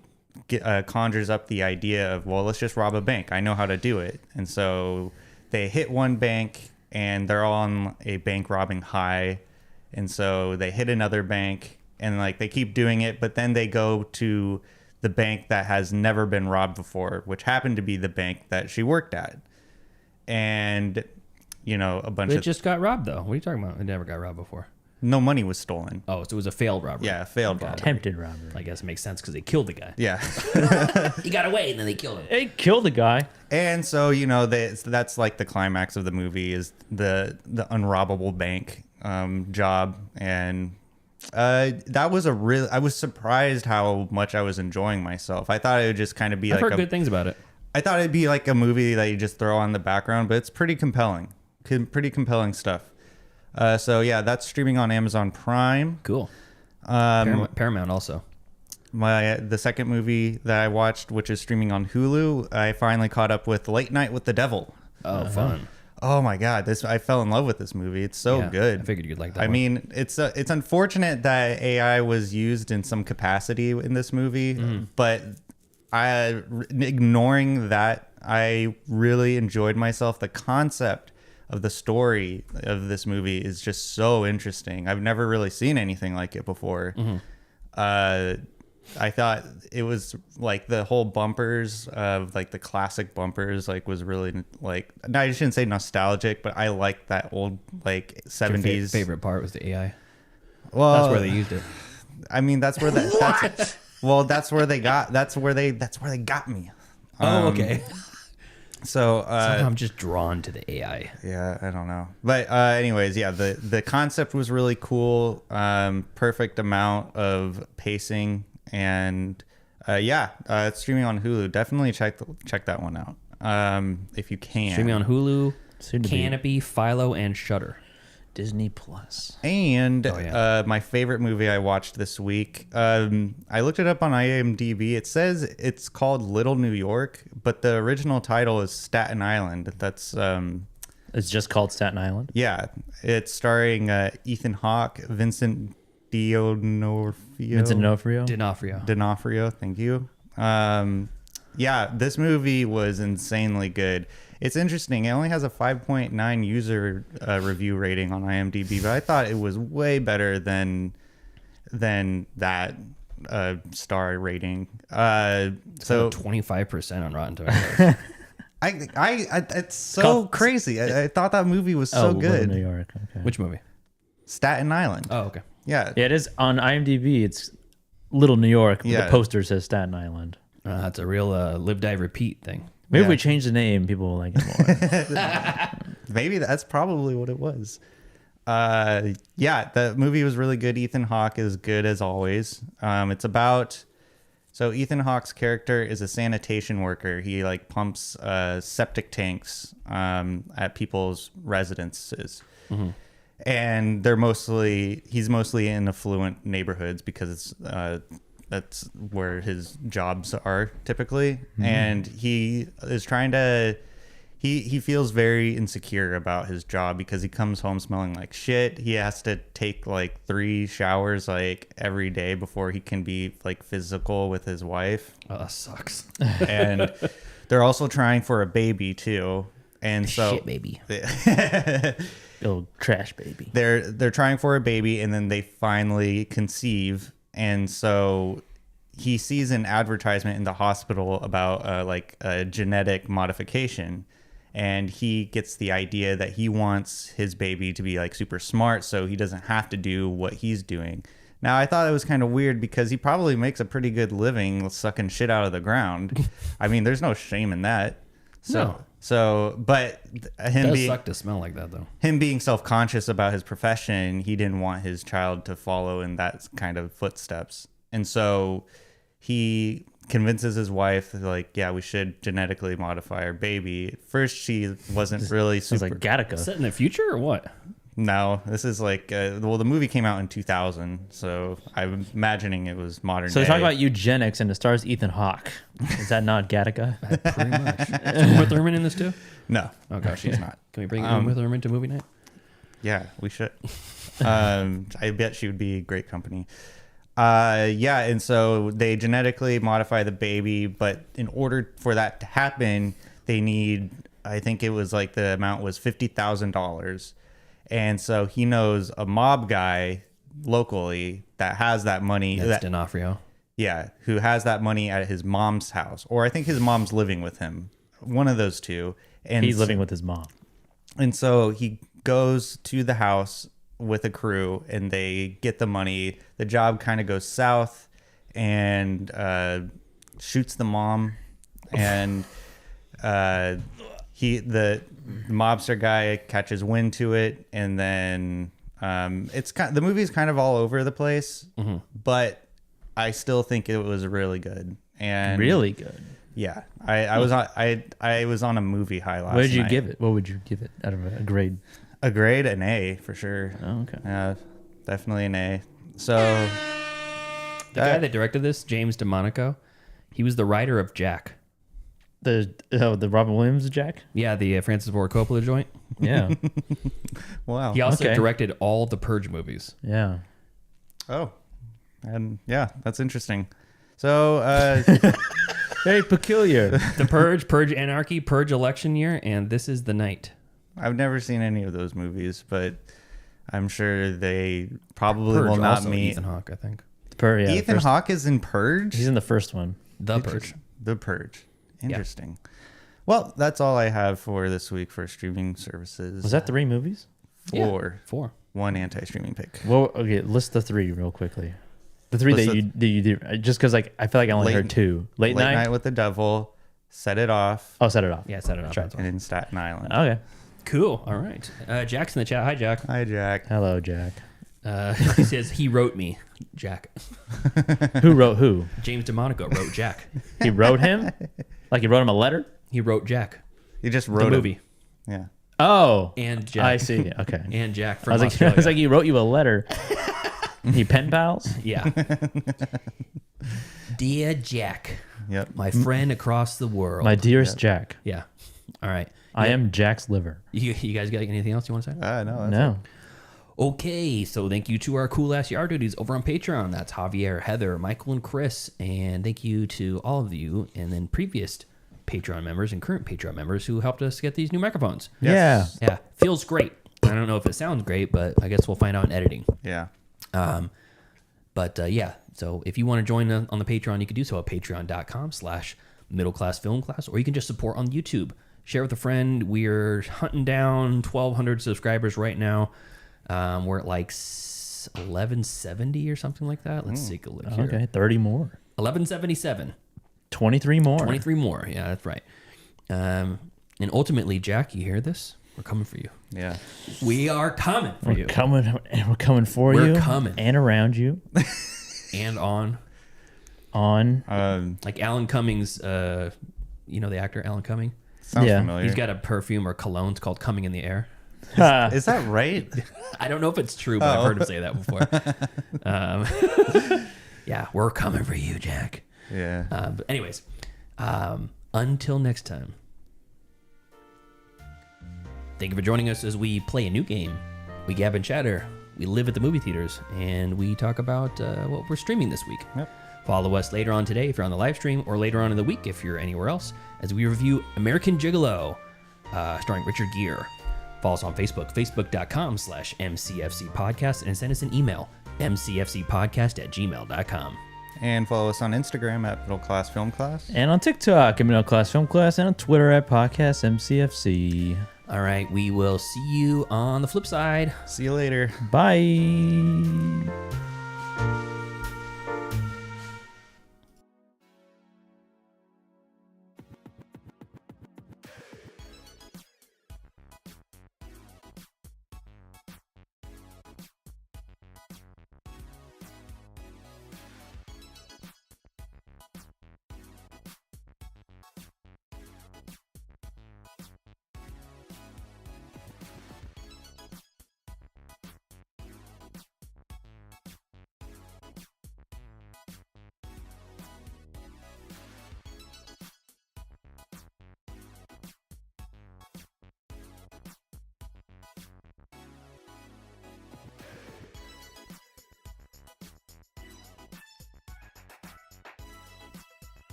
Speaker 3: conjures up the idea of, well, let's just rob a bank. I know how to do it. And so they hit one bank, and they're all on a bank robbing high. And so they hit another bank, and like they keep doing it, but then they go to the bank that has never been robbed before, which happened to be the bank that she worked at. And, you know,
Speaker 8: It just got robbed, though. What are you talking about? It never got robbed before.
Speaker 3: No money was stolen.
Speaker 8: Oh, so it was a failed robbery.
Speaker 3: Yeah, failed robbery.
Speaker 7: Attempted robbery.
Speaker 8: I guess it makes sense because they killed the guy.
Speaker 3: Yeah.
Speaker 8: He got away, and then they killed him.
Speaker 7: They killed the guy.
Speaker 3: And so, you know, that's like the climax of the movie is the unrobbable bank job. And that was I was surprised how much I was enjoying myself. I thought it would just kind of be
Speaker 8: I've heard good things about it.
Speaker 3: I thought it'd be like a movie that you just throw on the background, but it's pretty compelling. Pretty compelling stuff. So yeah, that's streaming on Amazon Prime.
Speaker 8: Cool. Paramount also.
Speaker 3: The second movie that I watched, which is streaming on Hulu, I finally caught up with Late Night with the Devil.
Speaker 8: Oh, fun.
Speaker 3: Oh my God, I fell in love with this movie. It's so good.
Speaker 8: I figured you'd like that.
Speaker 3: I mean, it's unfortunate that AI was used in some capacity in this movie, but ignoring that, I really enjoyed myself. The concept of the story of this movie is just so interesting. I've never really seen anything like it before. I thought it was like the whole bumpers of like the classic bumpers like was really like, no, I shouldn't say nostalgic, but I like that old like 70s.
Speaker 8: Your favorite part was the AI.
Speaker 3: Well,
Speaker 8: that's where they used it.
Speaker 3: I mean, that's where that's where they got me.
Speaker 8: Oh, okay.
Speaker 3: So
Speaker 8: I'm just drawn to the AI.
Speaker 3: Yeah, I don't know. But anyways, yeah, the concept was really cool. Perfect amount of pacing, and It's streaming on Hulu. Definitely check that one out if you can.
Speaker 8: Streaming on Hulu,
Speaker 7: Soon to be.
Speaker 8: Canopy, Philo, and Shudder.
Speaker 7: Disney Plus.
Speaker 3: And my favorite movie I watched this week, I looked it up on IMDb. It says it's called Little New York, but the original title is Staten Island. That's
Speaker 7: It's just called Staten Island?
Speaker 3: yeah. It's starring Ethan Hawke, Vincent D'Onofrio. Thank you. This movie was insanely good. It's interesting. It only has a 5.9 user review rating on IMDb, but I thought it was way better than that star rating. So
Speaker 8: 25% on Rotten Tomatoes.
Speaker 3: It's so crazy. I thought that movie was so good.
Speaker 7: New York. Okay.
Speaker 8: Which movie?
Speaker 3: Staten Island.
Speaker 8: Oh, okay.
Speaker 3: Yeah.
Speaker 7: Yeah, it is on IMDb. It's Little New York.
Speaker 3: Yeah.
Speaker 7: The poster says Staten Island.
Speaker 8: That's a real live, die, repeat thing.
Speaker 7: Maybe if we change the name, people will like it more.
Speaker 3: Maybe that's probably what it was. The movie was really good. Ethan Hawke is good as always. It's about... So Ethan Hawke's character is a sanitation worker. He like pumps septic tanks at people's residences. Mm-hmm. And he's mostly in affluent neighborhoods because that's where his jobs are typically. Mm-hmm. And he is trying to, he feels very insecure about his job because he comes home smelling like shit. He has to take like 3 showers like every day before he can be like physical with his wife.
Speaker 8: Oh, that sucks.
Speaker 3: And they're also trying for a baby too. And so
Speaker 8: shit baby.
Speaker 7: Little trash baby.
Speaker 3: They're trying for a baby and then they finally conceive. And so he sees an advertisement in the hospital about like a genetic modification. And he gets the idea that he wants his baby to be like super smart so he doesn't have to do what he's doing. Now, I thought it was kind of weird because he probably makes a pretty good living sucking shit out of the ground. I mean, there's no shame in that. But him
Speaker 8: does suck to smell like that, though.
Speaker 3: Him being self-conscious about his profession, he didn't want his child to follow in that kind of footsteps. And so he convinces his wife, like, yeah, we should genetically modify our baby. At first, she wasn't really super...
Speaker 7: Sounds like Gattaca.
Speaker 8: Set in the future or what?
Speaker 3: No, this is like... the movie came out in 2000, so I'm imagining it was modern
Speaker 7: So
Speaker 3: day.
Speaker 7: they talk about eugenics and it stars Ethan Hawke. Is that not Gattaca?
Speaker 8: Pretty much. Is Uma Thurman in this too?
Speaker 3: No.
Speaker 8: Oh, gosh,
Speaker 3: she's not.
Speaker 8: Can we bring Uma Thurman to movie night?
Speaker 3: Yeah, we should. I bet she would be great company. And so they genetically modify the baby, but in order for that to happen, they need, I think it was like the amount was $50,000. And so he knows a mob guy locally that has that money.
Speaker 8: That's D'Onofrio.
Speaker 3: Yeah, who has that money at his mom's house. Or I think his mom's living with him. One of those two. And
Speaker 7: he's living with his mom.
Speaker 3: And so he goes to the house with a crew and they get the money. The job kind of goes south and shoots the mom. And the mobster guy catches wind to it. And then the movie's kind of all over the place. Mm-hmm. But I still think it was really good. And
Speaker 7: really good.
Speaker 3: Yeah, I was on a movie high last night.
Speaker 7: What did you give it? What would you give it out of a grade?
Speaker 3: A grade, an A for sure.
Speaker 7: Oh, okay.
Speaker 3: Definitely an A. So
Speaker 8: the guy that directed this, James DeMonico, he was the writer of Jack.
Speaker 7: The Robin Williams Jack?
Speaker 8: Yeah, the Francis Ford Coppola joint.
Speaker 7: Yeah.
Speaker 3: Wow.
Speaker 8: He also directed all the Purge movies.
Speaker 7: Yeah.
Speaker 3: Oh, and yeah, that's interesting. So.
Speaker 7: Very peculiar.
Speaker 8: The Purge, Purge Anarchy, Purge Election Year, and This Is the Night.
Speaker 3: I've never seen any of those movies, but I'm sure they probably
Speaker 8: Purge
Speaker 3: will not
Speaker 8: also
Speaker 3: meet.
Speaker 8: Ethan Hawke, I think.
Speaker 3: Ethan Hawke is in Purge?
Speaker 7: He's in the first one.
Speaker 8: The Purge.
Speaker 3: The Purge. Interesting. Yeah. Well, that's all I have for this week for streaming services.
Speaker 7: Was that 3 movies?
Speaker 3: 4.
Speaker 8: Yeah, 4.
Speaker 3: 1 anti-streaming pick.
Speaker 7: Well, okay, list the 3 real quickly. The 3 that you do, just because like I feel like I only heard 2. Late Night
Speaker 3: with the Devil, Set It Off.
Speaker 7: Oh, Set It Off.
Speaker 8: Yeah, Set It Off.
Speaker 3: And in Staten Island.
Speaker 7: Okay.
Speaker 8: Cool. All right. Jack's in the chat. Hi, Jack.
Speaker 3: Hi, Jack.
Speaker 7: Hello, Jack.
Speaker 8: He says he wrote me, Jack.
Speaker 7: Who wrote who?
Speaker 8: James DeMonico wrote Jack.
Speaker 7: He wrote him? Like he wrote him a letter?
Speaker 8: He wrote Jack.
Speaker 3: He just
Speaker 8: The
Speaker 3: wrote
Speaker 8: movie.
Speaker 3: Yeah.
Speaker 7: Oh.
Speaker 8: And Jack.
Speaker 7: I see. Okay.
Speaker 8: And Jack from
Speaker 7: I was
Speaker 8: Australia.
Speaker 7: I was like, he wrote you a letter. He pen pals?
Speaker 8: Yeah. Dear Jack.
Speaker 3: Yep.
Speaker 8: My friend across the world.
Speaker 7: My dearest Jack.
Speaker 8: Yeah. All right.
Speaker 7: I am Jack's liver.
Speaker 8: You guys got anything else you want to say?
Speaker 3: No.
Speaker 7: No.
Speaker 8: Okay, so thank you to our cool ass yard duties over on Patreon. That's Javier, Heather, Michael, and Chris. And thank you to all of you and then previous Patreon members and current Patreon members who helped us get these new microphones.
Speaker 7: Yes.
Speaker 8: Yeah. Feels great. I don't know if it sounds great, but I guess we'll find out in editing.
Speaker 3: Yeah.
Speaker 8: Yeah, so if you want to join on the Patreon, you can do so at patreon.com/middleclassfilmclass, or you can just support on YouTube. Share with a friend. We're hunting down 1,200 subscribers right now. We're at like 1170 or something like that. Let's take a look here.
Speaker 7: Okay, 30 more.
Speaker 8: 1177.
Speaker 7: 23 more.
Speaker 8: 23 more. Yeah, that's right. And ultimately, Jack, you hear this? We're coming for you.
Speaker 3: Yeah.
Speaker 8: We are coming for you.
Speaker 7: We're coming for
Speaker 8: We're
Speaker 7: you.
Speaker 8: coming.
Speaker 7: And around you.
Speaker 8: And on.
Speaker 7: On.
Speaker 8: Like Alan Cummings, the actor Alan Cumming?
Speaker 3: Sounds familiar.
Speaker 8: He's got a perfume or cologne called Coming in the Air.
Speaker 3: Is that right?
Speaker 8: I don't know if it's true, but I've heard him say that before. Yeah, we're coming for you, Jack.
Speaker 3: Yeah.
Speaker 8: But anyways, until next time. Thank you for joining us as we play a new game. We gab and chatter. We live at the movie theaters, and we talk about what we're streaming this week.
Speaker 3: Yep.
Speaker 8: Follow us later on today if you're on the live stream, or later on in the week if you're anywhere else, as we review American Gigolo, starring Richard Gere. Follow us on Facebook, facebook.com/MCFC podcast, and send us an email, mcfcpodcast@gmail.com.
Speaker 3: And follow us on Instagram at Middle Class Film Class.
Speaker 7: And on TikTok at Middle Class Film Class, and on Twitter at Podcast MCFC.
Speaker 8: All right, we will see you on the flip side.
Speaker 3: See you later.
Speaker 7: Bye.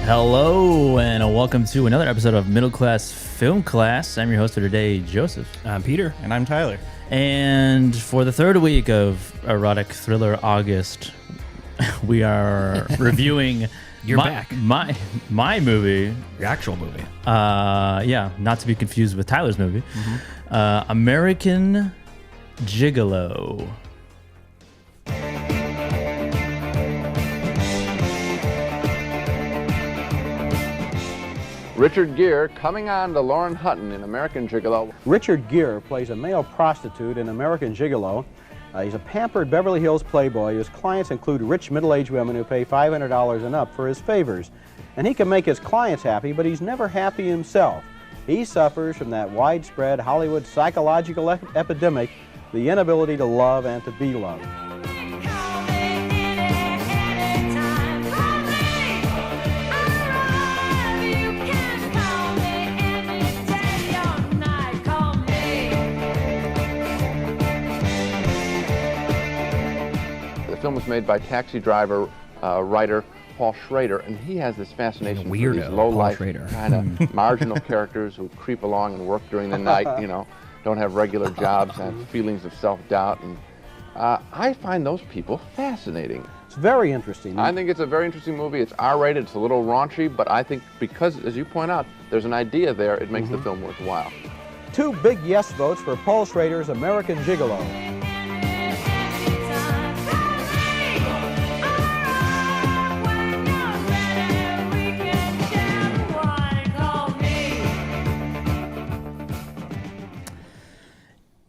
Speaker 7: Hello, and welcome to another episode of Middle Class Film Class. I'm your host for today, Joseph.
Speaker 8: I'm Peter.
Speaker 3: And I'm Tyler.
Speaker 7: And for the third week of Erotic Thriller August, we are reviewing my movie.
Speaker 8: Your actual movie.
Speaker 7: Yeah, not to be confused with Tyler's movie. American Gigolo.
Speaker 12: Richard Gere coming on to Lauren Hutton in American Gigolo.
Speaker 13: Richard Gere plays a male prostitute in American Gigolo. He's a pampered Beverly Hills playboy whose clients include rich middle-aged women who pay $500 and up for his favors. And he can make his clients happy, but he's never happy himself. He suffers from that widespread Hollywood psychological epidemic, the inability to love and to be loved.
Speaker 12: The film was made by taxi driver, writer Paul Schrader, and he has this fascination for these low-life, kind of marginal characters who creep along and work during the night, you know, don't have regular jobs, have feelings of self-doubt, and I find those people fascinating.
Speaker 13: It's very interesting.
Speaker 12: I think it's a very interesting movie. It's R-rated, it's a little raunchy, but I think because, as you point out, there's an idea there, it makes the film worthwhile.
Speaker 13: 2 big yes votes for Paul Schrader's American Gigolo.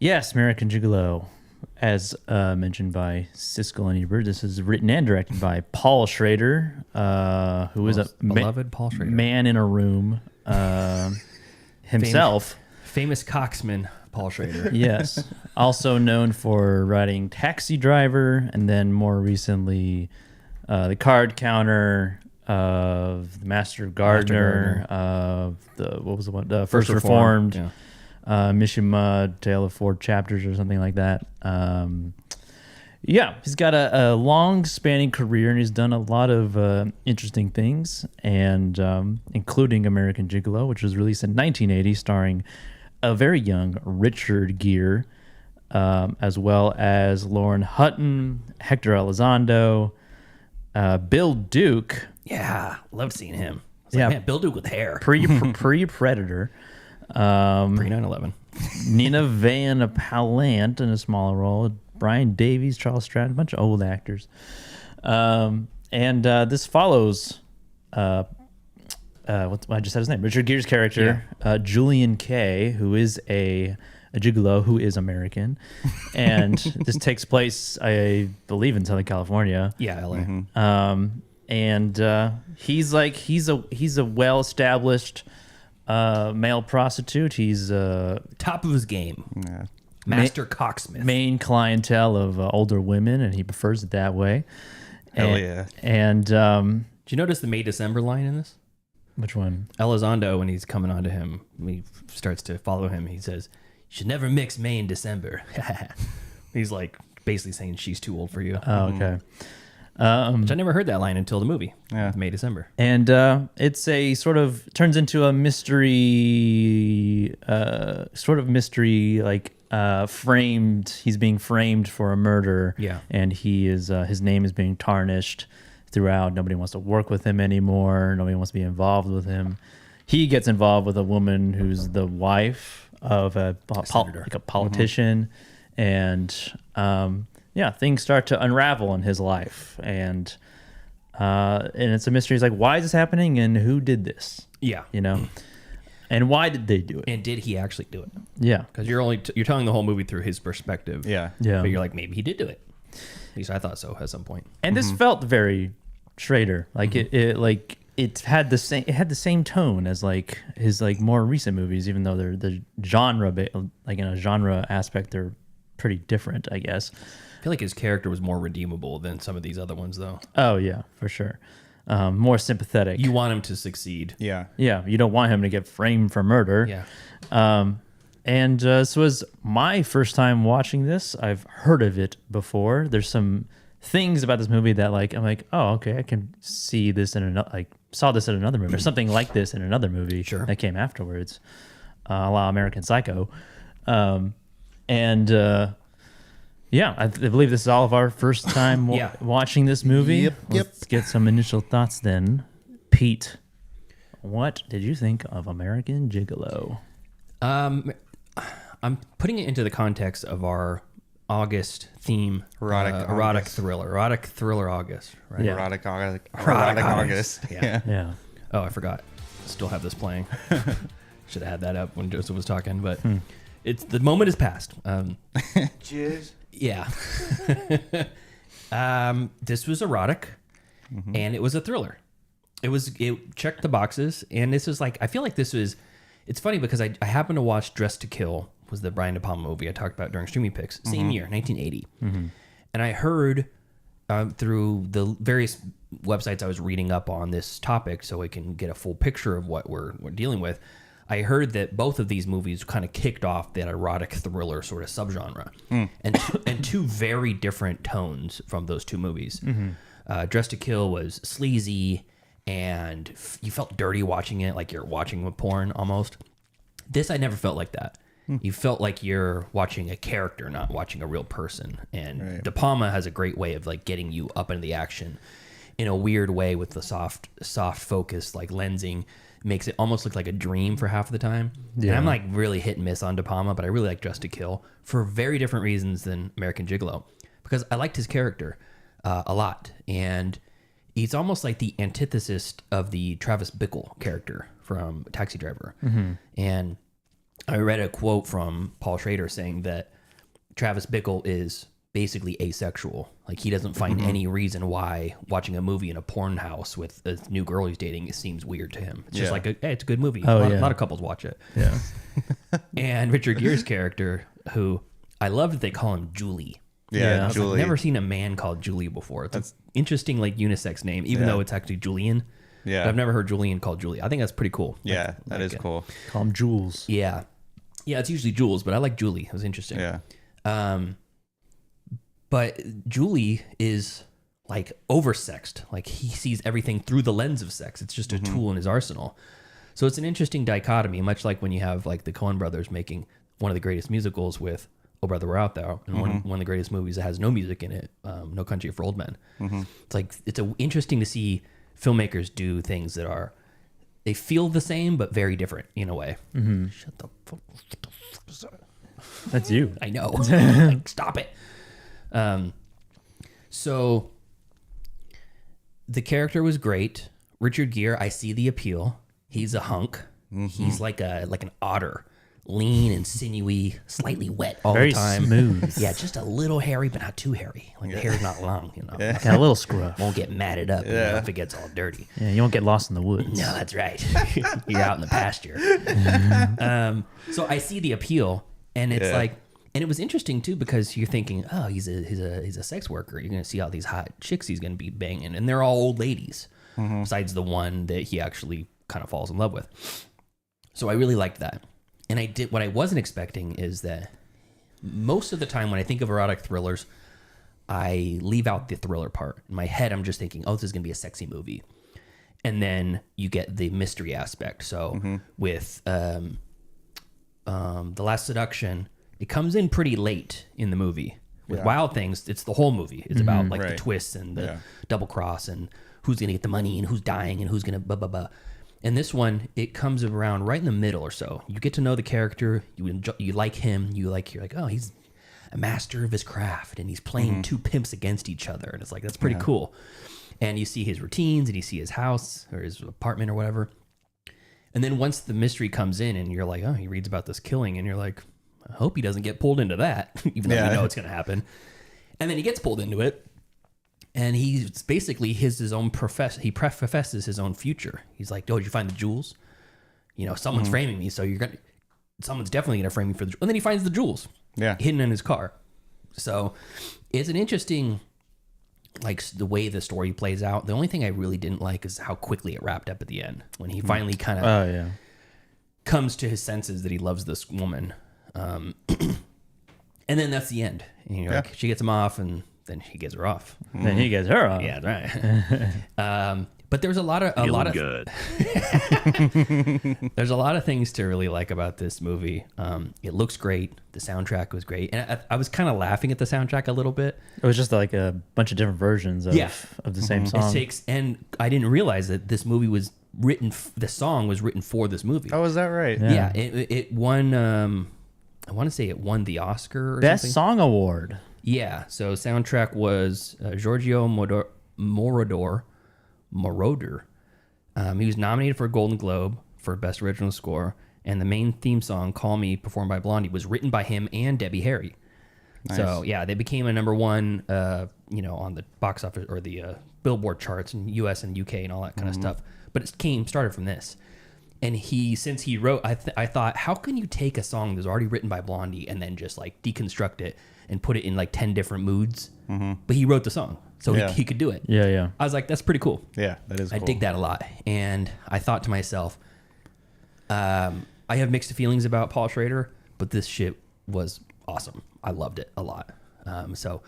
Speaker 7: Yes, American Gigolo, as mentioned by Siskel and Ebert. This is written and directed by Paul Schrader, who is a
Speaker 8: beloved Paul Schrader
Speaker 7: man in a room himself.
Speaker 8: Famous coxman Paul Schrader.
Speaker 7: Yes, also known for writing Taxi Driver, and then more recently, The Card Counter, of The Master Gardener, of what was the one? First Reformed.
Speaker 8: Yeah.
Speaker 7: Mission Mud, Tale of 4 Chapters, or something like that. Yeah, he's got a long spanning career, and he's done a lot of interesting things, and including American Gigolo, which was released in 1980, starring a very young Richard Gere, as well as Lauren Hutton, Hector Elizondo, Bill Duke.
Speaker 8: Yeah, loved seeing him. Man, Bill Duke with hair.
Speaker 7: Pre-Predator.
Speaker 8: Pre 9/11.
Speaker 7: Nina Van Pallant in a smaller role. Brian Davies, Charles Stratton, a bunch of old actors. And this follows, I just said his name, Richard Gere's character, Julian Kay, who is a gigolo who is American. And this takes place, I believe, in Southern California.
Speaker 8: Yeah, LA.
Speaker 7: And he's a well-established male prostitute. He's
Speaker 8: top of his game.
Speaker 3: Yeah.
Speaker 8: Master cocksmith.
Speaker 7: Main clientele of older women, and he prefers it that way.
Speaker 3: Hell yeah.
Speaker 7: And
Speaker 8: did you notice the May December line in this?
Speaker 7: Which one?
Speaker 8: Elizondo, when he's coming on to him, when he starts to follow him, he says, "You should never mix May and December." He's like basically saying she's too old for you.
Speaker 7: Oh, okay.
Speaker 8: Which I never heard that line until the movie.
Speaker 3: Yeah.
Speaker 8: May December.
Speaker 7: And it's a turns into a mystery, like framed. He's being framed for a murder.
Speaker 8: Yeah.
Speaker 7: And he is his name is being tarnished throughout. Nobody wants to work with him anymore. Nobody wants to be involved with him. He gets involved with a woman who's the wife of a politician, and things start to unravel in his life, and it's a mystery. It's like, why is this happening, and who did this?
Speaker 8: Yeah,
Speaker 7: and why did they do it?
Speaker 8: And did he actually do it?
Speaker 7: Yeah,
Speaker 8: because you're telling the whole movie through his perspective.
Speaker 3: Yeah.
Speaker 8: But you're like, maybe he did do it. At least I thought so at some point.
Speaker 7: And this felt very Schrader. Like it had the same tone as like his like more recent movies, even though they're the genre, like in a genre aspect, they're pretty different, I guess.
Speaker 8: I feel like his character was more redeemable than some of these other ones, though.
Speaker 7: Oh yeah, for sure. More sympathetic.
Speaker 8: You want him to succeed.
Speaker 3: Yeah.
Speaker 7: Yeah. You don't want him to get framed for murder.
Speaker 8: Yeah.
Speaker 7: And this was my first time watching this. I've heard of it before. There's some things about this movie that like I'm like, oh, okay, I can see this in saw this in another movie, or something like this in another movie
Speaker 8: Sure.
Speaker 7: that came afterwards, a la American Psycho. Yeah, I believe this is all of our first time watching this movie.
Speaker 14: Yep.
Speaker 7: Let's get some initial thoughts then. Pete, what did you think of American Gigolo?
Speaker 8: I'm putting it into the context of our August theme, erotic thriller August, right?
Speaker 3: Yeah. Erotic August.
Speaker 7: Yeah.
Speaker 8: Oh, I forgot. Still have this playing. Should have had that up when Joseph was talking, but it's the moment is past.
Speaker 11: Cheers.
Speaker 8: Yeah. This was erotic, and it was a thriller. It checked the boxes, and this is like, I feel like this was. It's funny because I happened to watch Dress to Kill, was the Brian De Palma movie I talked about during Streaming Picks, same year, 1980. And I heard through the various websites I was reading up on this topic so I can get a full picture of what we're dealing with. I heard that both of these movies kind of kicked off that erotic thriller sort of subgenre, and two very different tones from those two movies. Dress to Kill was sleazy, and you felt dirty watching it, like you're watching a porn almost. This, I never felt like that. You felt like you're watching a character, not watching a real person. And De Palma has a great way of like getting you up into the action in a weird way with the soft focus, like lensing. Makes it almost look like a dream for half of the time.
Speaker 7: Yeah.
Speaker 8: And I'm like really hit and miss on De Palma, but I really like Dress to Kill for very different reasons than American Gigolo, because I liked his character a lot. And he's almost like the antithesis of the Travis Bickle character from Taxi Driver. And I read a quote from Paul Schrader saying that Travis Bickle is basically asexual. Like he doesn't find any reason why watching a movie in a porn house with a new girl he's dating, it seems weird to him. It's just like, hey, it's a good movie. A lot of couples watch it.
Speaker 7: Yeah.
Speaker 8: And Richard Gere's character, who I love that they call him Julie.
Speaker 3: Yeah,
Speaker 8: I've
Speaker 3: Julie.
Speaker 8: never seen a man called Julie before. It's an interesting like unisex name, even though it's actually Julian.
Speaker 3: Yeah.
Speaker 8: But I've never heard Julian called Julie. I think that's pretty cool.
Speaker 3: Yeah, that is cool.
Speaker 7: Call him Jules.
Speaker 8: Yeah. Yeah, it's usually Jules, but I like Julie. It was interesting.
Speaker 3: Yeah.
Speaker 8: But Julie is like oversexed. Like he sees everything through the lens of sex. It's just a tool in his arsenal. So it's an interesting dichotomy, much like when you have like the Coen brothers making one of the greatest musicals with Oh Brother We're Out There, and one of the greatest movies that has no music in it, No Country for Old Men. It's like, it's interesting to see filmmakers do things that are, they feel the same, but very different in a way. Shut the fuck up.
Speaker 7: That's you.
Speaker 8: I know. Like, stop it. So the character was great. Richard Gere, I see the appeal. He's a hunk. He's like an otter, lean and sinewy, slightly wet all
Speaker 7: Very
Speaker 8: the time.
Speaker 7: smooth.
Speaker 8: Yeah, just a little hairy, but not too hairy. Like the hair's not long, you know.
Speaker 7: Got a little scruff.
Speaker 8: Won't get matted up you know, if it gets all dirty.
Speaker 7: Yeah, you won't get lost in the woods.
Speaker 8: No, that's right. You're out in the pasture. So I see the appeal, and it's like, and it was interesting too because you're thinking, oh, he's a sex worker. You're gonna see all these hot chicks he's gonna be banging, and they're all old ladies, besides the one that he actually kind of falls in love with. So I really liked that, and I did. What I wasn't expecting is that most of the time when I think of erotic thrillers, I leave out the thriller part. In my head, I'm just thinking, oh, this is gonna be a sexy movie, and then you get the mystery aspect. So with The Last Seduction, it comes in pretty late in the movie. With Wild Things, it's the whole movie. It's about like the twists and the double cross and who's going to get the money and who's dying and who's going to blah, blah, blah. And this one, it comes around right in the middle or so. You get to know the character. You enjoy, you like him. You're like, oh, he's a master of his craft and he's playing two pimps against each other. And it's like, that's pretty cool. And you see his routines and you see his house or his apartment or whatever. And then once the mystery comes in and you're like, oh, he reads about this killing and you're like, I hope he doesn't get pulled into that, even though we know it's going to happen. And then he gets pulled into it, and he's basically his own he professes his own future. He's like, "Oh, did you find the jewels? You know, someone's framing me, so someone's definitely going to frame me for the." And then he finds the jewels, hidden in his car. So it's an interesting, like the way the story plays out. The only thing I really didn't like is how quickly it wrapped up at the end when he finally kind of comes to his senses that he loves this woman. And then that's the end. And you're like, she gets him off, and then he gets her off.
Speaker 7: Then he gets her off.
Speaker 8: Yeah, right. But there's a lot of
Speaker 1: good.
Speaker 8: There's a lot of things to really like about this movie. It looks great. The soundtrack was great, and I was kind of laughing at the soundtrack a little bit.
Speaker 7: It was just like a bunch of different versions of the same song.
Speaker 8: And I didn't realize that this movie was written. The song was written for this movie.
Speaker 3: Oh, is that right?
Speaker 8: Yeah, it won. I want to say it won the Oscar or
Speaker 7: Best
Speaker 8: something.
Speaker 7: Song Award.
Speaker 8: Yeah. So soundtrack was Giorgio Moroder. He was nominated for a Golden Globe for Best Original Score, and the main theme song, Call Me, performed by Blondie, was written by him and Debbie Harry. Nice. So, yeah, they became a number one, on the box office or the Billboard charts in U.S. and U.K. and all that kind of stuff. But it started from this. And since he wrote, I thought, how can you take a song that's already written by Blondie and then just, like, deconstruct it and put it in, like, 10 different moods? But he wrote the song. So he could do it.
Speaker 7: Yeah.
Speaker 8: I was like, that's pretty cool.
Speaker 3: Yeah, that is cool.
Speaker 8: I dig that a lot. And I thought to myself, I have mixed feelings about Paul Schrader, but this shit was awesome. I loved it a lot. So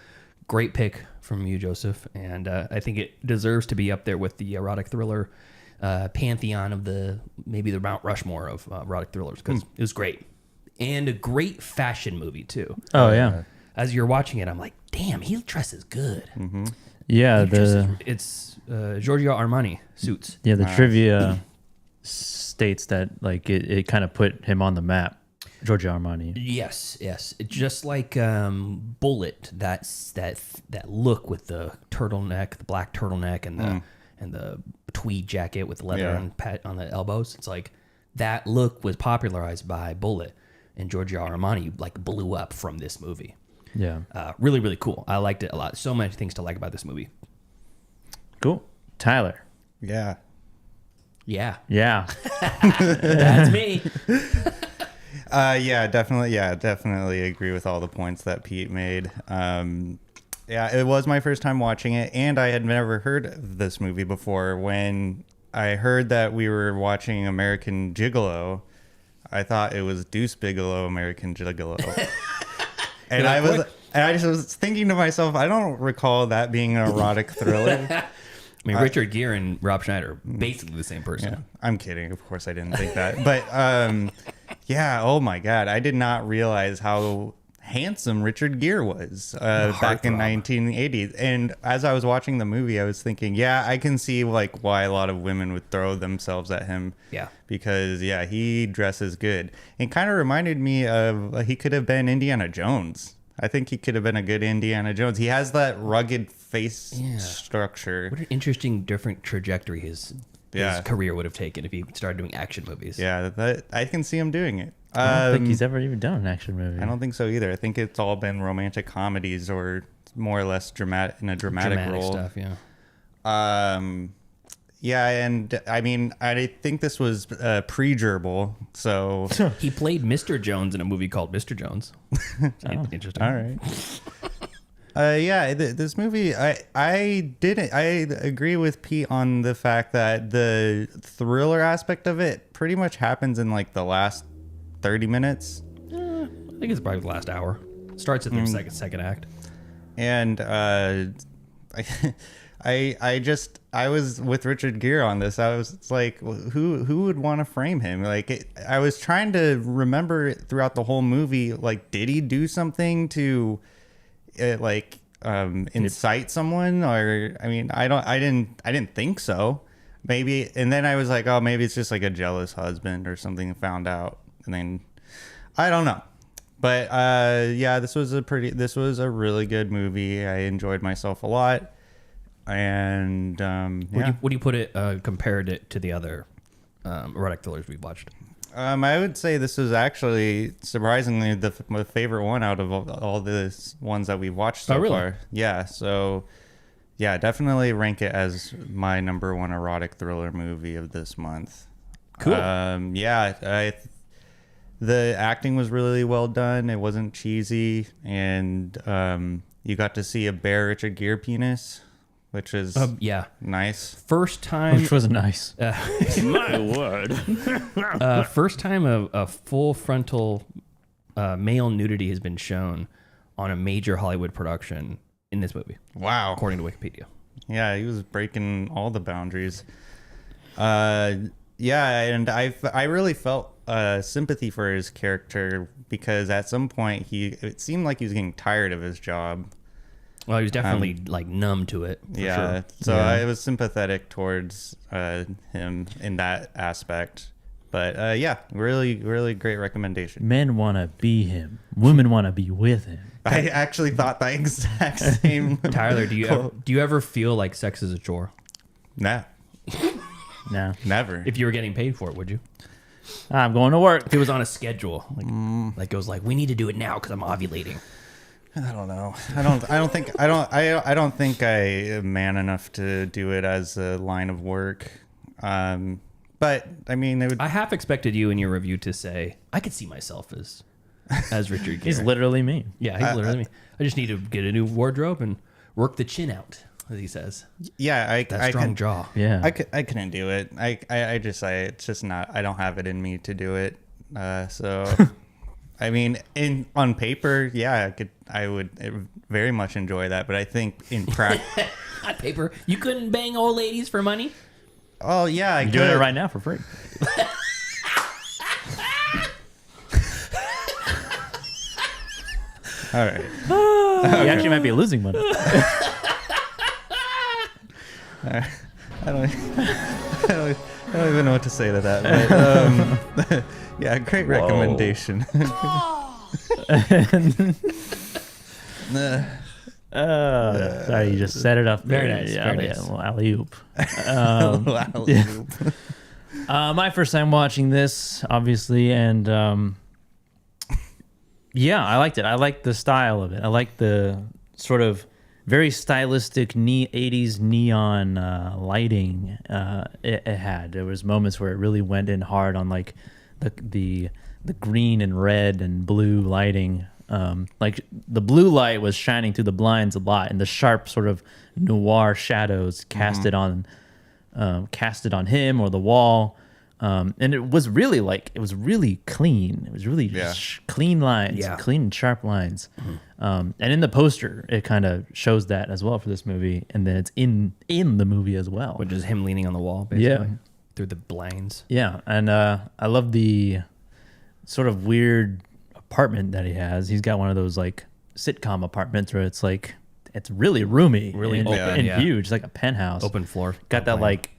Speaker 8: great pick from you, Joseph. And I think it deserves to be up there with the erotic thriller pantheon of maybe the Mount Rushmore of erotic thrillers, because it was great. And a great fashion movie, too.
Speaker 7: Oh, yeah.
Speaker 8: As you're watching it, I'm like, damn, he dresses good.
Speaker 7: Yeah,
Speaker 8: it's Giorgio Armani suits.
Speaker 7: Yeah, the trivia states that like it kind of put him on the map, Giorgio Armani.
Speaker 8: Yes. Just like Bullet, that look with the turtleneck, the black turtleneck, and the tweed jacket with leather on the elbows. It's like that look was popularized by Bullet, and Giorgio Armani like blew up from this movie.
Speaker 7: Yeah.
Speaker 8: Really, really cool. I liked it a lot. So many things to like about this movie.
Speaker 7: Cool. Tyler.
Speaker 3: Yeah.
Speaker 8: Yeah.
Speaker 7: That's
Speaker 8: me.
Speaker 3: Definitely agree with all the points that Pete made. It was my first time watching it, and I had never heard of this movie before. When I heard that we were watching American Gigolo, I thought it was Deuce Bigalow, American Gigolo. And I just was thinking to myself, I don't recall that being an erotic thriller.
Speaker 8: I mean, Richard Gere and Rob Schneider, basically the same person.
Speaker 3: Yeah, I'm kidding. Of course, I didn't think that. But oh my God, I did not realize how handsome Richard Gere was back in 1980. And as I was watching the movie, I was thinking, I can see like why a lot of women would throw themselves at him.
Speaker 8: Yeah.
Speaker 3: Because he dresses good. It kind of reminded me of he could have been Indiana Jones. I think he could have been a good Indiana Jones. He has that rugged face structure.
Speaker 8: What an interesting, different trajectory his career would have taken if he started doing action movies.
Speaker 3: Yeah, I can see him doing it.
Speaker 7: I don't think he's ever even done an action movie.
Speaker 3: I don't think so either. I think it's all been romantic comedies or more or less dramatic role.
Speaker 8: Stuff, yeah.
Speaker 3: And I mean, I think this was pre-gerbil, so
Speaker 8: he played Mr. Jones in a movie called Mr. Jones. Interesting.
Speaker 3: All right. This movie, I agree with Pete on the fact that the thriller aspect of it pretty much happens in like the last 30 minutes.
Speaker 8: I think it's probably the last hour. Starts at the second act.
Speaker 3: And I was with Richard Gere on this. I was like, who would want to frame him? Like, I was trying to remember throughout the whole movie, like, did he do something to, incite someone? Or, I mean, I didn't think so. Maybe, and then I was like, oh, maybe it's just like a jealous husband or something found out, and then I don't know. But this was a really good movie. I enjoyed myself a lot. And
Speaker 8: what do you put it compared it to the other erotic thrillers we've watched?
Speaker 3: I would say this is actually surprisingly my favorite one out of all the ones that we've watched so far. Yeah, so definitely rank it as my number one erotic thriller movie of this month.
Speaker 8: Cool.
Speaker 3: The acting was really well done. It wasn't cheesy, and you got to see a bare Richard Gere penis, which is nice.
Speaker 8: First time,
Speaker 7: which was nice.
Speaker 1: My word.
Speaker 8: First time a full frontal male nudity has been shown on a major Hollywood production in this movie.
Speaker 3: Wow,
Speaker 8: according to Wikipedia.
Speaker 3: Yeah, he was breaking all the boundaries. Yeah, and I really felt sympathy for his character because at some point it seemed like he was getting tired of his job.
Speaker 8: Well, he was definitely like numb to it.
Speaker 3: Yeah,
Speaker 8: sure.
Speaker 3: So I was sympathetic towards him in that aspect. But yeah, really, really great recommendation.
Speaker 7: Men want to be him. Women want to be with him.
Speaker 3: I actually thought the exact same.
Speaker 8: Tyler, do you ever feel like sex is a chore?
Speaker 3: Nah.
Speaker 7: No.
Speaker 3: Never.
Speaker 8: If you were getting paid for it, would you?
Speaker 7: I'm going to work.
Speaker 8: If it was on a schedule, like it was like, we need to do it now because I'm ovulating.
Speaker 3: I don't know. I don't think I am man enough to do it as a line of work. But I mean,
Speaker 8: I half expected you in your review to say, I could see myself as Richard Gere.
Speaker 7: He's literally me.
Speaker 8: Yeah, he's literally me. I just need to get a new wardrobe and work the chin out, as he says.
Speaker 3: Yeah,
Speaker 8: that strong jaw.
Speaker 7: Yeah,
Speaker 3: I couldn't do it. It's just not. I don't have it in me to do it. So, I mean, on paper, yeah, I would very much enjoy that. But I think in practice,
Speaker 8: on paper, you couldn't bang old ladies for money.
Speaker 3: Oh yeah,
Speaker 7: I'm doing it right now for free.
Speaker 3: All right.
Speaker 7: You actually might be losing money.
Speaker 3: I don't even know what to say to that. But, yeah, great recommendation.
Speaker 7: Sorry, you just set it up.
Speaker 8: Very nice.
Speaker 7: Yeah,
Speaker 8: Very nice.
Speaker 7: Well, alley-oop. My first time watching this, obviously, and yeah, I liked it. I liked the style of it. I liked the sort of very stylistic 80s neon lighting it had. There was moments where it really went in hard on like the green and red and blue lighting. Like the blue light was shining through the blinds a lot, and the sharp sort of noir shadows casted on him or the wall. And it was really clean. It was really clean lines, clean and sharp lines. And in the poster, it kind of shows that as well for this movie. And then it's in the movie as well.
Speaker 8: Which is him leaning on the wall, basically. Through the blinds.
Speaker 7: Yeah. And I love the sort of weird apartment that he has. He's got one of those like sitcom apartments where it's like, it's really roomy.
Speaker 8: Really
Speaker 7: and,
Speaker 8: open.
Speaker 7: and huge. It's like a penthouse.
Speaker 8: Open floor.
Speaker 7: Got that like,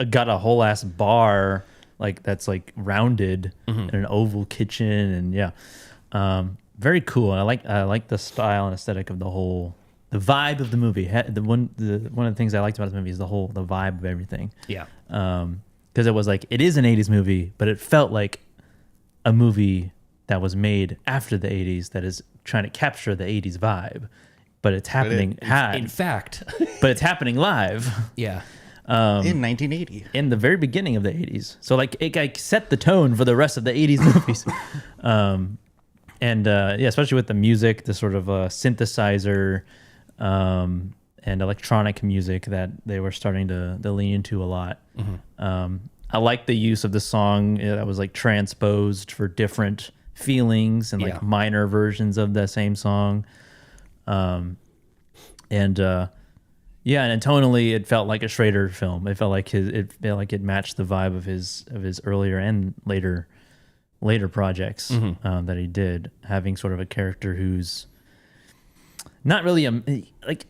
Speaker 7: got a whole ass bar like that's like rounded and an oval kitchen, and very cool. And I like the style and aesthetic of the vibe of the movie. One of the things I liked about the movie is the vibe of everything.
Speaker 8: Yeah.
Speaker 7: Because it was like, it is an 80s movie, but it felt like a movie that was made after the 80s that is trying to capture the 80s vibe, but it's happening.
Speaker 8: In fact,
Speaker 7: but it's happening live.
Speaker 8: Yeah.
Speaker 3: In 1980,
Speaker 7: in the very beginning of the 80s, so like it like set the tone for the rest of the 80s movies. Yeah, especially with the music, the sort of synthesizer and electronic music that they were starting to lean into a lot. I like the use of the song that was like transposed for different feelings and like minor versions of the same song. Yeah, and tonally, it felt like a Schrader film. It felt like it matched the vibe of his earlier and later projects that he did, having sort of a character who's not really not like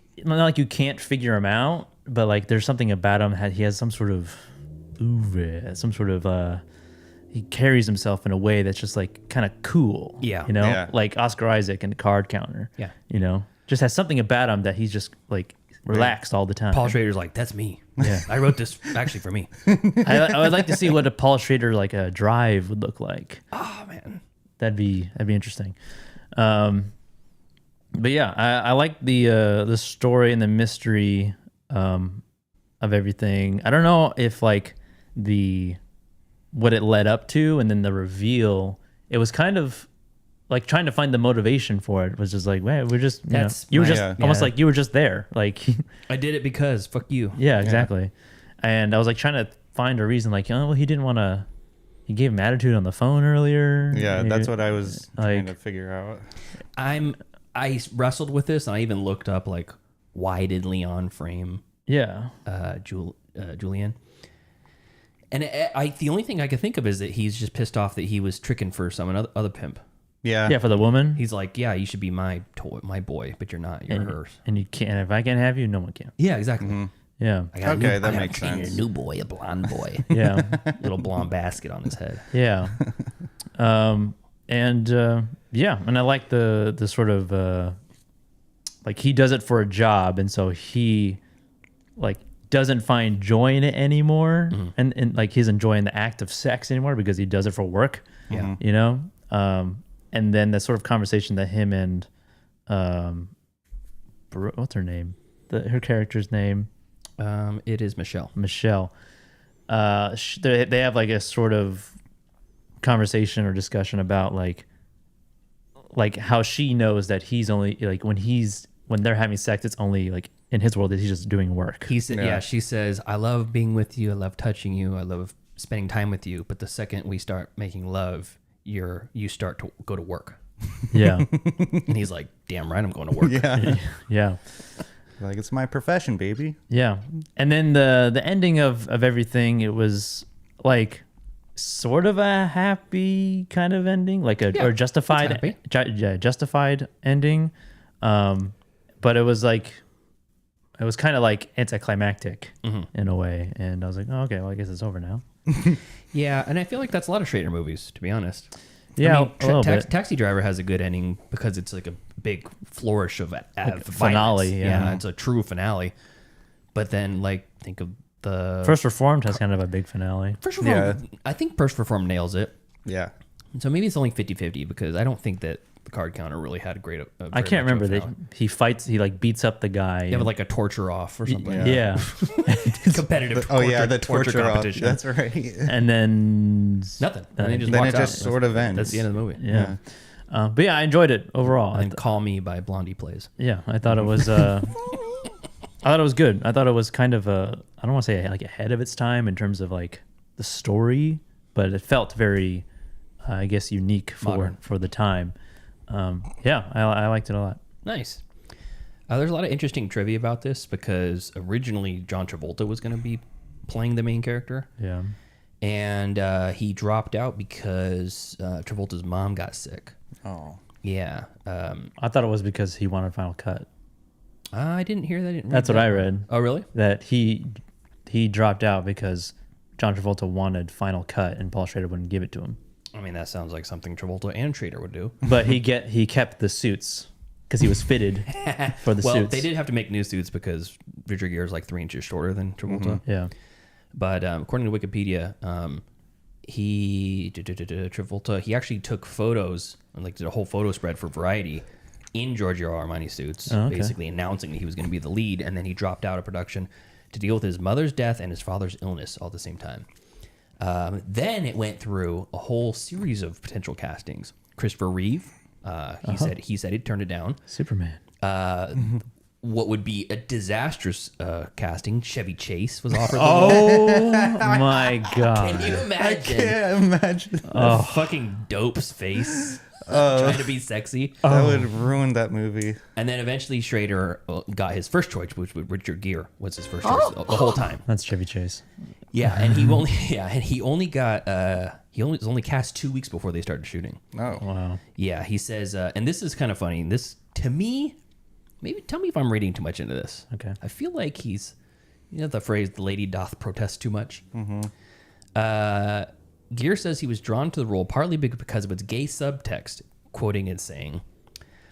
Speaker 7: you can't figure him out, but like there's something about him. He has some sort of he carries himself in a way that's just like kind of cool.
Speaker 8: Yeah,
Speaker 7: like Oscar Isaac in The Card Counter.
Speaker 8: Yeah,
Speaker 7: just has something about him that he's just like relaxed all the time.
Speaker 8: Paul Schrader's like, that's me.
Speaker 7: Yeah,
Speaker 8: I wrote this actually for me.
Speaker 7: I would like to see what a Paul Schrader like a drive would look like.
Speaker 8: Oh man,
Speaker 7: that'd be interesting. But yeah, I like the story and the mystery of everything. I don't know if like what it led up to and then the reveal. It was kind of like trying to find the motivation for it. Was just like, man, we're just almost like you were just there. Like
Speaker 8: I did it because fuck you.
Speaker 7: Yeah, exactly. And I was like trying to find a reason. Like, oh well, he didn't want to. He gave him attitude on the phone earlier.
Speaker 3: Yeah, that's what I was trying to figure out.
Speaker 8: I wrestled with this, and I even looked up like, why did Leon frame
Speaker 7: Yeah.
Speaker 8: Julian. And the only thing I could think of is that he's just pissed off that he was tricking for some other pimp.
Speaker 3: Yeah.
Speaker 7: Yeah, for the woman.
Speaker 8: He's like, yeah, you should be my boy, but you're not. You're hers.
Speaker 7: And you can't. If I can't have you, no one can.
Speaker 8: Yeah, exactly.
Speaker 7: Yeah.
Speaker 3: That makes sense.
Speaker 8: A new boy, a blonde boy.
Speaker 7: Yeah.
Speaker 8: Little blonde basket on his head.
Speaker 7: Yeah. And I like the sort of like he does it for a job, and so he like doesn't find joy in it anymore, and like he's enjoying the act of sex anymore because he does it for work.
Speaker 8: Yeah.
Speaker 7: You know. And then the sort of conversation that him and what's her name? Her character's name.
Speaker 8: It is Michelle.
Speaker 7: Michelle. They have like a sort of conversation or discussion about like how she knows that he's only like when they're having sex, it's only like in his world that he's just doing work.
Speaker 8: She says, I love being with you. I love touching you. I love spending time with you. But the second we start making love, you start to go to work.
Speaker 7: Yeah.
Speaker 8: And he's like, damn right, I'm going to work.
Speaker 3: Yeah.
Speaker 7: Yeah.
Speaker 3: Like, it's my profession, baby.
Speaker 7: Yeah. And then the ending of everything, it was like sort of a happy kind of ending, like or justified justified ending. But it was kind of like anticlimactic in a way. And I was like, oh, okay, well, I guess it's over now.
Speaker 8: Yeah, and I feel like that's a lot of Schrader movies, to be honest.
Speaker 7: Yeah,
Speaker 8: I mean, Taxi Driver has a good ending because it's like a big flourish of
Speaker 7: finale.
Speaker 8: Yeah, it's a true finale. But then, like, think of the
Speaker 7: First Reformed has kind of a big finale.
Speaker 8: First Reformed, I think First Reformed nails it.
Speaker 3: Yeah.
Speaker 8: So maybe it's only 50-50 because I don't think that the card counter really had a great.
Speaker 7: I can't remember that he fights. He like beats up the guy.
Speaker 8: Yeah, with like a torture off or something.
Speaker 7: Yeah.
Speaker 8: Competitive.
Speaker 3: The torture
Speaker 8: competition.
Speaker 3: Off. That's right.
Speaker 7: And then
Speaker 8: nothing.
Speaker 3: Then it just sort of ends.
Speaker 8: That's the end of the movie.
Speaker 7: Yeah. But yeah, I enjoyed it overall.
Speaker 8: And Call Me by Blondie plays.
Speaker 7: Yeah, I thought it was. I thought it was good. I thought it was kind of I don't want to say like ahead of its time in terms of like the story, but it felt very, I guess, unique for the time. I liked it a lot.
Speaker 8: Nice. There's a lot of interesting trivia about this because originally John Travolta was going to be playing the main character.
Speaker 7: Yeah.
Speaker 8: And he dropped out because Travolta's mom got sick.
Speaker 3: Oh.
Speaker 8: Yeah.
Speaker 7: I thought it was because he wanted Final Cut.
Speaker 8: I didn't hear that.
Speaker 7: That's what I read.
Speaker 8: Oh, really?
Speaker 7: That he dropped out because John Travolta wanted Final Cut and Paul Schrader wouldn't give it to him.
Speaker 8: I mean, that sounds like something Travolta and Schrader would do.
Speaker 7: But he kept the suits because he was fitted for the suits.
Speaker 8: Well, they did have to make new suits because Richard Gere is like 3 inches shorter than Travolta.
Speaker 7: Yeah.
Speaker 8: But according to Wikipedia, Travolta, he actually took photos and like did a whole photo spread for Variety in Giorgio Armani suits, basically announcing that he was going to be the lead, and then he dropped out of production to deal with his mother's death and his father's illness all at the same time. Then it went through a whole series of potential castings. Christopher Reeve, he said he'd turned it down.
Speaker 7: Superman.
Speaker 8: What would be a disastrous casting, Chevy Chase was offered.
Speaker 7: Oh my god!
Speaker 8: Can you imagine?
Speaker 3: I can't imagine.
Speaker 8: The fucking dope's face trying to be sexy.
Speaker 3: That would ruin that movie.
Speaker 8: And then eventually Schrader got his first choice, which was Richard Gere was his first choice the whole time.
Speaker 7: That's Chevy Chase.
Speaker 8: Yeah, and he was only cast 2 weeks before they started shooting.
Speaker 3: Oh
Speaker 7: wow.
Speaker 8: Yeah, he says, and this is kind of funny. This to me, maybe tell me if I'm reading too much into this.
Speaker 7: Okay.
Speaker 8: I feel like he's, the phrase "the lady doth protest too much."
Speaker 3: Mm-hmm.
Speaker 8: Gere says he was drawn to the role partly because of its gay subtext, quoting it saying,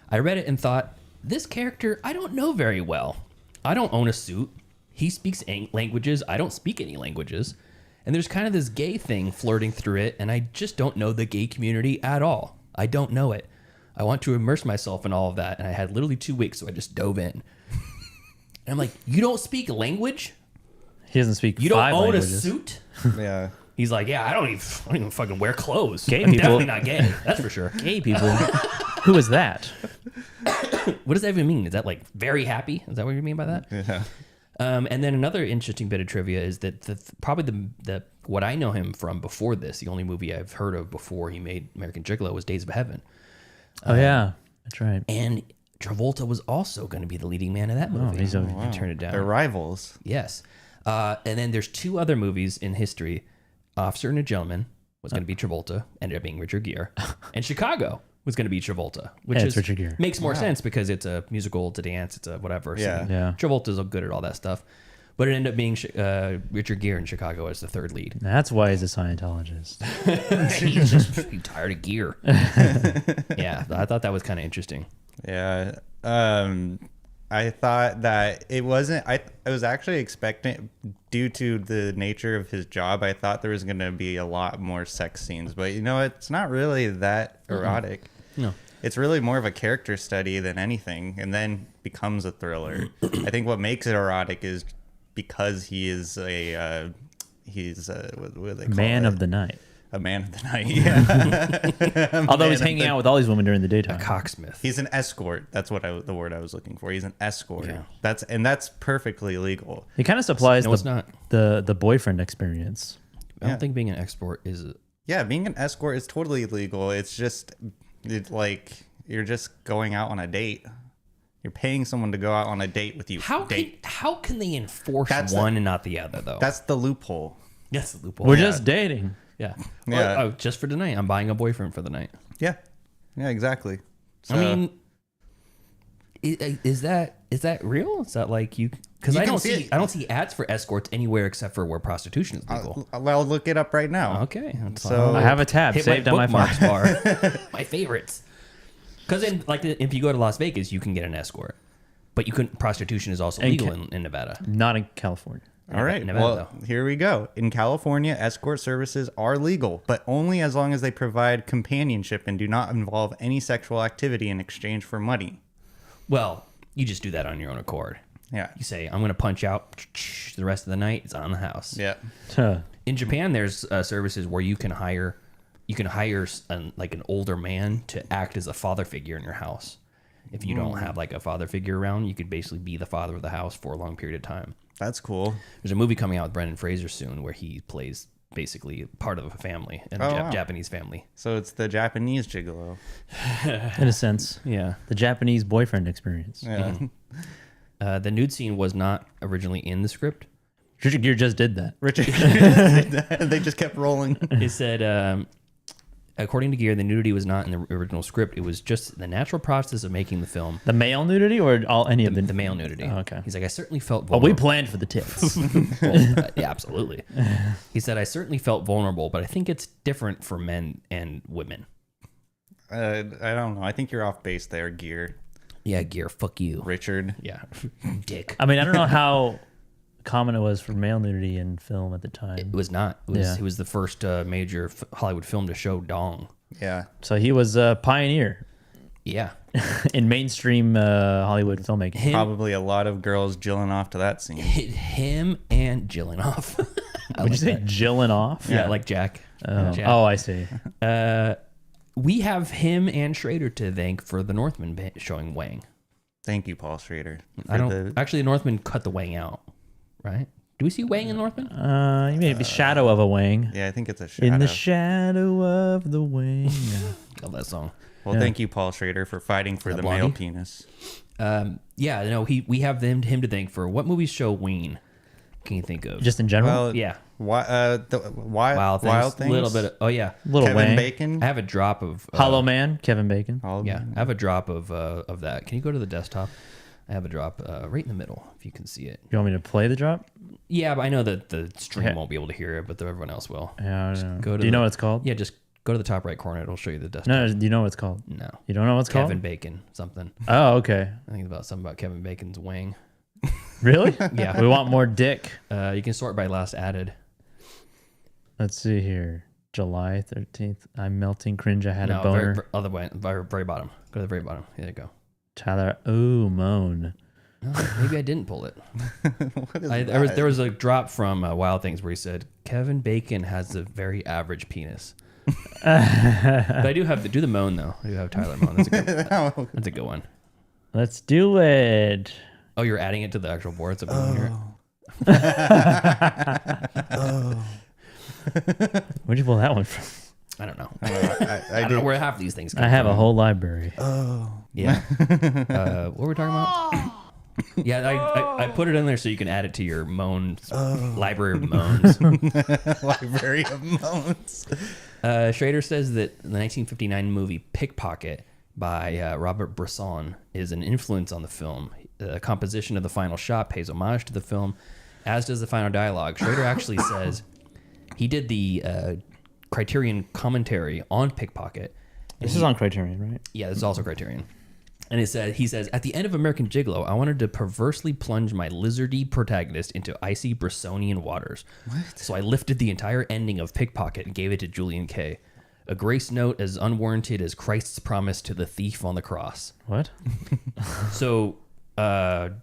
Speaker 8: "I read it and thought, this character I don't know very well. I don't own a suit. He speaks languages. I don't speak any languages. And there's kind of this gay thing flirting through it, and I just don't know the gay community at all. I don't know it. I want to immerse myself in all of that, and I had literally 2 weeks, so I just dove in." And I'm like, you don't speak language?
Speaker 7: He doesn't speak.
Speaker 8: You don't
Speaker 7: 5
Speaker 8: own
Speaker 7: languages.
Speaker 8: a suit?
Speaker 3: Yeah.
Speaker 8: He's like, yeah, I don't even fucking wear clothes.
Speaker 7: Gay
Speaker 8: I'm
Speaker 7: people-
Speaker 8: definitely not gay. That's for sure.
Speaker 7: Gay people. Who is that?
Speaker 8: What does that even mean? Is that like very happy? Is that what you mean by that?
Speaker 3: Yeah.
Speaker 8: And then another interesting bit of trivia is that probably the what I know him from before this, the only movie I've heard of before he made American Gigolo was Days of Heaven.
Speaker 7: Oh yeah, that's right.
Speaker 8: And Travolta was also going to be the leading man of that movie.
Speaker 7: he's
Speaker 8: and turned it down.
Speaker 3: They're rivals.
Speaker 8: Yes. And then there's 2 other movies in history. Officer and a Gentleman was going to be Travolta, ended up being Richard Gere. And Chicago was going to be Travolta, which
Speaker 7: it's Richard Gere.
Speaker 8: makes more sense because it's a musical, it's a dance, it's a whatever.
Speaker 3: Yeah.
Speaker 8: So
Speaker 7: Yeah.
Speaker 8: Travolta's good at all that stuff. But it ended up being Richard Gere in Chicago as the third lead.
Speaker 7: That's why he's a Scientologist.
Speaker 8: He's just tired of gear. Yeah, I thought that was kind of interesting.
Speaker 3: Yeah. I thought that it wasn't. I was actually expecting, due to the nature of his job, I thought there was going to be a lot more sex scenes. But you know, it's not really that erotic.
Speaker 8: No.
Speaker 3: It's really more of a character study than anything, and then becomes a thriller. I think what makes it erotic is because he is what do they call
Speaker 7: Man
Speaker 3: it?
Speaker 7: of the night.
Speaker 3: A man of the night. Yeah.
Speaker 7: Although he's hanging out with all these women during the daytime.
Speaker 8: A cocksmith.
Speaker 3: He's an escort. That's what the word I was looking for. He's an escort.
Speaker 8: Yeah.
Speaker 3: That's perfectly legal.
Speaker 7: He kind of supplies
Speaker 8: No, it's not.
Speaker 7: the boyfriend experience.
Speaker 8: I don't think being an export is...
Speaker 3: Yeah, being an escort is totally legal. It's just like you're just going out on a date. You're paying someone to go out on a date with you.
Speaker 8: How can they enforce one and not the other, though?
Speaker 3: That's the loophole.
Speaker 8: That's the loophole.
Speaker 7: We're just dating.
Speaker 8: Yeah.
Speaker 3: Yeah.
Speaker 8: Oh, just for tonight. I'm buying a boyfriend for the night.
Speaker 3: Yeah. Yeah, exactly. So,
Speaker 8: I mean, is that real? Is that like you? Because
Speaker 3: You
Speaker 8: I
Speaker 3: can
Speaker 8: don't
Speaker 3: see
Speaker 8: see ads for escorts anywhere except for where prostitution is legal.
Speaker 3: I'll look it up right now.
Speaker 8: Okay.
Speaker 3: So
Speaker 7: I have a tab
Speaker 8: Hit
Speaker 7: saved on my phone.
Speaker 8: bookmarks bar. My favorites. Because if you go to Las Vegas, you can get an escort, but you couldn't. Prostitution is also legal in Nevada.
Speaker 7: Not in California.
Speaker 3: All right.
Speaker 8: Nevada,
Speaker 3: Well,
Speaker 8: though.
Speaker 3: here we go. In California, escort services are legal, but only as long as they provide companionship and do not involve any sexual activity in exchange for money.
Speaker 8: Well, you just do that on your own accord.
Speaker 3: Yeah.
Speaker 8: You say, "I'm going to punch out the rest of the night. It's on the house."
Speaker 3: Yeah.
Speaker 8: In Japan, there's services where you can hire an older man to act as a father figure in your house. If you don't have like a father figure around, you could basically be the father of the house for a long period of time.
Speaker 3: That's cool.
Speaker 8: There's a movie coming out with Brendan Fraser soon where he plays basically part of a family, Japanese family.
Speaker 3: So it's the Japanese gigolo.
Speaker 7: In a sense.
Speaker 8: Yeah.
Speaker 7: The Japanese boyfriend experience.
Speaker 3: Yeah.
Speaker 8: The nude scene was not originally in the script.
Speaker 7: Richard Gere just did that.
Speaker 3: They just kept rolling.
Speaker 8: It said, according to Gere, the nudity was not in the original script. It was just the natural process of making the film.
Speaker 7: The male nudity or any of
Speaker 8: The male nudity.
Speaker 7: Oh, okay.
Speaker 8: He's like, I certainly felt
Speaker 7: Well,
Speaker 8: vulnerable.
Speaker 7: we planned for the tits.
Speaker 8: Yeah, absolutely. He said, I certainly felt vulnerable, but I think it's different for men and women.
Speaker 3: I don't know. I think you're off base there, Gear.
Speaker 8: Yeah, Gere, fuck you.
Speaker 3: Richard.
Speaker 8: Yeah, dick.
Speaker 7: I mean, I don't know how common it was for male nudity in film at the time.
Speaker 8: It was not. It was the first major Hollywood film to show dong.
Speaker 3: Yeah.
Speaker 7: So he was a pioneer.
Speaker 8: Yeah.
Speaker 7: In mainstream Hollywood filmmaking.
Speaker 3: Probably a lot of girls jilling off to that scene.
Speaker 8: Him and Gyllenhaal.
Speaker 7: Would you say Gyllenhaal?
Speaker 8: Yeah, like Jack. Jack.
Speaker 7: Oh, I see.
Speaker 8: We have him and Schrader to thank for the Northman showing Wang.
Speaker 3: Thank you, Paul Schrader.
Speaker 8: Actually, the Northman cut the Wang out, right? Do we see Wang in Northman?
Speaker 7: Maybe shadow of a wang.
Speaker 3: Yeah, I think it's a shadow.
Speaker 7: In the shadow of the wang.
Speaker 8: Love that song.
Speaker 3: Well, thank you, Paul Schrader, for fighting for the male penis.
Speaker 8: Yeah, no, we have him to thank for what movies show Ween. Can you think of?
Speaker 7: Just in general?
Speaker 3: Well,
Speaker 8: yeah.
Speaker 3: Wild Things.
Speaker 8: A little bit of,
Speaker 7: Little
Speaker 3: Kevin
Speaker 7: Wang.
Speaker 3: Bacon.
Speaker 8: I have a drop of
Speaker 7: Hollow Man, Kevin Bacon.
Speaker 8: Yeah, I have a drop of that. Can you go to the desktop? I have a drop right in the middle, if you can see it.
Speaker 7: You want me to play the drop?
Speaker 8: Yeah, but I know that the stream won't be able to hear it, but everyone else will.
Speaker 7: Yeah, I don't know.
Speaker 8: Do
Speaker 7: Do you know what it's called?
Speaker 8: Yeah, just go to the top right corner. It'll show you the desktop.
Speaker 7: No, do you know what it's called?
Speaker 8: No.
Speaker 7: You don't know what it's called?
Speaker 8: Kevin Bacon, something.
Speaker 7: Oh, okay.
Speaker 8: I think it's about something about Kevin Bacon's wang.
Speaker 7: Really?
Speaker 8: Yeah.
Speaker 7: We want more dick.
Speaker 8: You can sort by last added.
Speaker 7: Let's see here. July 13th. I'm melting cringe. I had a boner.
Speaker 8: Other way, very bottom. Go to the very bottom. There you go.
Speaker 7: Tyler. Oh, moan.
Speaker 8: No, maybe I didn't pull it.
Speaker 3: What is
Speaker 8: There was a drop from Wild Things where he said Kevin Bacon has a very average penis. But I do have do the moan though. I do have Tyler moan. That's a good one.
Speaker 7: Let's do it.
Speaker 8: Oh, you're adding it to the actual board. It's a moan here.
Speaker 7: Where'd you pull that one from?
Speaker 8: I don't know.
Speaker 3: I
Speaker 8: don't know where half these things come
Speaker 7: I have
Speaker 8: from.
Speaker 7: a whole library.
Speaker 3: Oh.
Speaker 8: Yeah. What were we talking about? Yeah, I put it in there so you can add it to your moans library of moans.
Speaker 3: Library of moans.
Speaker 8: Schrader says that the 1959 movie Pickpocket by Robert Bresson is an influence on the film. The composition of the final shot pays homage to the film, as does the final dialogue. Schrader actually says he did the Criterion commentary on Pickpocket.
Speaker 7: This is on Criterion, right?
Speaker 8: Yeah, this is also Criterion. And he says, at the end of American Gigolo, I wanted to perversely plunge my lizardy protagonist into icy Bressonian waters. What? So I lifted the entire ending of Pickpocket and gave it to Julian Kay. A grace note as unwarranted as Christ's promise to the thief on the cross.
Speaker 7: What?
Speaker 8: So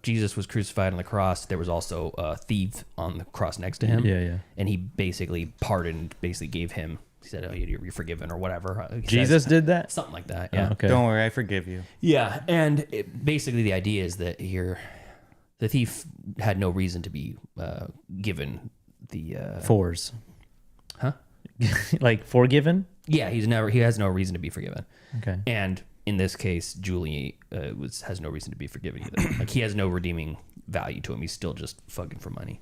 Speaker 8: Jesus was crucified on the cross. There was also a thief on the cross next to him.
Speaker 7: Yeah.
Speaker 8: And he basically pardoned, basically gave him, he said, oh, you're forgiven or whatever.
Speaker 7: Jesus did that?
Speaker 8: Something like that, yeah.
Speaker 7: Oh, okay.
Speaker 3: Don't worry, I forgive you.
Speaker 8: Yeah, and basically the idea is that the thief had no reason to be given the...
Speaker 7: Fours.
Speaker 8: Huh?
Speaker 7: Like forgiven?
Speaker 8: Yeah, he has no reason to be forgiven.
Speaker 7: Okay.
Speaker 8: And in this case, Julie has no reason to be forgiven either. Like, he has no redeeming value to him. He's still just fucking for money.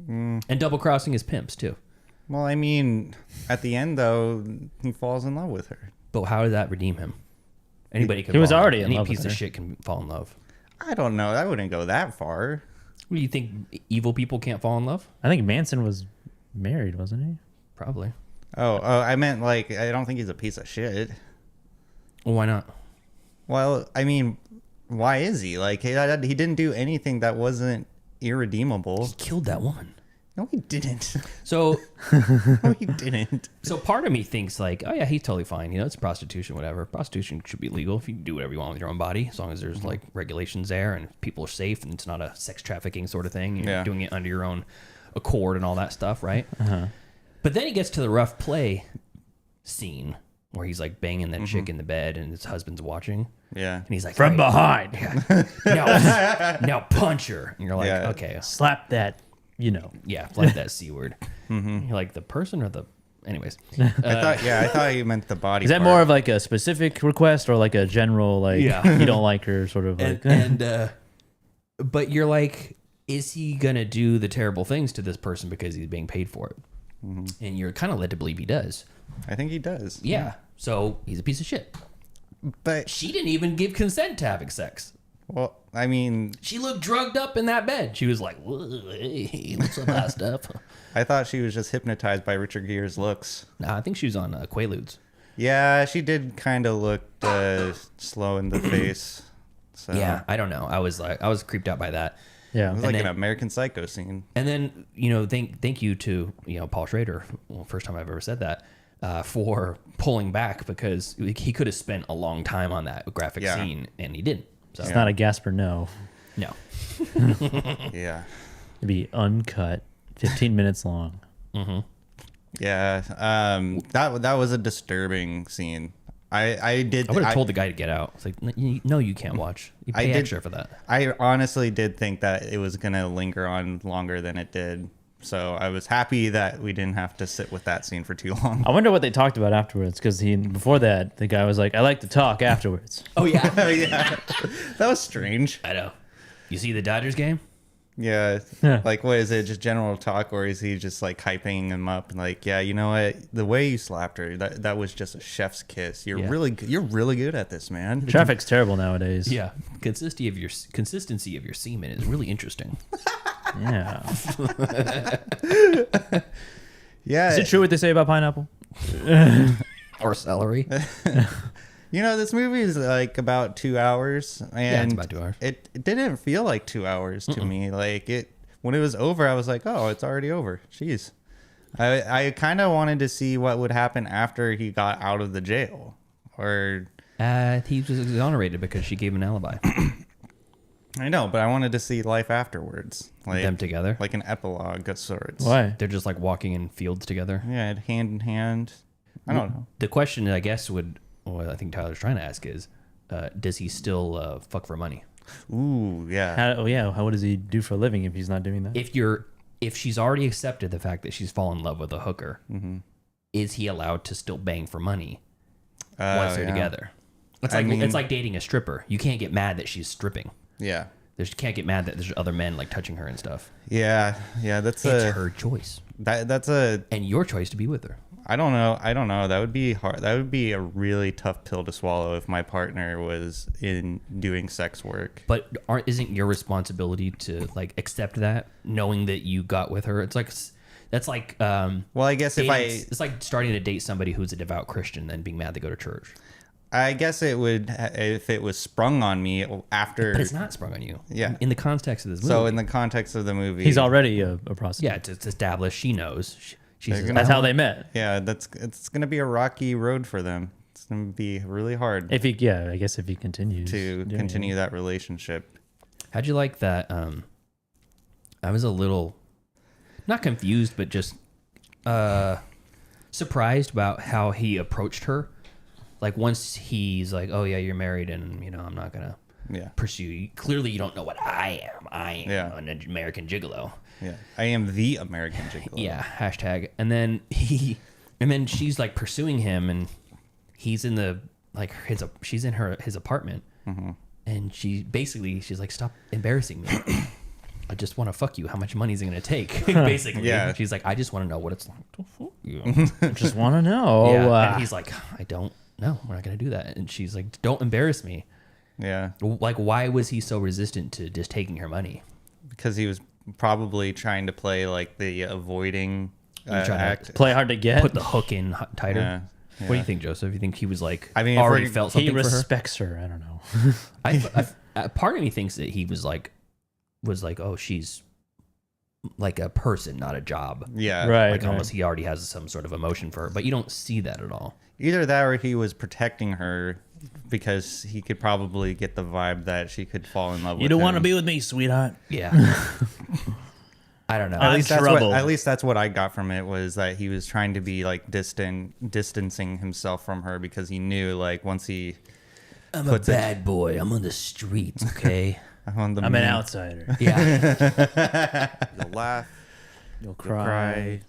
Speaker 8: And double-crossing his pimps, too.
Speaker 3: Well, I mean, at the end, though, he falls in love with her.
Speaker 8: But how did that redeem him? Anybody can.
Speaker 7: He was
Speaker 8: fall
Speaker 7: already
Speaker 8: in love.
Speaker 7: in love
Speaker 8: Any piece
Speaker 7: with
Speaker 8: of
Speaker 7: her.
Speaker 8: shit can fall in love.
Speaker 3: I don't know. I wouldn't go that far.
Speaker 8: What do you think? Evil people can't fall in love?
Speaker 7: I think Manson was married, wasn't he?
Speaker 8: Probably.
Speaker 3: Oh, I meant, like, I don't think he's a piece of shit.
Speaker 8: Well, why not?
Speaker 3: Well, I mean, why is he? Like, he didn't do anything that wasn't irredeemable.
Speaker 8: He killed that woman.
Speaker 3: No, he didn't.
Speaker 8: So,
Speaker 3: No, he didn't.
Speaker 8: so part of me thinks like, oh yeah, he's totally fine. You know, it's prostitution, whatever. Prostitution should be legal if you can do whatever you want with your own body, as long as there's like regulations there and people are safe and it's not a sex trafficking sort of thing. You're doing it under your own accord and all that stuff, right? But then he gets to the rough play scene where he's like banging that chick in the bed and his husband's watching.
Speaker 3: Yeah.
Speaker 8: And he's like,
Speaker 7: From behind.
Speaker 8: now punch her. And you're like,
Speaker 3: Yeah.
Speaker 8: okay.
Speaker 7: Slap that,
Speaker 8: Yeah, like that C word. You're like, the person or the... Anyways.
Speaker 3: I thought you meant the body
Speaker 7: Is that
Speaker 3: part.
Speaker 7: more of like a specific request or like a general, like, you don't like her sort of like...
Speaker 8: But you're like, is he going to do the terrible things to this person because he's being paid for it? And you're kind of led to believe he does.
Speaker 3: I think he does.
Speaker 8: Yeah. So he's a piece of shit.
Speaker 3: But
Speaker 8: She didn't even give consent to having sex.
Speaker 3: well, I mean,
Speaker 8: She looked drugged up in that bed. She was like, "Whoa, hey, what's up, that stuff?"
Speaker 3: I thought she was just hypnotized by Richard Gere's looks.
Speaker 8: Nah, I think she was on Quaaludes.
Speaker 3: Yeah, she did kind of look slow in the face. So
Speaker 8: Yeah, I don't know. I was creeped out by that.
Speaker 7: Yeah.
Speaker 3: it was
Speaker 8: And
Speaker 3: like
Speaker 8: then-
Speaker 3: an American Psycho scene.
Speaker 8: And then, thank you to, Paul Schrader, well, first time I've ever said that, for pulling back, because he could have spent a long time on that graphic scene and he didn't. So
Speaker 7: It's not a Gasper no.
Speaker 8: no.
Speaker 3: Yeah.
Speaker 7: It'd be uncut, 15 minutes long.
Speaker 3: Yeah. That was a disturbing scene. I
Speaker 8: would have told the guy to get out. It's like, no, you can't watch. You pay extra for that.
Speaker 3: I honestly did think that it was going to linger on longer than it did. So I was happy that we didn't have to sit with that scene for too long.
Speaker 7: I wonder what they talked about afterwards, because before that, the guy was like, I like to talk afterwards.
Speaker 8: Oh, yeah.
Speaker 3: Yeah. That was strange.
Speaker 8: I know. You see the Dodgers game?
Speaker 3: Yeah.
Speaker 7: Yeah.
Speaker 3: Like, what is it? Just general talk, or is he just like hyping him up and like, yeah, you know what? The way you slapped her, that was just a chef's kiss. You're really good at this, man.
Speaker 7: Traffic's terrible nowadays.
Speaker 8: Yeah. Consistency of your semen is really interesting.
Speaker 7: Yeah.
Speaker 3: Yeah.
Speaker 7: Is it true what they say about pineapple?
Speaker 8: Or celery.
Speaker 3: You know, this movie is like about 2 hours, and
Speaker 8: Yeah, it's about 2 hours.
Speaker 3: It didn't feel like 2 hours to me. Like when it was over, I was like, oh, it's already over. Jeez. I kind of wanted to see what would happen after he got out of the jail, or
Speaker 8: He was exonerated because she gave him an alibi.
Speaker 3: I know, but I wanted to see life afterwards, like
Speaker 8: Them together?
Speaker 3: like an epilogue of sorts.
Speaker 7: Why?
Speaker 8: They're just like walking in fields together.
Speaker 3: Yeah, hand in hand. I don't know.
Speaker 8: The question, I guess, what I think Tyler's trying to ask is, does he still fuck for money?
Speaker 3: Ooh, yeah.
Speaker 7: What does he do for a living if he's not doing that?
Speaker 8: If she's already accepted the fact that she's fallen in love with a hooker, is he allowed to still bang for money once they're
Speaker 3: yeah.
Speaker 8: together? It's like dating a stripper. You can't get mad that she's stripping.
Speaker 3: Yeah.
Speaker 8: You can't get mad that there's other men like touching her and stuff.
Speaker 3: Yeah. That's
Speaker 8: it's her choice.
Speaker 3: And
Speaker 8: your choice to be with her.
Speaker 3: I don't know. That would be hard. That would be a really tough pill to swallow if my partner was in doing sex work.
Speaker 8: But isn't your responsibility to like accept that, knowing that you got with her? It's like that's like
Speaker 3: well, I guess
Speaker 8: it's like starting to date somebody who's a devout Christian and then being mad they go to church.
Speaker 3: I guess it would if it was sprung on me after.
Speaker 8: But it's not sprung on you.
Speaker 3: Yeah.
Speaker 8: In the context of this movie.
Speaker 3: So in the context of the movie,
Speaker 7: he's already a prostitute.
Speaker 8: Yeah, it's established. She knows.
Speaker 7: That's how they met.
Speaker 3: Yeah, it's gonna be a rocky road for them. It's gonna be really hard.
Speaker 7: I guess if he continues
Speaker 3: to continue that relationship.
Speaker 8: How'd you like that? I was a little not confused, but just surprised about how he approached her. Like once he's like, "Oh yeah, you're married, and I'm not gonna pursue you." Clearly, you don't know what I am. I am an American Gigolo.
Speaker 3: Yeah, I am the American Gigolo.
Speaker 8: Yeah, hashtag. And then she's like pursuing him, and he's in she's in his apartment, and she's like, "Stop embarrassing me. I just want to fuck you. How much money is it gonna take?" Basically,
Speaker 3: yeah.
Speaker 8: She's like, "I just want to know what it's like to fuck you.
Speaker 7: I just want to know."
Speaker 8: Yeah. And he's like, "I don't know. We're not gonna do that." And she's like, "Don't embarrass me."
Speaker 3: Yeah.
Speaker 8: Like, why was he so resistant to just taking her money?
Speaker 3: Because he was probably trying to play like the avoiding act.
Speaker 7: Play hard to get.
Speaker 8: Put the hook in tighter.
Speaker 3: Yeah.
Speaker 8: What do you think, Joseph? You think he was like,
Speaker 3: I mean,
Speaker 8: already felt something
Speaker 7: he
Speaker 8: for her?
Speaker 7: respects her. I don't know.
Speaker 8: Part of me thinks that he was like, oh, she's like a person, not a job.
Speaker 3: Yeah.
Speaker 7: Right.
Speaker 8: Like almost he already has some sort of emotion for her, but you don't see that at all.
Speaker 3: Either that or he was protecting her because he could probably get the vibe that she could fall in love with him.
Speaker 7: You don't want to be with me, sweetheart.
Speaker 8: Yeah. I don't know.
Speaker 3: At least that's what I got from it, was that he was trying to be like distancing himself from her because he knew like once he
Speaker 8: I'm a bad boy. I'm on the streets, okay?
Speaker 3: I'm
Speaker 7: an outsider.
Speaker 8: Yeah.
Speaker 3: You'll laugh.
Speaker 7: You'll cry.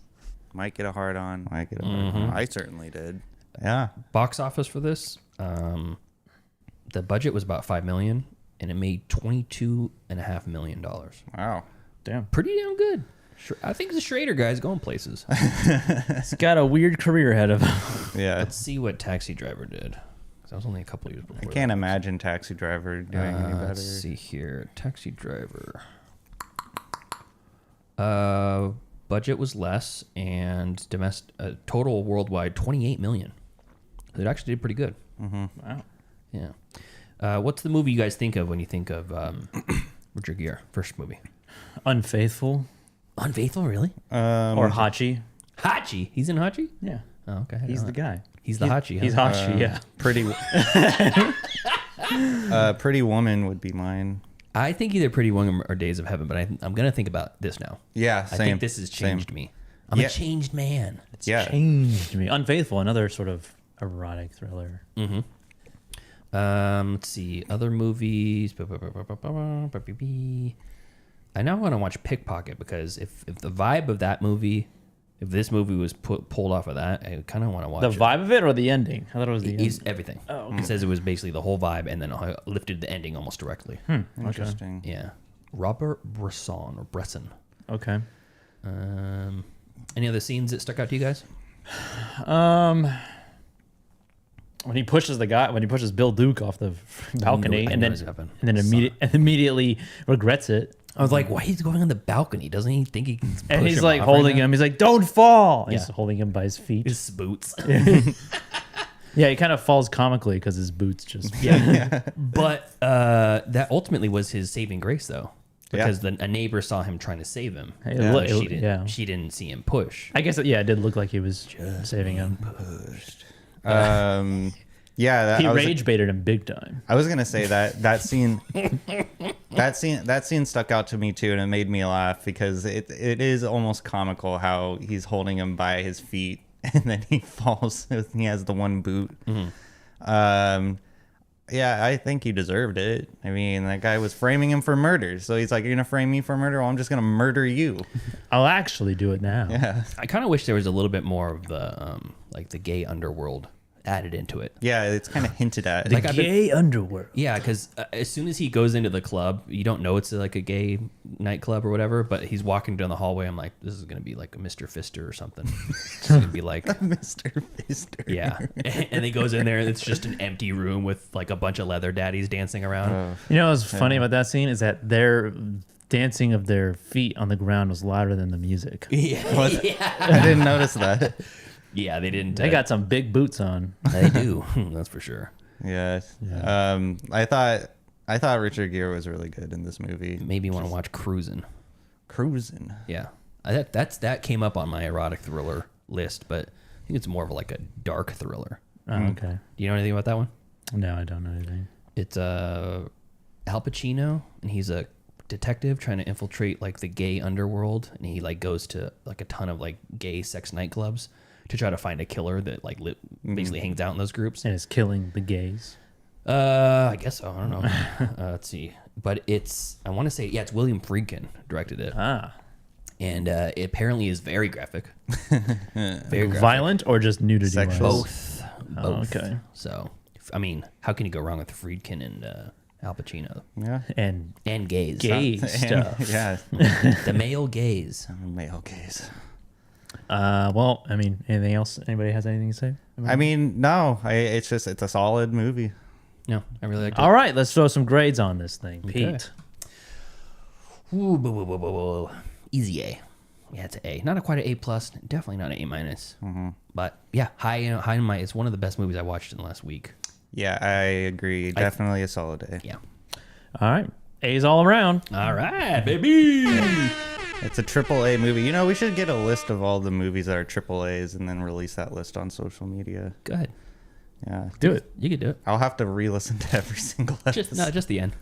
Speaker 3: Might get a hard on. I certainly did. Yeah.
Speaker 8: Box office for this, the budget was about $5 million, and it made $22.5 million.
Speaker 3: Wow.
Speaker 7: Damn.
Speaker 8: Pretty damn good. I think the Schrader guy's going places.
Speaker 7: He's got a weird career ahead of him.
Speaker 3: Yeah.
Speaker 8: Let's see what Taxi Driver did. That was only a couple years before.
Speaker 3: I can't imagine Taxi Driver doing any better.
Speaker 8: Let's see here. Taxi Driver. Budget was less, and total worldwide $28 million. It actually did pretty good.
Speaker 7: Wow.
Speaker 8: Yeah. What's the movie you guys think of when you think of Richard Gere? First movie.
Speaker 7: Unfaithful.
Speaker 8: Unfaithful, really?
Speaker 7: Or Hachi.
Speaker 8: Hachi? He's in Hachi?
Speaker 7: Yeah.
Speaker 8: Oh, okay.
Speaker 7: He's the guy.
Speaker 8: He's the Hachi.
Speaker 7: He's Hachi, yeah.
Speaker 3: Pretty Woman would be mine.
Speaker 8: I think either Pretty Woman or Days of Heaven, but I'm going to think about this now.
Speaker 3: Yeah,
Speaker 8: I think this has changed me. I'm a changed man.
Speaker 7: It's changed me. Unfaithful, another sort of erotic thriller.
Speaker 8: Mm-hmm. Let's see. Other movies. I now want to watch Pickpocket, because if the vibe of that movie, if this movie was pulled off of that, I kind of want to watch
Speaker 7: it. The vibe of it or the ending? I thought it was the
Speaker 8: ending.
Speaker 7: ending.
Speaker 8: Everything.
Speaker 7: Oh, okay.
Speaker 8: It says it was basically the whole vibe, and then I lifted the ending almost directly.
Speaker 3: Interesting.
Speaker 8: Okay. Yeah. Robert Bresson.
Speaker 7: Okay.
Speaker 8: Any other scenes that stuck out to you guys?
Speaker 7: When he pushes Bill Duke off the balcony, and then immediately regrets it.
Speaker 8: I was like, why he's going on the balcony? Doesn't he think he can push
Speaker 7: And he's
Speaker 8: him
Speaker 7: like
Speaker 8: off
Speaker 7: holding him. He's like, don't fall.
Speaker 8: Yeah.
Speaker 7: He's holding him by his feet.
Speaker 8: His boots.
Speaker 7: Yeah, he kind of falls comically because his boots just...
Speaker 8: Yeah. But that ultimately was his saving grace, though. Because a neighbor saw him trying to save him. She didn't see him push.
Speaker 7: I guess, it did look like he was saving him.
Speaker 3: Pushed.
Speaker 7: He rage baited him big time.
Speaker 3: I was gonna say that scene stuck out to me too, and it made me laugh because it is almost comical how he's holding him by his feet and then he falls. He has the one boot.
Speaker 8: Mm-hmm.
Speaker 3: Yeah, I think he deserved it. I mean, that guy was framing him for murder. So he's like, you're going to frame me for murder? Well, I'm just going to murder you.
Speaker 7: I'll actually do it now.
Speaker 3: Yeah.
Speaker 8: I kind of wish there was a little bit more of the like the gay underworld added into it.
Speaker 3: Yeah, it's kind of hinted at.
Speaker 7: The gay underworld.
Speaker 8: Yeah, because as soon as he goes into the club, you don't know it's like a gay nightclub or whatever, but he's walking down the hallway. I'm like, this is going to be like a Mr. Fister or something. It's going to be like...
Speaker 3: Mr. Fister.
Speaker 8: Yeah. And he goes in there and it's just an empty room with like a bunch of leather daddies dancing around.
Speaker 7: You know what's funny about that scene is that their dancing of their feet on the ground was louder than the music.
Speaker 8: Yeah.
Speaker 3: I didn't notice that.
Speaker 8: Yeah, they didn't.
Speaker 7: They got some big boots on.
Speaker 8: They do. That's for sure.
Speaker 3: Yeah. I thought Richard Gere was really good in this movie.
Speaker 8: Maybe you want to watch Cruisin'.
Speaker 3: Cruisin'.
Speaker 8: Yeah. That came up on my erotic thriller list, but I think it's more of like a dark thriller.
Speaker 7: Oh, okay.
Speaker 8: Do you know anything about that one?
Speaker 7: No, I don't know anything.
Speaker 8: It's Al Pacino, and he's a detective trying to infiltrate like the gay underworld, and he like goes to like a ton of like gay sex nightclubs to try to find a killer that like basically hangs out in those groups
Speaker 7: and is killing the gays.
Speaker 8: I guess so. I don't know. Let's see, but I want to say it's William Friedkin directed it. And it apparently is very graphic. Very graphic.
Speaker 7: Violent or just nudity?
Speaker 3: Sexual.
Speaker 8: Both.
Speaker 7: Oh, okay.
Speaker 8: So I mean, how can you go wrong with Friedkin and Al Pacino?
Speaker 3: Yeah.
Speaker 7: And
Speaker 8: gays.
Speaker 7: Gay stuff.
Speaker 3: Yeah.
Speaker 8: The male gays.
Speaker 3: Male gays.
Speaker 7: Well, I mean, anything else? Anybody has anything to say?
Speaker 3: I mean, no. It's a solid movie.
Speaker 8: No, I really like it.
Speaker 7: All right, let's throw some grades on this thing.
Speaker 8: Okay.
Speaker 7: Pete.
Speaker 8: Ooh, easy A. Yeah, it's an A. Not quite an A plus. Definitely not an A minus. But yeah, high in my. It's one of the best movies I watched in the last week.
Speaker 3: Yeah, I agree. Definitely a solid A.
Speaker 8: Yeah.
Speaker 7: All right, A's all around.
Speaker 8: All right, baby.
Speaker 3: It's a AAA movie. You know, we should get a list of all the movies that are AAAs and then release that list on social media.
Speaker 8: Go ahead.
Speaker 3: Yeah.
Speaker 7: Do it.
Speaker 8: You can do it.
Speaker 3: I'll have to re-listen to every single episode.
Speaker 8: Just the end.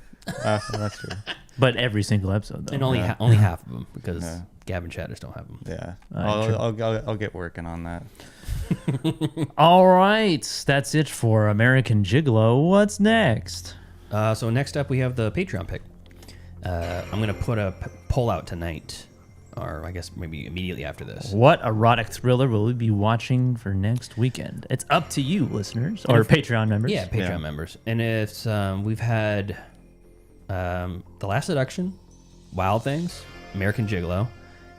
Speaker 3: That's true.
Speaker 7: But every single episode, though.
Speaker 8: And only half of them because Gab and Chatters don't have them.
Speaker 3: Yeah.
Speaker 7: True.
Speaker 3: I'll get working on that.
Speaker 7: All right, that's it for American Gigolo. What's next?
Speaker 8: So next up, we have the Patreon pick. I'm gonna put a poll out tonight, or I guess maybe immediately after this.
Speaker 7: What erotic thriller will we be watching for next weekend? It's up to you, listeners, or Patreon members.
Speaker 8: Yeah, Patreon members. And it's we've had The Last Seduction, Wild Things, American Gigolo,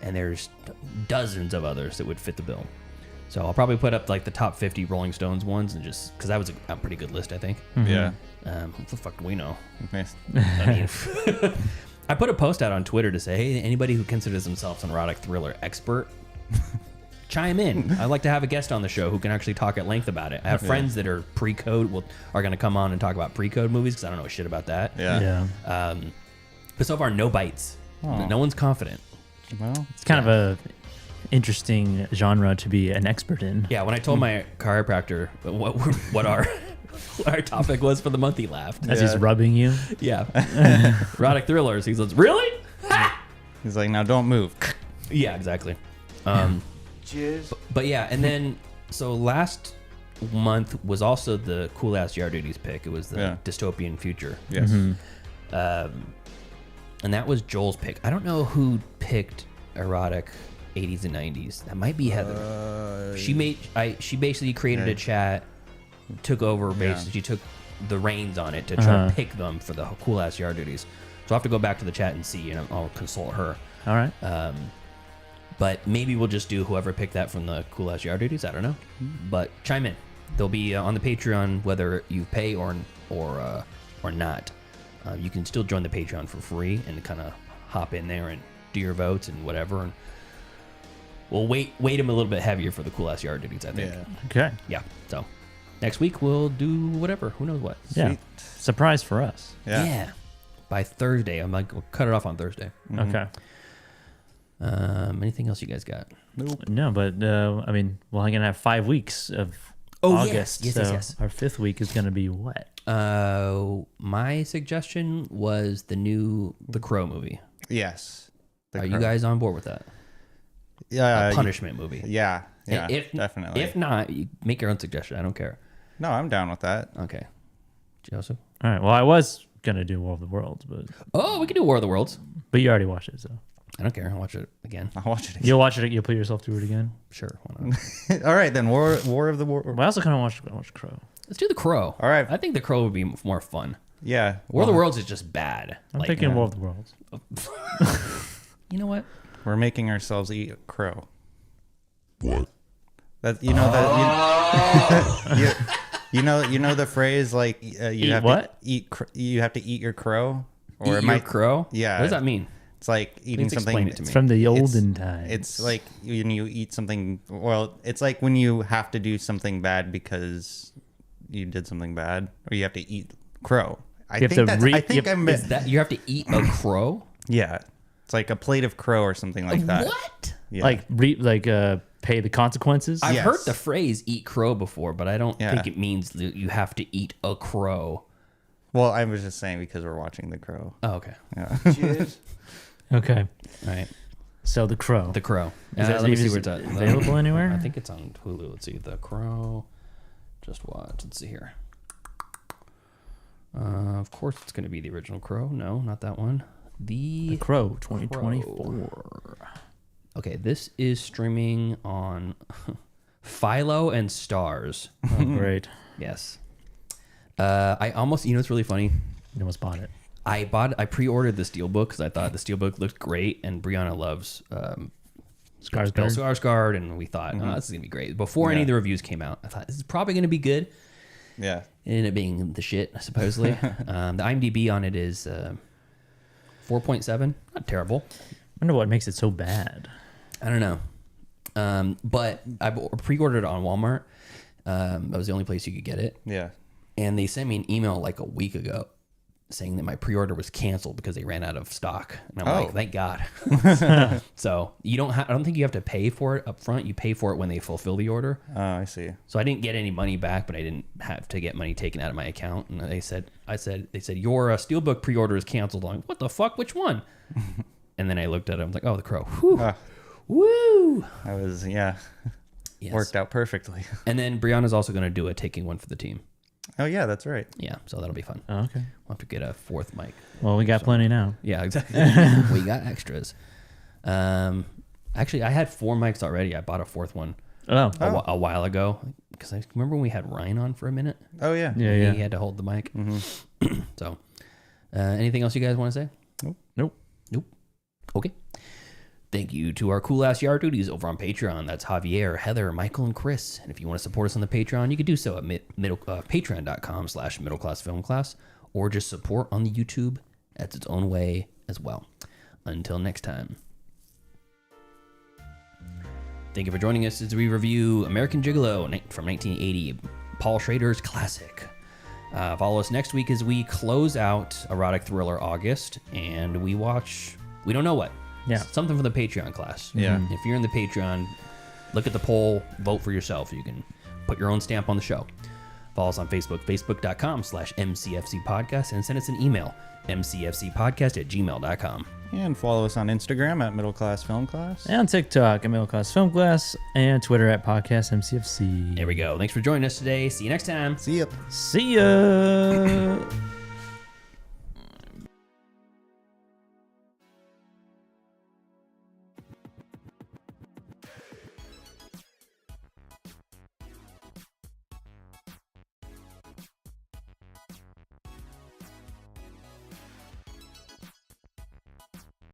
Speaker 8: and there's dozens of others that would fit the bill. So I'll probably put up like the top 50 Rolling Stones ones, and just because that was a pretty good list, I think.
Speaker 3: Yeah.
Speaker 8: What the fuck do we know?
Speaker 3: Nice.
Speaker 8: I mean, I put a post out on Twitter to say, hey, anybody who considers themselves an erotic thriller expert, chime in. I'd like to have a guest on the show who can actually talk at length about it. I have friends that are pre-code, are going to come on and talk about pre-code movies because I don't know shit about that.
Speaker 3: Yeah.
Speaker 8: But so far, no bites.
Speaker 3: Oh.
Speaker 8: No one's confident.
Speaker 3: Well,
Speaker 7: It's kind of a interesting genre to be an expert in.
Speaker 8: Yeah, when I told my chiropractor what our topic was for the month, he laughed.
Speaker 7: As he's rubbing you.
Speaker 8: Yeah. Erotic thrillers. He says, really?
Speaker 3: he's like, now don't move.
Speaker 8: Yeah, exactly.
Speaker 11: Cheers.
Speaker 8: But yeah, and then so last month was also the Cool Ass Yardities pick. It was the dystopian future.
Speaker 3: Yes.
Speaker 8: And that was Joel's pick. I don't know who picked erotic 80s and 90s. That might be Heather. She basically created a chat, took over basically. She took the reins on it to try to pick them for the Cool Ass Yardities. So I'll have to go back to the chat and see, and I'll consult her.
Speaker 7: All right.
Speaker 8: But maybe we'll just do whoever picked that from the Cool Ass Yardities. I don't know. But chime in. They'll be on the Patreon whether you pay or not. You can still join the Patreon for free and kind of hop in there and do your votes and whatever. And we'll weight them a little bit heavier for the Cool Ass Yardities, I think.
Speaker 3: Yeah.
Speaker 7: Okay.
Speaker 8: Yeah. So next week we'll do whatever. Who knows what?
Speaker 7: Yeah. Surprise for us.
Speaker 3: Yeah.
Speaker 8: By Thursday. I'm like, we'll cut it off on Thursday.
Speaker 7: Okay.
Speaker 8: Anything else you guys got?
Speaker 7: No, but I mean, we're going to have 5 weeks of August.
Speaker 8: Yes.
Speaker 7: Our 5th week is going to be what?
Speaker 8: My suggestion was the Crow movie.
Speaker 3: Yes.
Speaker 8: Are you guys on board with that?
Speaker 3: Yeah.
Speaker 8: A punishment movie.
Speaker 3: Yeah. Yeah.
Speaker 8: If,
Speaker 3: definitely.
Speaker 8: If not, you make your own suggestion. I don't care.
Speaker 3: No, I'm down with that.
Speaker 8: Okay. Joseph.
Speaker 7: All right. Well, I was gonna do War of the Worlds, but
Speaker 8: we can do War of the Worlds.
Speaker 7: But you already watched it, so
Speaker 8: I don't care. I'll watch it again.
Speaker 3: I'll watch it again.
Speaker 7: You'll watch it. You'll put yourself through it again.
Speaker 8: Sure. Why not?
Speaker 3: All right, then War of the Worlds.
Speaker 7: Well, I also kind of watch Crow.
Speaker 8: Let's do the Crow.
Speaker 3: All right.
Speaker 8: I think the Crow would be more fun.
Speaker 3: Yeah.
Speaker 8: War of the Worlds is just bad.
Speaker 7: I'm thinking War of the Worlds.
Speaker 8: You know what?
Speaker 3: We're making ourselves eat crow.
Speaker 1: What?
Speaker 3: That you know that you know the phrase like you
Speaker 7: Eat
Speaker 3: have
Speaker 7: what?
Speaker 3: to eat you have to eat your crow
Speaker 8: Eat
Speaker 3: it
Speaker 8: your crow?
Speaker 3: Yeah.
Speaker 8: What does that mean?
Speaker 3: It's like eating
Speaker 8: Please
Speaker 3: something.
Speaker 8: explain it to me.
Speaker 7: It's from the olden times.
Speaker 3: It's like when you eat something. Well, it's like when you have to do something bad because you did something bad, or you have to eat crow. I think
Speaker 8: Is that you have to eat a crow?
Speaker 3: Yeah, it's like a plate of crow or something like that.
Speaker 8: What?
Speaker 3: Yeah.
Speaker 7: Like pay the consequences.
Speaker 8: I've heard the phrase "eat crow" before, but I don't think it means that you have to eat a crow.
Speaker 3: Well, I was just saying because we're watching The Crow.
Speaker 8: Oh, okay.
Speaker 3: Yeah.
Speaker 10: Cheers.
Speaker 7: Okay.
Speaker 8: All right.
Speaker 7: So The Crow.
Speaker 8: The Crow.
Speaker 7: Let me see where it's at. Available anywhere?
Speaker 8: I think it's on Hulu. Let's see. The Crow. Just watch. Let's see here. Of course, it's going to be the original Crow. No, not that one. The
Speaker 7: Crow 2024.
Speaker 8: Crow. Okay, this is streaming on Philo and Stars.
Speaker 7: Oh, great.
Speaker 8: Yes. I almost, it's really funny.
Speaker 7: You almost bought it.
Speaker 8: I pre-ordered the Steelbook because I thought the Steelbook looked great, and Brianna loves Skarsgård, and we thought, oh, this is gonna be great. Before any of the reviews came out, I thought this is probably gonna be good.
Speaker 3: Yeah.
Speaker 8: It ended up being the shit, supposedly. The IMDb on it is 4.7. Not terrible.
Speaker 7: I wonder what makes it so bad.
Speaker 8: I don't know. But I pre-ordered it on Walmart. That was the only place you could get it.
Speaker 3: Yeah.
Speaker 8: And they sent me an email like a week ago saying that my pre-order was canceled because they ran out of stock. And I'm like, thank God. So you don't I don't think you have to pay for it up front. You pay for it when they fulfill the order.
Speaker 3: Oh, I see.
Speaker 8: So I didn't get any money back, but I didn't have to get money taken out of my account. And they said your Steelbook pre-order is canceled. I'm like, what the fuck? Which one? And then I looked at it. I'm like, oh, The Crow. Whew. Woo!
Speaker 3: That was worked out perfectly.
Speaker 8: And then Brianna's also going to do a taking one for the team.
Speaker 3: Oh yeah, that's right.
Speaker 8: Yeah, so that'll be fun.
Speaker 7: Oh, okay.
Speaker 8: We'll have to get a fourth mic.
Speaker 7: Well, we got plenty now.
Speaker 8: Yeah, exactly. We got extras. Actually, I had 4 mics already. I bought a fourth one a while ago because I remember when we had Ryan on for a minute.
Speaker 3: Oh yeah,
Speaker 7: yeah.
Speaker 8: He had to hold the mic. Mm-hmm. So, anything else you guys want to say?
Speaker 7: Nope.
Speaker 8: Okay. Thank you to our cool ass yard duties over on Patreon. That's Javier, Heather, Michael, and Chris. And if you want to support us on the Patreon, you can do so at patreon.com/middleclassfilmclass, or just support on the YouTube. That's its own way as well. Until next time. Thank you for joining us as we review American Gigolo from 1980, Paul Schrader's classic. Follow us next week as we close out Erotic Thriller August, and we don't know what.
Speaker 7: Yeah.
Speaker 8: Something for the Patreon class.
Speaker 3: Yeah.
Speaker 8: If you're in the Patreon, look at the poll, vote for yourself. You can put your own stamp on the show. Follow us on Facebook, facebook.com/MCFC podcast, and send us an email, mcfcpodcast@gmail.com.
Speaker 3: And follow us on Instagram at Middle Class Film Class.
Speaker 7: And on TikTok at Middle Class Film Class, and Twitter at Podcast MCFC.
Speaker 8: There we go. Thanks for joining us today. See you next time.
Speaker 3: See ya.
Speaker 7: See ya.